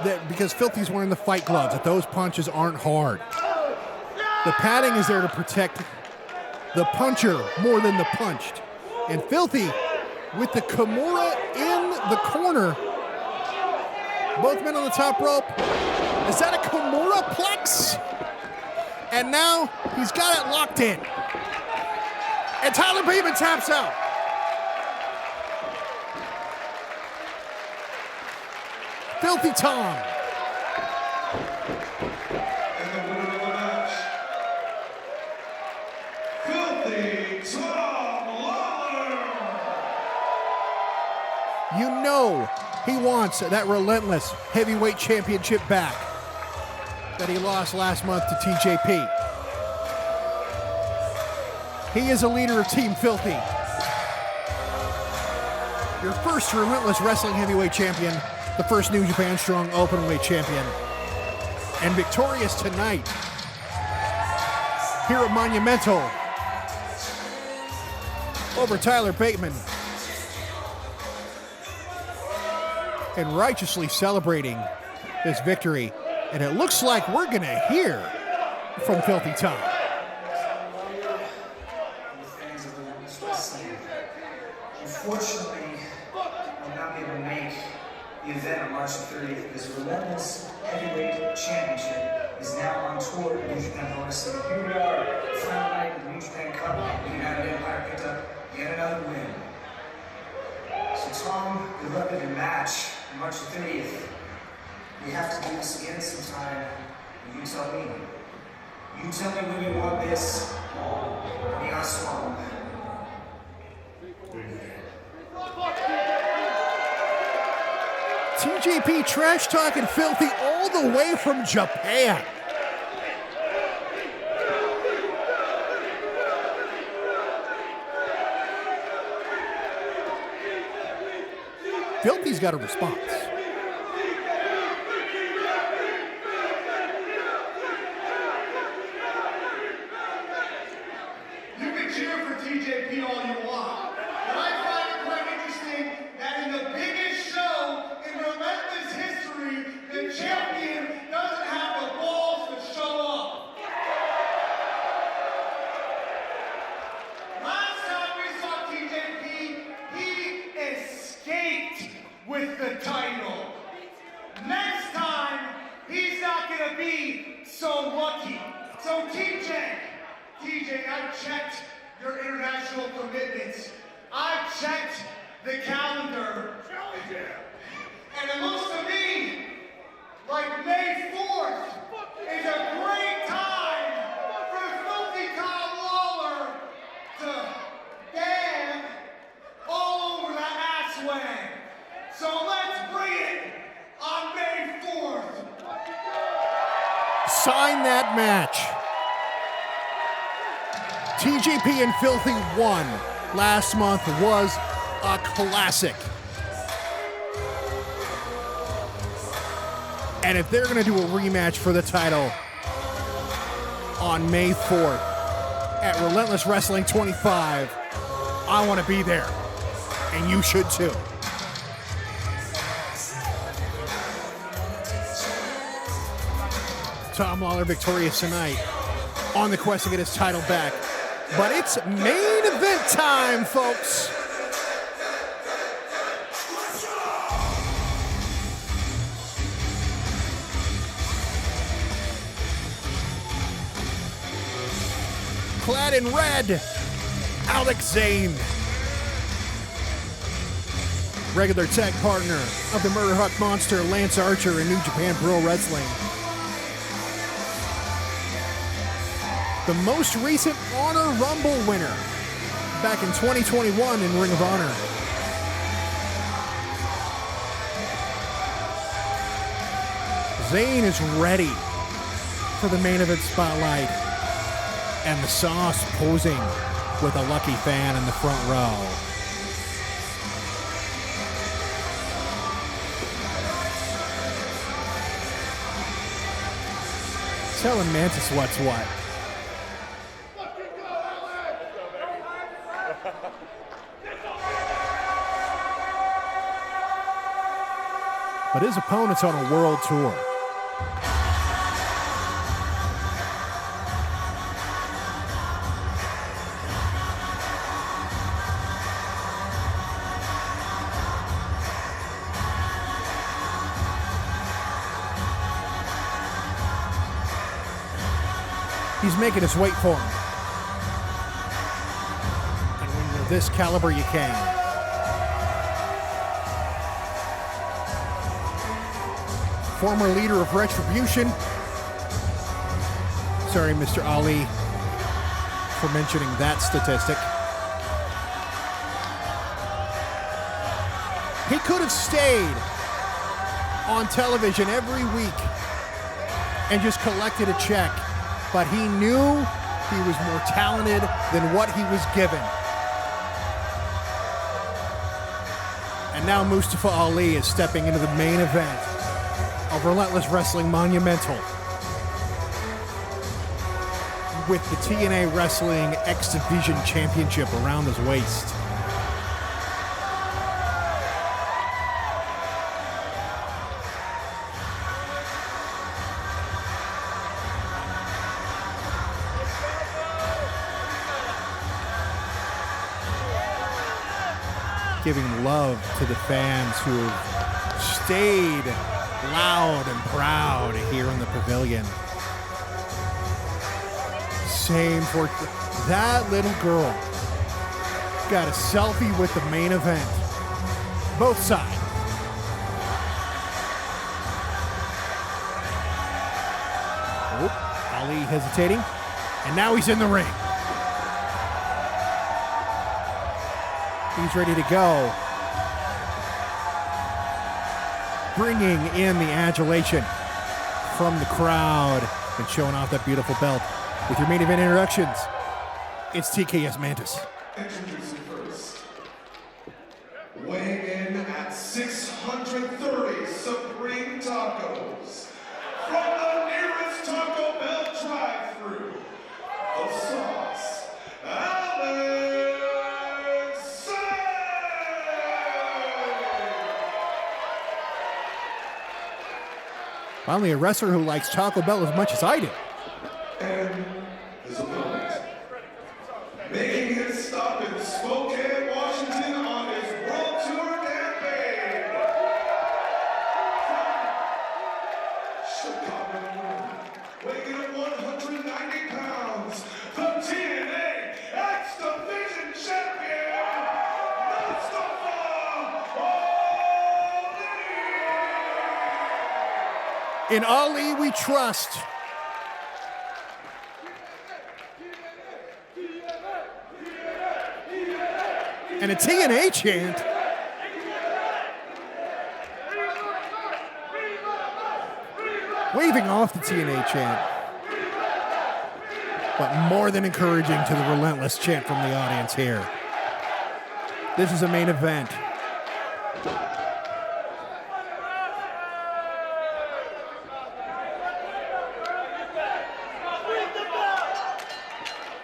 that because Filthy's wearing the fight gloves, that those punches aren't hard. The padding is there to protect the puncher more than the punched. And Filthy, with the Kimura in the corner, both men on the top rope. Is that a Kimura plex? And now he's got it locked in. And Tyler Bateman taps out. Filthy Tom. And the winner of the match, Filthy Tom Lawlor. You know he wants that Relentless Heavyweight Championship back that he lost last month to TJP. He is a leader of Team Filthy. Your first Relentless Wrestling Heavyweight Champion, the first New Japan Strong Openweight Champion, and victorious tonight here at Monumental over Tyler Bateman. And righteously celebrating this victory. And it looks like we're going to hear from Filthy Tom. Fans of Relentless Wrestling. Unfortunately, I will not be able to make the event on March 30th because the Relentless Heavyweight Championship is now on tour in New Japan Pro Wrestling. Here we are, final night of the New Japan Cup. The United Empire picked up yet another win. So Tom, good luck with your match on March 30th. We have to do this again sometime. You tell me. You tell me when you want this. Me on song. TJP trash talking Filthy all the way from Japan. Filthy's got a response. with the title. Next time, he's not gonna be so lucky. So TJ, I checked your international commitments. I checked the calendar. And it looks to me like May 4th is a great time for Filthy Tom Lawlor to dab all over the ass wag. So let's bring it on May 4th. Sign that match. TJP and Filthy won last month, was a classic. And if they're gonna do a rematch for the title on May 4th at Relentless Wrestling 25, I wanna be there. And you should too. Tom Lawlor victorious tonight on the quest to get his title back. But it's main event time, folks. Clad in red, Zayne. Regular tag partner of the Murder Hawk Monster, Lance Archer in New Japan Pro Wrestling. The most recent Honor Rumble winner back in 2021 in Ring of Honor. Zayne is ready for the main event spotlight, and the Sauce posing with a lucky fan in the front row. Telling Mantis what's what. But his opponent's on a world tour. He's making us wait for him. And when you're this caliber, you can. Former leader of Retribution. Sorry, Mr. Ali, for mentioning that statistic. He could have stayed on television every week and just collected a check, but he knew he was more talented than what he was given. And now Mustafa Ali is stepping into the main event of Relentless Wrestling Monumental with the TNA Wrestling X Division Championship around his waist. Giving love to the fans who have stayed loud and proud here in the pavilion. Same for that little girl. Got a selfie with the main event. Both sides. Oop, Ali hesitating. And now he's in the ring. He's ready to go. Bringing in the adulation from the crowd and showing off that beautiful belt. With your main event introductions, it's TKS Mantis. Introducing first, weighing in at 630 Supreme Tacos from the nearest Taco Bell drive-thru, the Sauce, Finally, a wrestler who likes Taco Bell as much as I do. And his opponent, making his stop in Spokane, Washington on his World Tour campaign, In Ali we trust. And a TNA chant. Waving off the TNA chant. But more than encouraging to the Relentless chant from the audience here. This is a main event.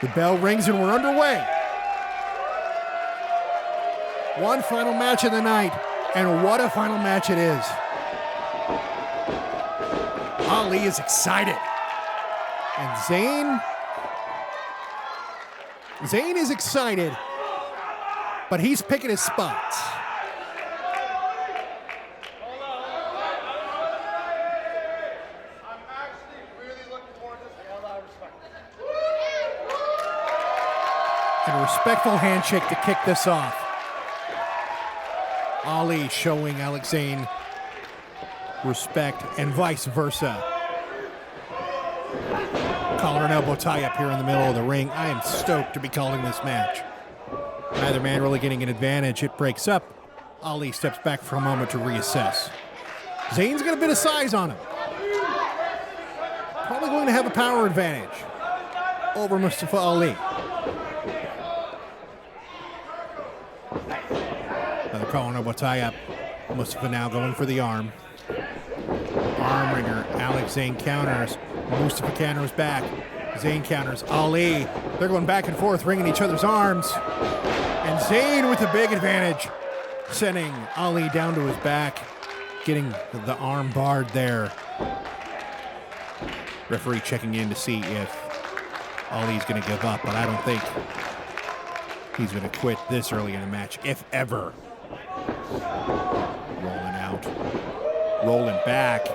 The bell rings and we're underway. One final match of the night, and what a final match it is. Ali is excited. And Zayne is excited, but he's picking his spots. I'm actually really looking forward to this. I got a lot of respect. And a respectful handshake to kick this off. Ali showing Alex Zayne respect and vice versa. Collar and elbow tie up here in the middle of the ring. I am stoked to be calling this match. Neither man really getting an advantage. It breaks up. Ali steps back for a moment to reassess. Zayne's got a bit of size on him. Probably going to have a power advantage over Mustafa Ali. Another collar and elbow tie up. Mustafa now going for the arm. Arm ringer. Alex Zayne counters. Mustafa counters back. Zayne counters. Ali. They're going back and forth, ringing each other's arms. And Zayne with a big advantage, sending Ali down to his back, getting the arm barred there. Referee checking in to see if Ali's going to give up, but I don't think he's going to quit this early in the match, if ever. Rolling out. Rolling back.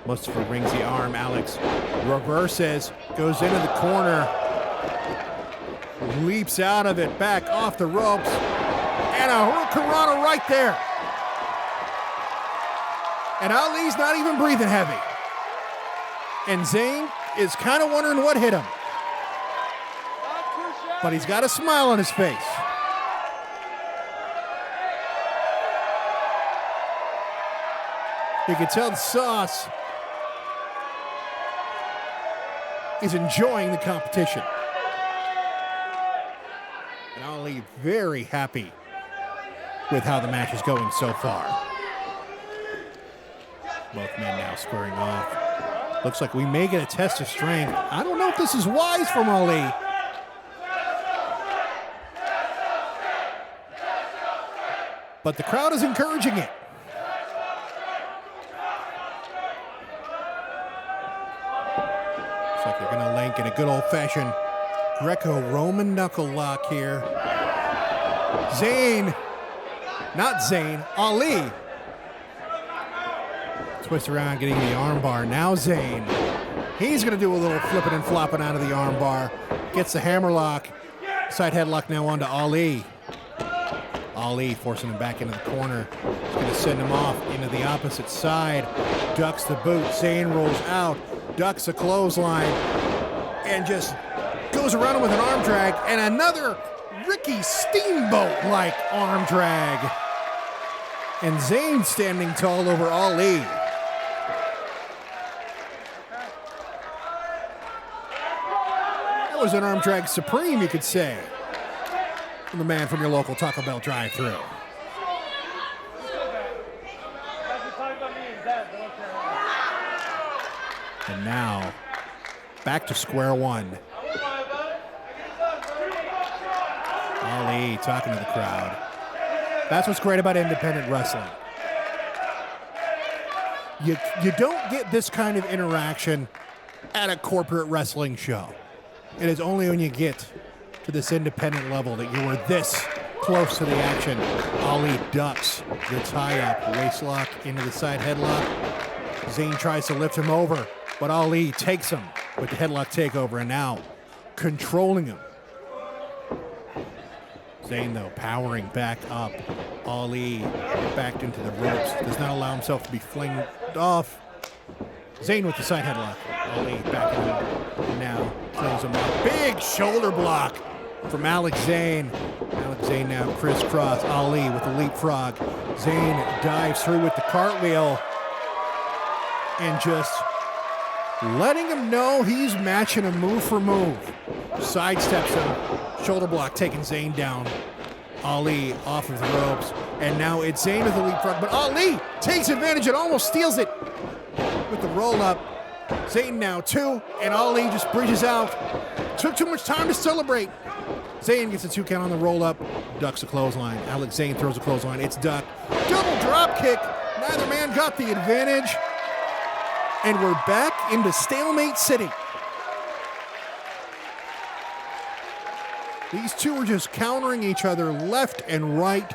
Mustafa rings the arm. Alex reverses, goes into the corner, leaps out of it, back off the ropes, and a hurricanrana right there. And Ali's not even breathing heavy. And Zayne is kind of wondering what hit him. But he's got a smile on his face. You can tell the Sauce is enjoying the competition. And Ali very happy with how the match is going so far. Both men now squaring off. Looks like we may get a test of strength. I don't know if this is wise from Ali. But the crowd is encouraging it. Looks like they're going to link in a good old-fashioned Greco-Roman knuckle lock here. Zayne, not Zayne, Ali. Twist around, getting the armbar. Now Zayne. He's going to do a little flipping and flopping out of the armbar. Gets the hammerlock. Side headlock now onto Ali. Ali forcing him back into the corner. He's going to send him off into the opposite side. Ducks the boot. Zayne rolls out. Ducks a clothesline. And just goes around him with an arm drag. And another Ricky Steamboat-like arm drag. And Zayne standing tall over Ali. That was an arm drag supreme, you could say. From the man from your local Taco Bell drive-thru. And now, back to square one. Ali talking to the crowd. That's what's great about independent wrestling. You don't get this kind of interaction at a corporate wrestling show. It is only when you get to this independent level that you are this close to the action. Ali ducks the tie-up, waist lock into the side headlock. Zayne tries to lift him over, but Ali takes him with the headlock takeover and now controlling him. Zayne, though, powering back up Ali backed into the ropes. Does not allow himself to be flinged off. Zayne with the side headlock. Ali back in now. Close him up. Big shoulder block from Alex Zayne. Alex Zayne now crisscross. Ali with the leapfrog. Zayne dives through with the cartwheel. And just letting him know he's matching him move for move. Sidesteps him. Shoulder block taking Zayne down. Ali off of the ropes. And now it's Zayne with the leapfrog. But Ali takes advantage and almost steals it with the roll up. Zayne now 2. And Ali just bridges out. Took too much time to celebrate. Zayne gets a 2 count on the roll up. Ducks a clothesline. Alex Zayne throws a clothesline. It's ducked. Double drop kick. Neither man got the advantage. And we're back into Stalemate City. These two are just countering each other left and right,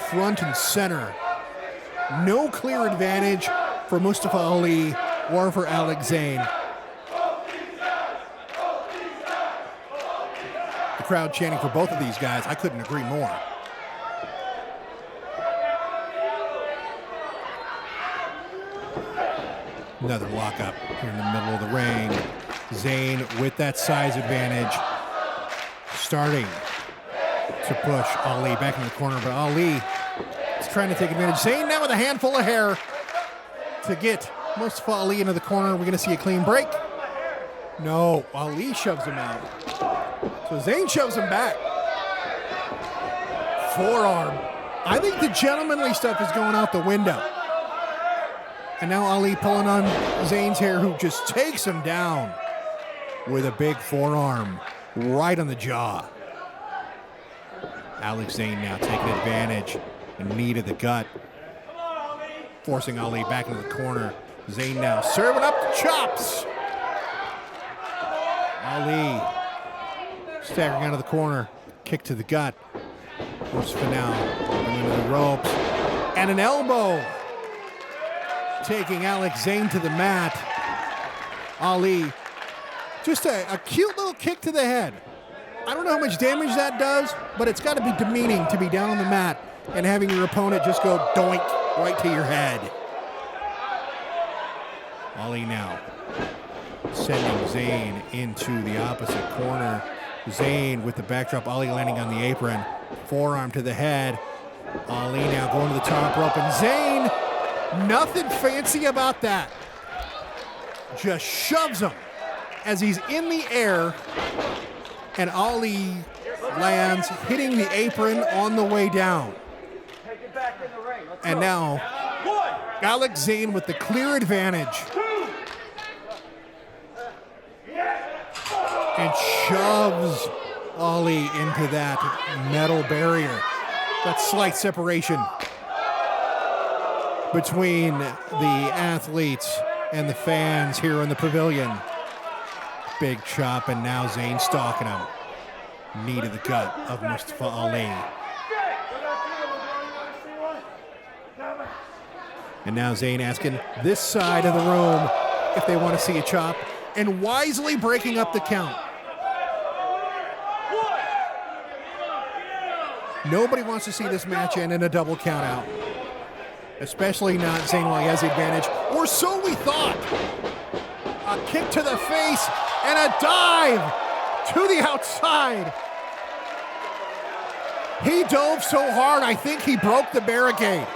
front and center. No clear advantage for Mustafa Ali or for Alex Zayne. The crowd chanting for both of these guys. I couldn't agree more. Another lockup here in the middle of the ring. Zayne with that size advantage. Starting to push Ali back in the corner, but Ali is trying to take advantage. Zayne now with a handful of hair to get Mustafa Ali into the corner. We're going to see a clean break. No, Ali shoves him out. So Zayne shoves him back. Forearm. I think the gentlemanly stuff is going out the window. And now Ali pulling on Zayne's hair, who just takes him down with a big forearm right on the jaw. Alex Zayne now taking advantage. A knee to the gut. Forcing Ali back into the corner. Zayne now serving up the chops. Ali staggering out of the corner. Kick to the gut. Mustafa now into the ropes. And an elbow. Taking Alex Zayne to the mat. Ali, just a cute little kick to the head. I don't know how much damage that does, but it's got to be demeaning to be down on the mat and having your opponent just go doink right to your head. Ali now sending Zayne into the opposite corner. Zayne with the backdrop, Ali landing on the apron. Forearm to the head. Ali now going to the top rope, and Zayne, nothing fancy about that. Just shoves him as he's in the air, and Ali lands, hitting the apron on the way down. And now, Alex Zayne with the clear advantage. And shoves Ali into that metal barrier. That slight separation between the athletes and the fans here in the pavilion. Big chop, and now Zayne stalking him. Knee to the gut of Mustafa Ali. And now Zayne asking this side of the room if they want to see a chop, and wisely breaking up the count. Nobody wants to see this match end in a double count out. Especially not Zayne while he has the advantage. Or so we thought. A kick to the face and a dive to the outside. He dove so hard, I think he broke the barricade.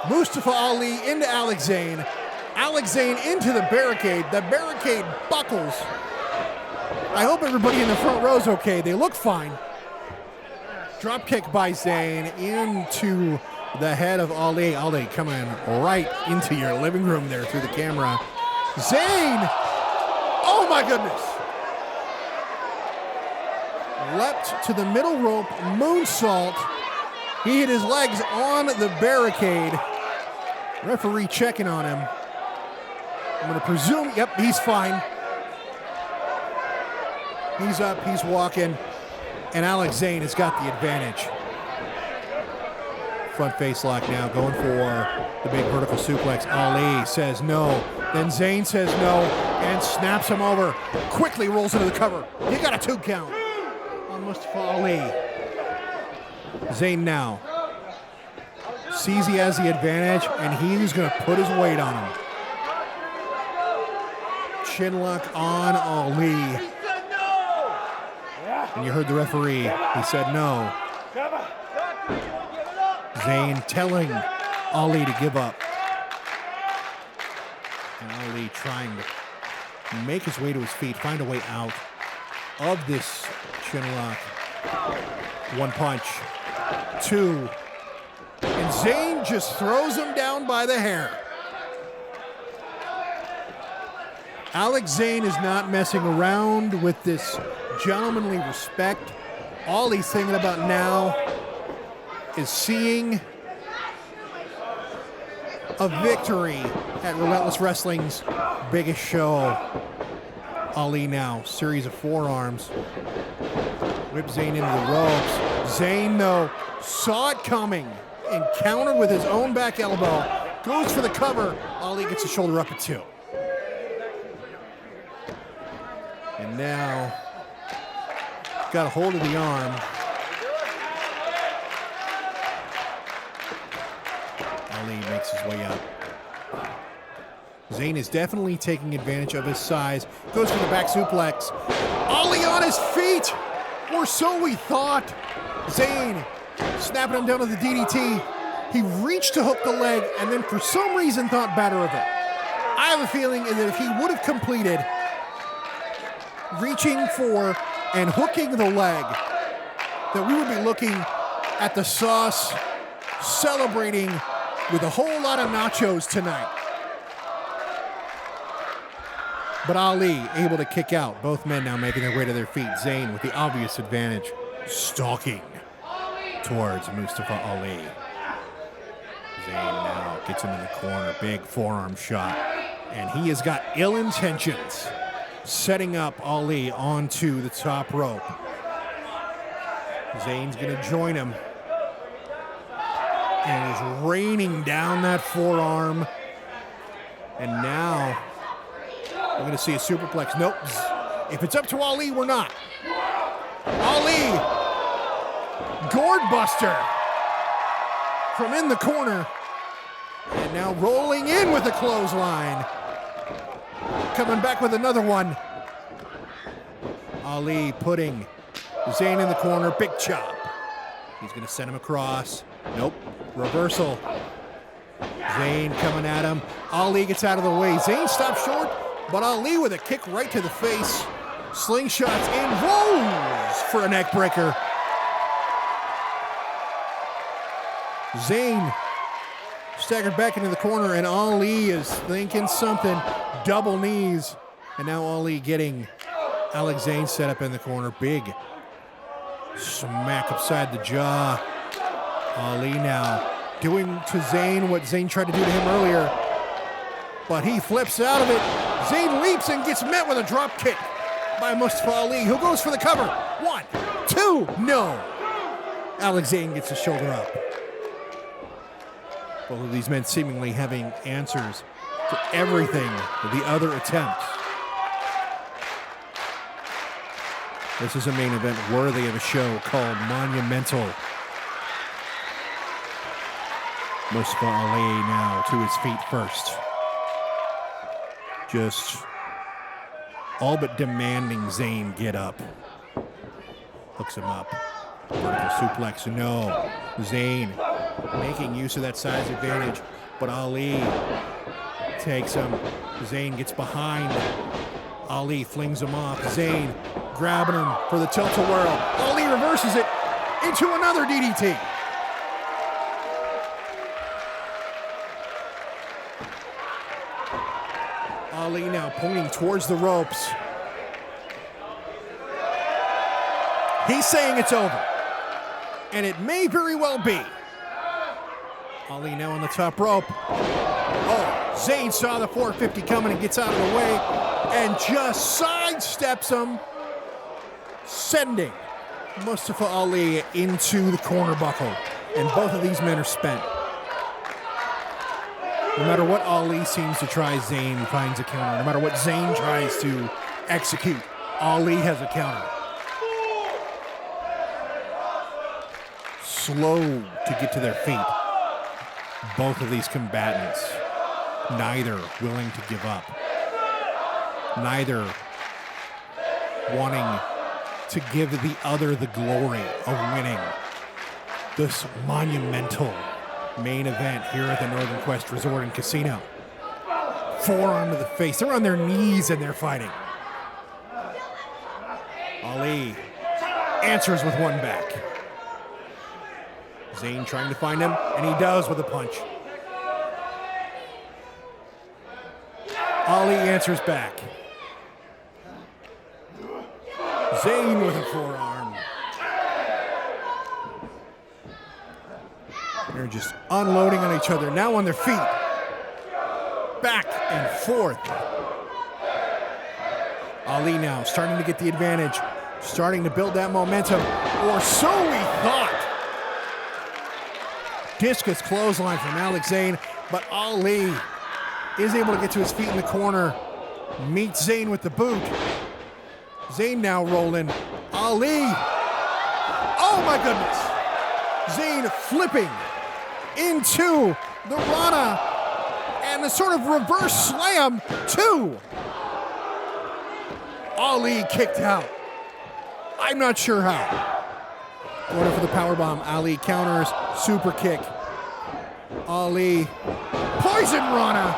Mustafa Ali into Alex Zayne. Alex Zayne into the barricade. The barricade buckles. I hope everybody in the front row is okay. They look fine. Drop kick by Zayne into the head of Ali. Ali coming right into your living room there through the camera. Zayne! Oh my goodness! Leapt to the middle rope, moonsault. He hit his legs on the barricade. Referee checking on him. I'm going to presume, yep, he's fine. He's up, he's walking, and Alex Zayne has got the advantage. Front face lock now, going for the big vertical suplex. Ali says no, then Zayne says no, and snaps him over. Quickly rolls into the cover. He got a 2 count on Mustafa Ali. Zayne now sees he has the advantage, and he's going to put his weight on him. Chinlock on Ali. And you heard the referee. He said no. Zayne telling Ali to give up. And Ali trying to make his way to his feet, find a way out of this chinlock. 1 punch, 2. And Zayne just throws him down by the hair. Alex Zayne is not messing around with this gentlemanly respect. All he's thinking about now is seeing a victory at Relentless Wrestling's biggest show. Ali now, series of forearms. Whip Zayne into the ropes. Zayne, though, saw it coming and countered with his own back elbow. Goes for the cover. Ali gets his shoulder up at 2. And now, got a hold of the arm. Ali makes his way up. Zayne is definitely taking advantage of his size. Goes for the back suplex. Ali on his feet, or so we thought. Zayne snapping him down to the DDT. He reached to hook the leg and then for some reason thought better of it. I have a feeling that if he would have completed reaching for and hooking the leg, that we would be looking at the Sauce celebrating with a whole lot of nachos tonight. But Ali able to kick out. Both men now making their way to their feet. Zayne with the obvious advantage, stalking towards Mustafa Ali. Zayne now gets him in the corner. Big forearm shot. And he has got ill intentions, setting up Ali onto the top rope. Zayne's going to join him. And is raining down that forearm. And now we're going to see a superplex. Nope. If it's up to Ali, we're not. Ali, gourd buster from in the corner. And now rolling in with a clothesline. Coming back with another one. Ali putting Zayne in the corner. Big chop. He's going to send him across. Nope. Reversal. Zayne coming at him. Ali gets out of the way. Zayne stops short, but Ali with a kick right to the face. Slingshots in. Rolls for a neck breaker. Zayne staggered back into the corner, and Ali is thinking something. Double knees. And now Ali getting Alex Zayne set up in the corner. Big smack upside the jaw. Ali now doing to Zayne what Zayne tried to do to him earlier. But he flips out of it. Zayne leaps and gets met with a drop kick by Mustafa Ali, who goes for the cover. 1, 2, no. Alex Zayne gets his shoulder up. Both of these men seemingly having answers to everything with the other attempts. This is a main event worthy of a show called Monumental. Mustafa Ali now to his feet first. Just all but demanding Zayne get up. Hooks him up. Vertical suplex, no. Zayne making use of that size advantage, but Ali takes him. Zayne gets behind. Ali flings him off. Zayne grabbing him for the tilt-a-whirl. Ali reverses it into another DDT. Ali now pointing towards the ropes. He's saying it's over. And it may very well be. Ali now on the top rope. Oh, Zayne saw the 450 coming and gets out of the way and just sidesteps him, sending Mustafa Ali into the corner buckle. And both of these men are spent. No matter what Ali seems to try, Zayne finds a counter. No matter what Zayne tries to execute, Ali has a counter. Slow to get to their feet. Both of these combatants, neither willing to give up. Neither wanting to give the other the glory of winning this monumental main event here at the Northern Quest Resort and Casino. Forearm to the face. They're on their knees and they're fighting. Ali answers with one back. Zayne trying to find him, and he does with a punch. Ali answers back. Zayne with a forearm. They're just unloading on each other, now on their feet. Back and forth. Ali now starting to get the advantage, starting to build that momentum, or so we thought. Discus clothesline from Alex Zayne, but Ali is able to get to his feet in the corner, meets Zayne with the boot. Zayne now rolling. Ali. Oh my goodness. Zayne flipping into the Rana and a sort of reverse slam too. Ali kicked out. I'm not sure how. Going for the powerbomb. Ali counters. Super kick. Ali. Poison Rana.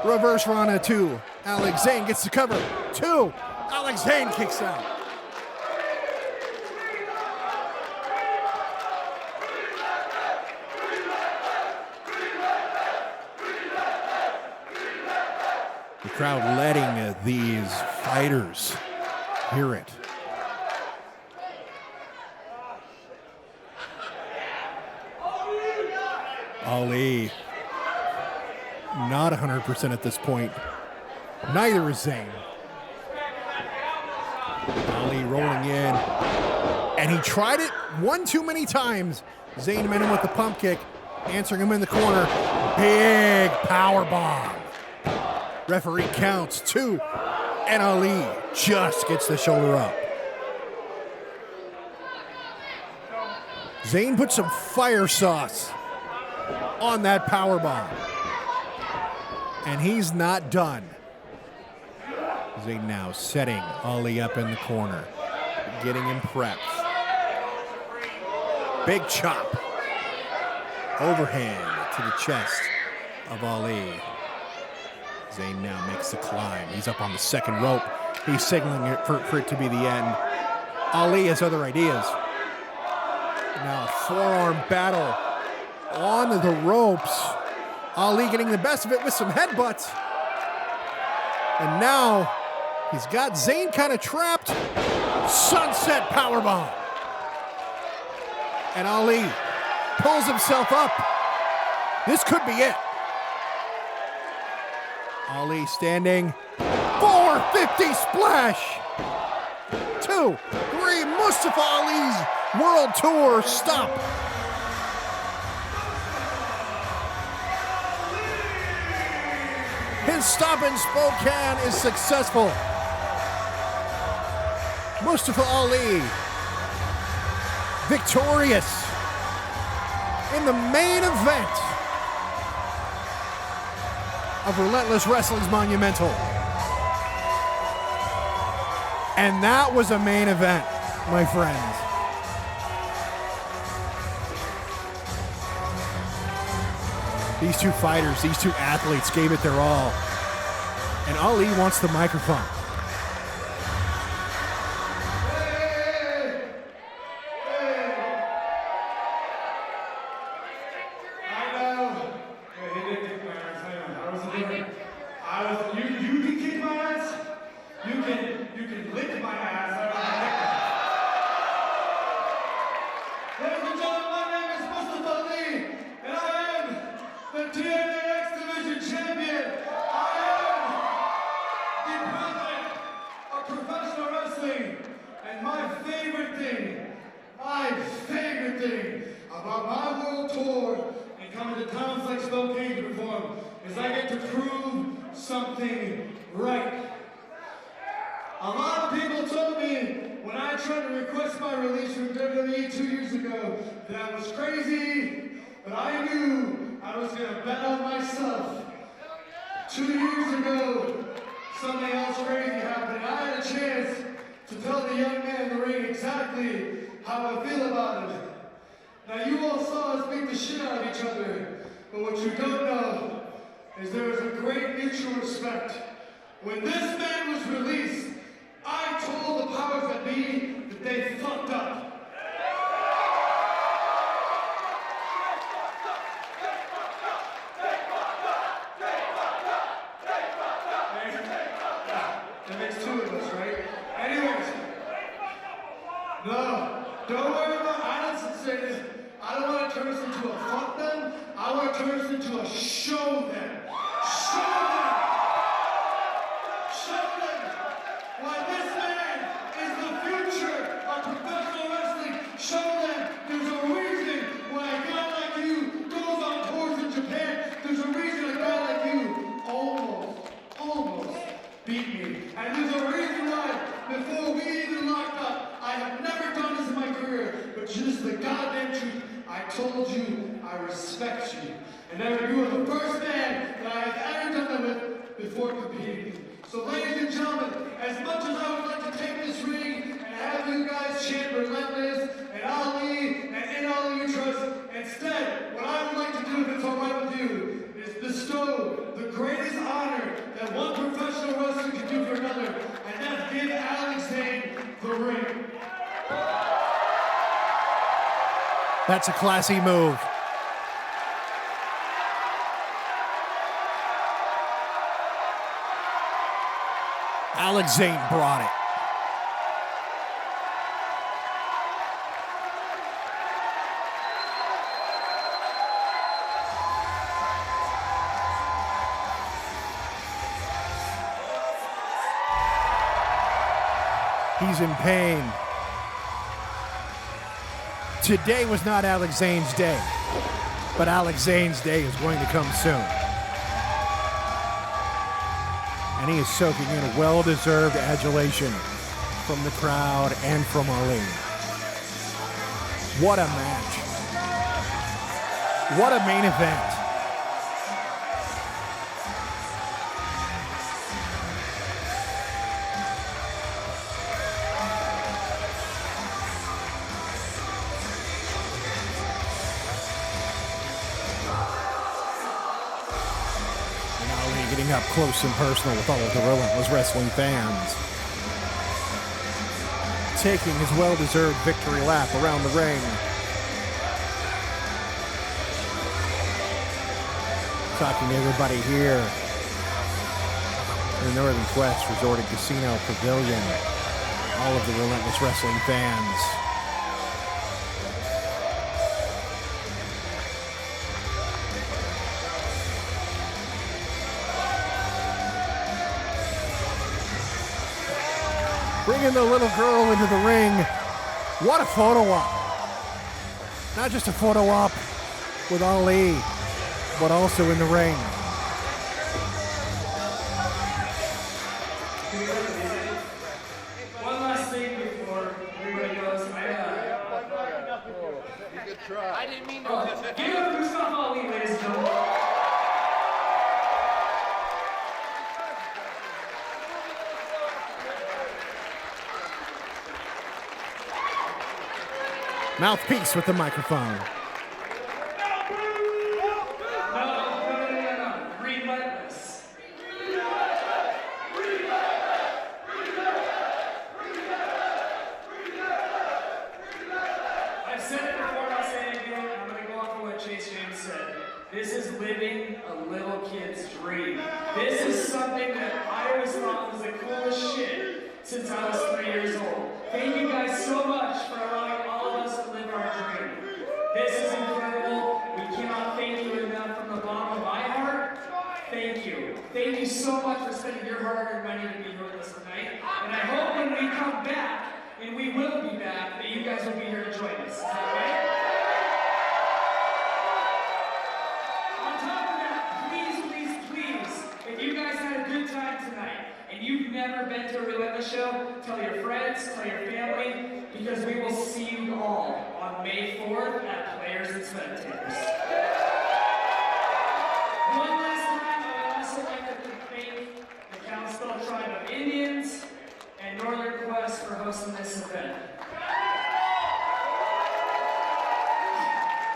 Reverse Rana 2. Alex Zayne gets the cover. 2. Alex Zayne kicks out. The crowd letting these fighters hear it. Ali, not 100% at this point. Neither is Zayne. Ali rolling in. And he tried it one too many times. Zayne met him with the pump kick, answering him in the corner. Big power bomb. Referee counts 2. And Ali just gets the shoulder up. Zayne put some fire sauce on that power bomb. And he's not done. Zayne now setting Ali up in the corner, getting him prepped. Big chop. Overhand to the chest of Ali. Zayne now makes the climb. He's up on the second rope. He's signaling for it to be the end. Ali has other ideas. Now a forearm battle on the ropes. Ali getting the best of it with some headbutts. And now he's got Zayne kind of trapped. Sunset powerbomb. And Ali pulls himself up. This could be it. Ali standing. 450 splash. 2, 3, Mustafa Ali's World Tour stop. His stop in Spokane is successful. Mustafa Ali victorious in the main event of Relentless Wrestling's Monumental. And that was a main event, my friends. These two fighters, these two athletes gave it their all. And Ali wants the microphone. About my world tour and coming to towns like Spokane to perform is I get to prove something right. A lot of people told me when I tried to request my release from WWE 2 years ago that I was crazy, but I knew I was going to bet on myself. 2 years ago, something else crazy happened. I had a chance to tell the young man in the ring exactly how I feel about him. Now you all saw us beat the shit out of each other, but what you don't know is there was a great mutual respect. When this man was released, I told the powers that be that they fucked up. That makes two of us, right? Anyways, no, don't worry about, I didn't say this. I don't want to turn this into a fuck them. I want to turn this into a show them. Show them. Show them why this man is the future of professional wrestling. Show them there's a reason why a guy like you goes on tours in Japan. There's a reason a guy like you almost beat me. And there's a reason why before we even locked up, I have never done this in my career, but just the goddamn truth. I told you I respect you. And now you are the first man that I have ever done that with before competing. So ladies and gentlemen, as much as I would like to take this ring and have you guys chant Relentless and Ali and in all of you trust, instead, what I would like to do, if it's all right with you, is bestow the greatest honor that one professional wrestler can do for another, and that's give Zayne the ring. That's a classy move. Zayne brought it. He's in pain. Today was not Zayne's day, but Zayne's day is going to come soon. And he is soaking in a well-deserved adulation from the crowd and from Ali. What a match. What a main event. Getting up close and personal with all of the Relentless Wrestling fans. Taking his well-deserved victory lap around the ring. Talking to everybody here in the Northern Quest Resorting Casino Pavilion. All of the Relentless Wrestling fans. Bringing the little girl into the ring. What a photo op. Not just a photo op with Ali, but also in the ring. One last thing before everybody goes. I didn't mean to. Give it up for Mustafa Ali, ladies and gentlemen. Mouthpiece with the microphone. No. Relentless. I've said it before, I'll say it again. I'm going to go off of what Chase James said. This is living a little kid's dream. This is something that I always thought was the coolest shit since I was 3 years old. Thank you guys so much for allowing all of us to live our dream. This is incredible. We cannot thank you enough from the bottom of my heart. Thank you. Thank you so much for spending your hard-earned money to be here with us tonight. And I hope when we come back, and we will be back, that you guys will be here to join us. Is that right? On top of that, please everyone, tell your friends, tell your family, because we will see you all on May 4th at Players and Spectators. One last time, I would also like to thank the Kalispell Tribe of Indians and Northern Quest for hosting this event.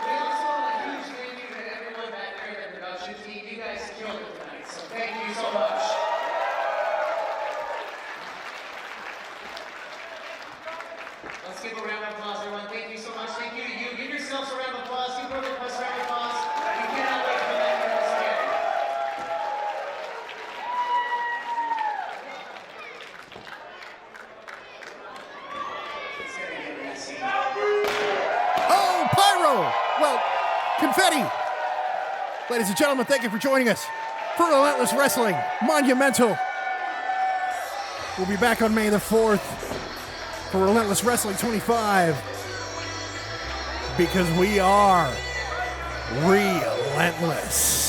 We also a huge thank you to everyone back there at the production team. You guys killed it tonight, so thank you so much. Let's give a round of applause, everyone. Thank you so much. Thank you to you. Give yourselves a round of applause. Give Northern Quest a round of applause. We cannot wait for that here this year. It's gonna get messy. Oh, pyro! Well, confetti! Ladies and gentlemen, thank you for joining us for Relentless Wrestling Monumental. We'll be back on May the 4th for Relentless Wrestling 25 because we are relentless.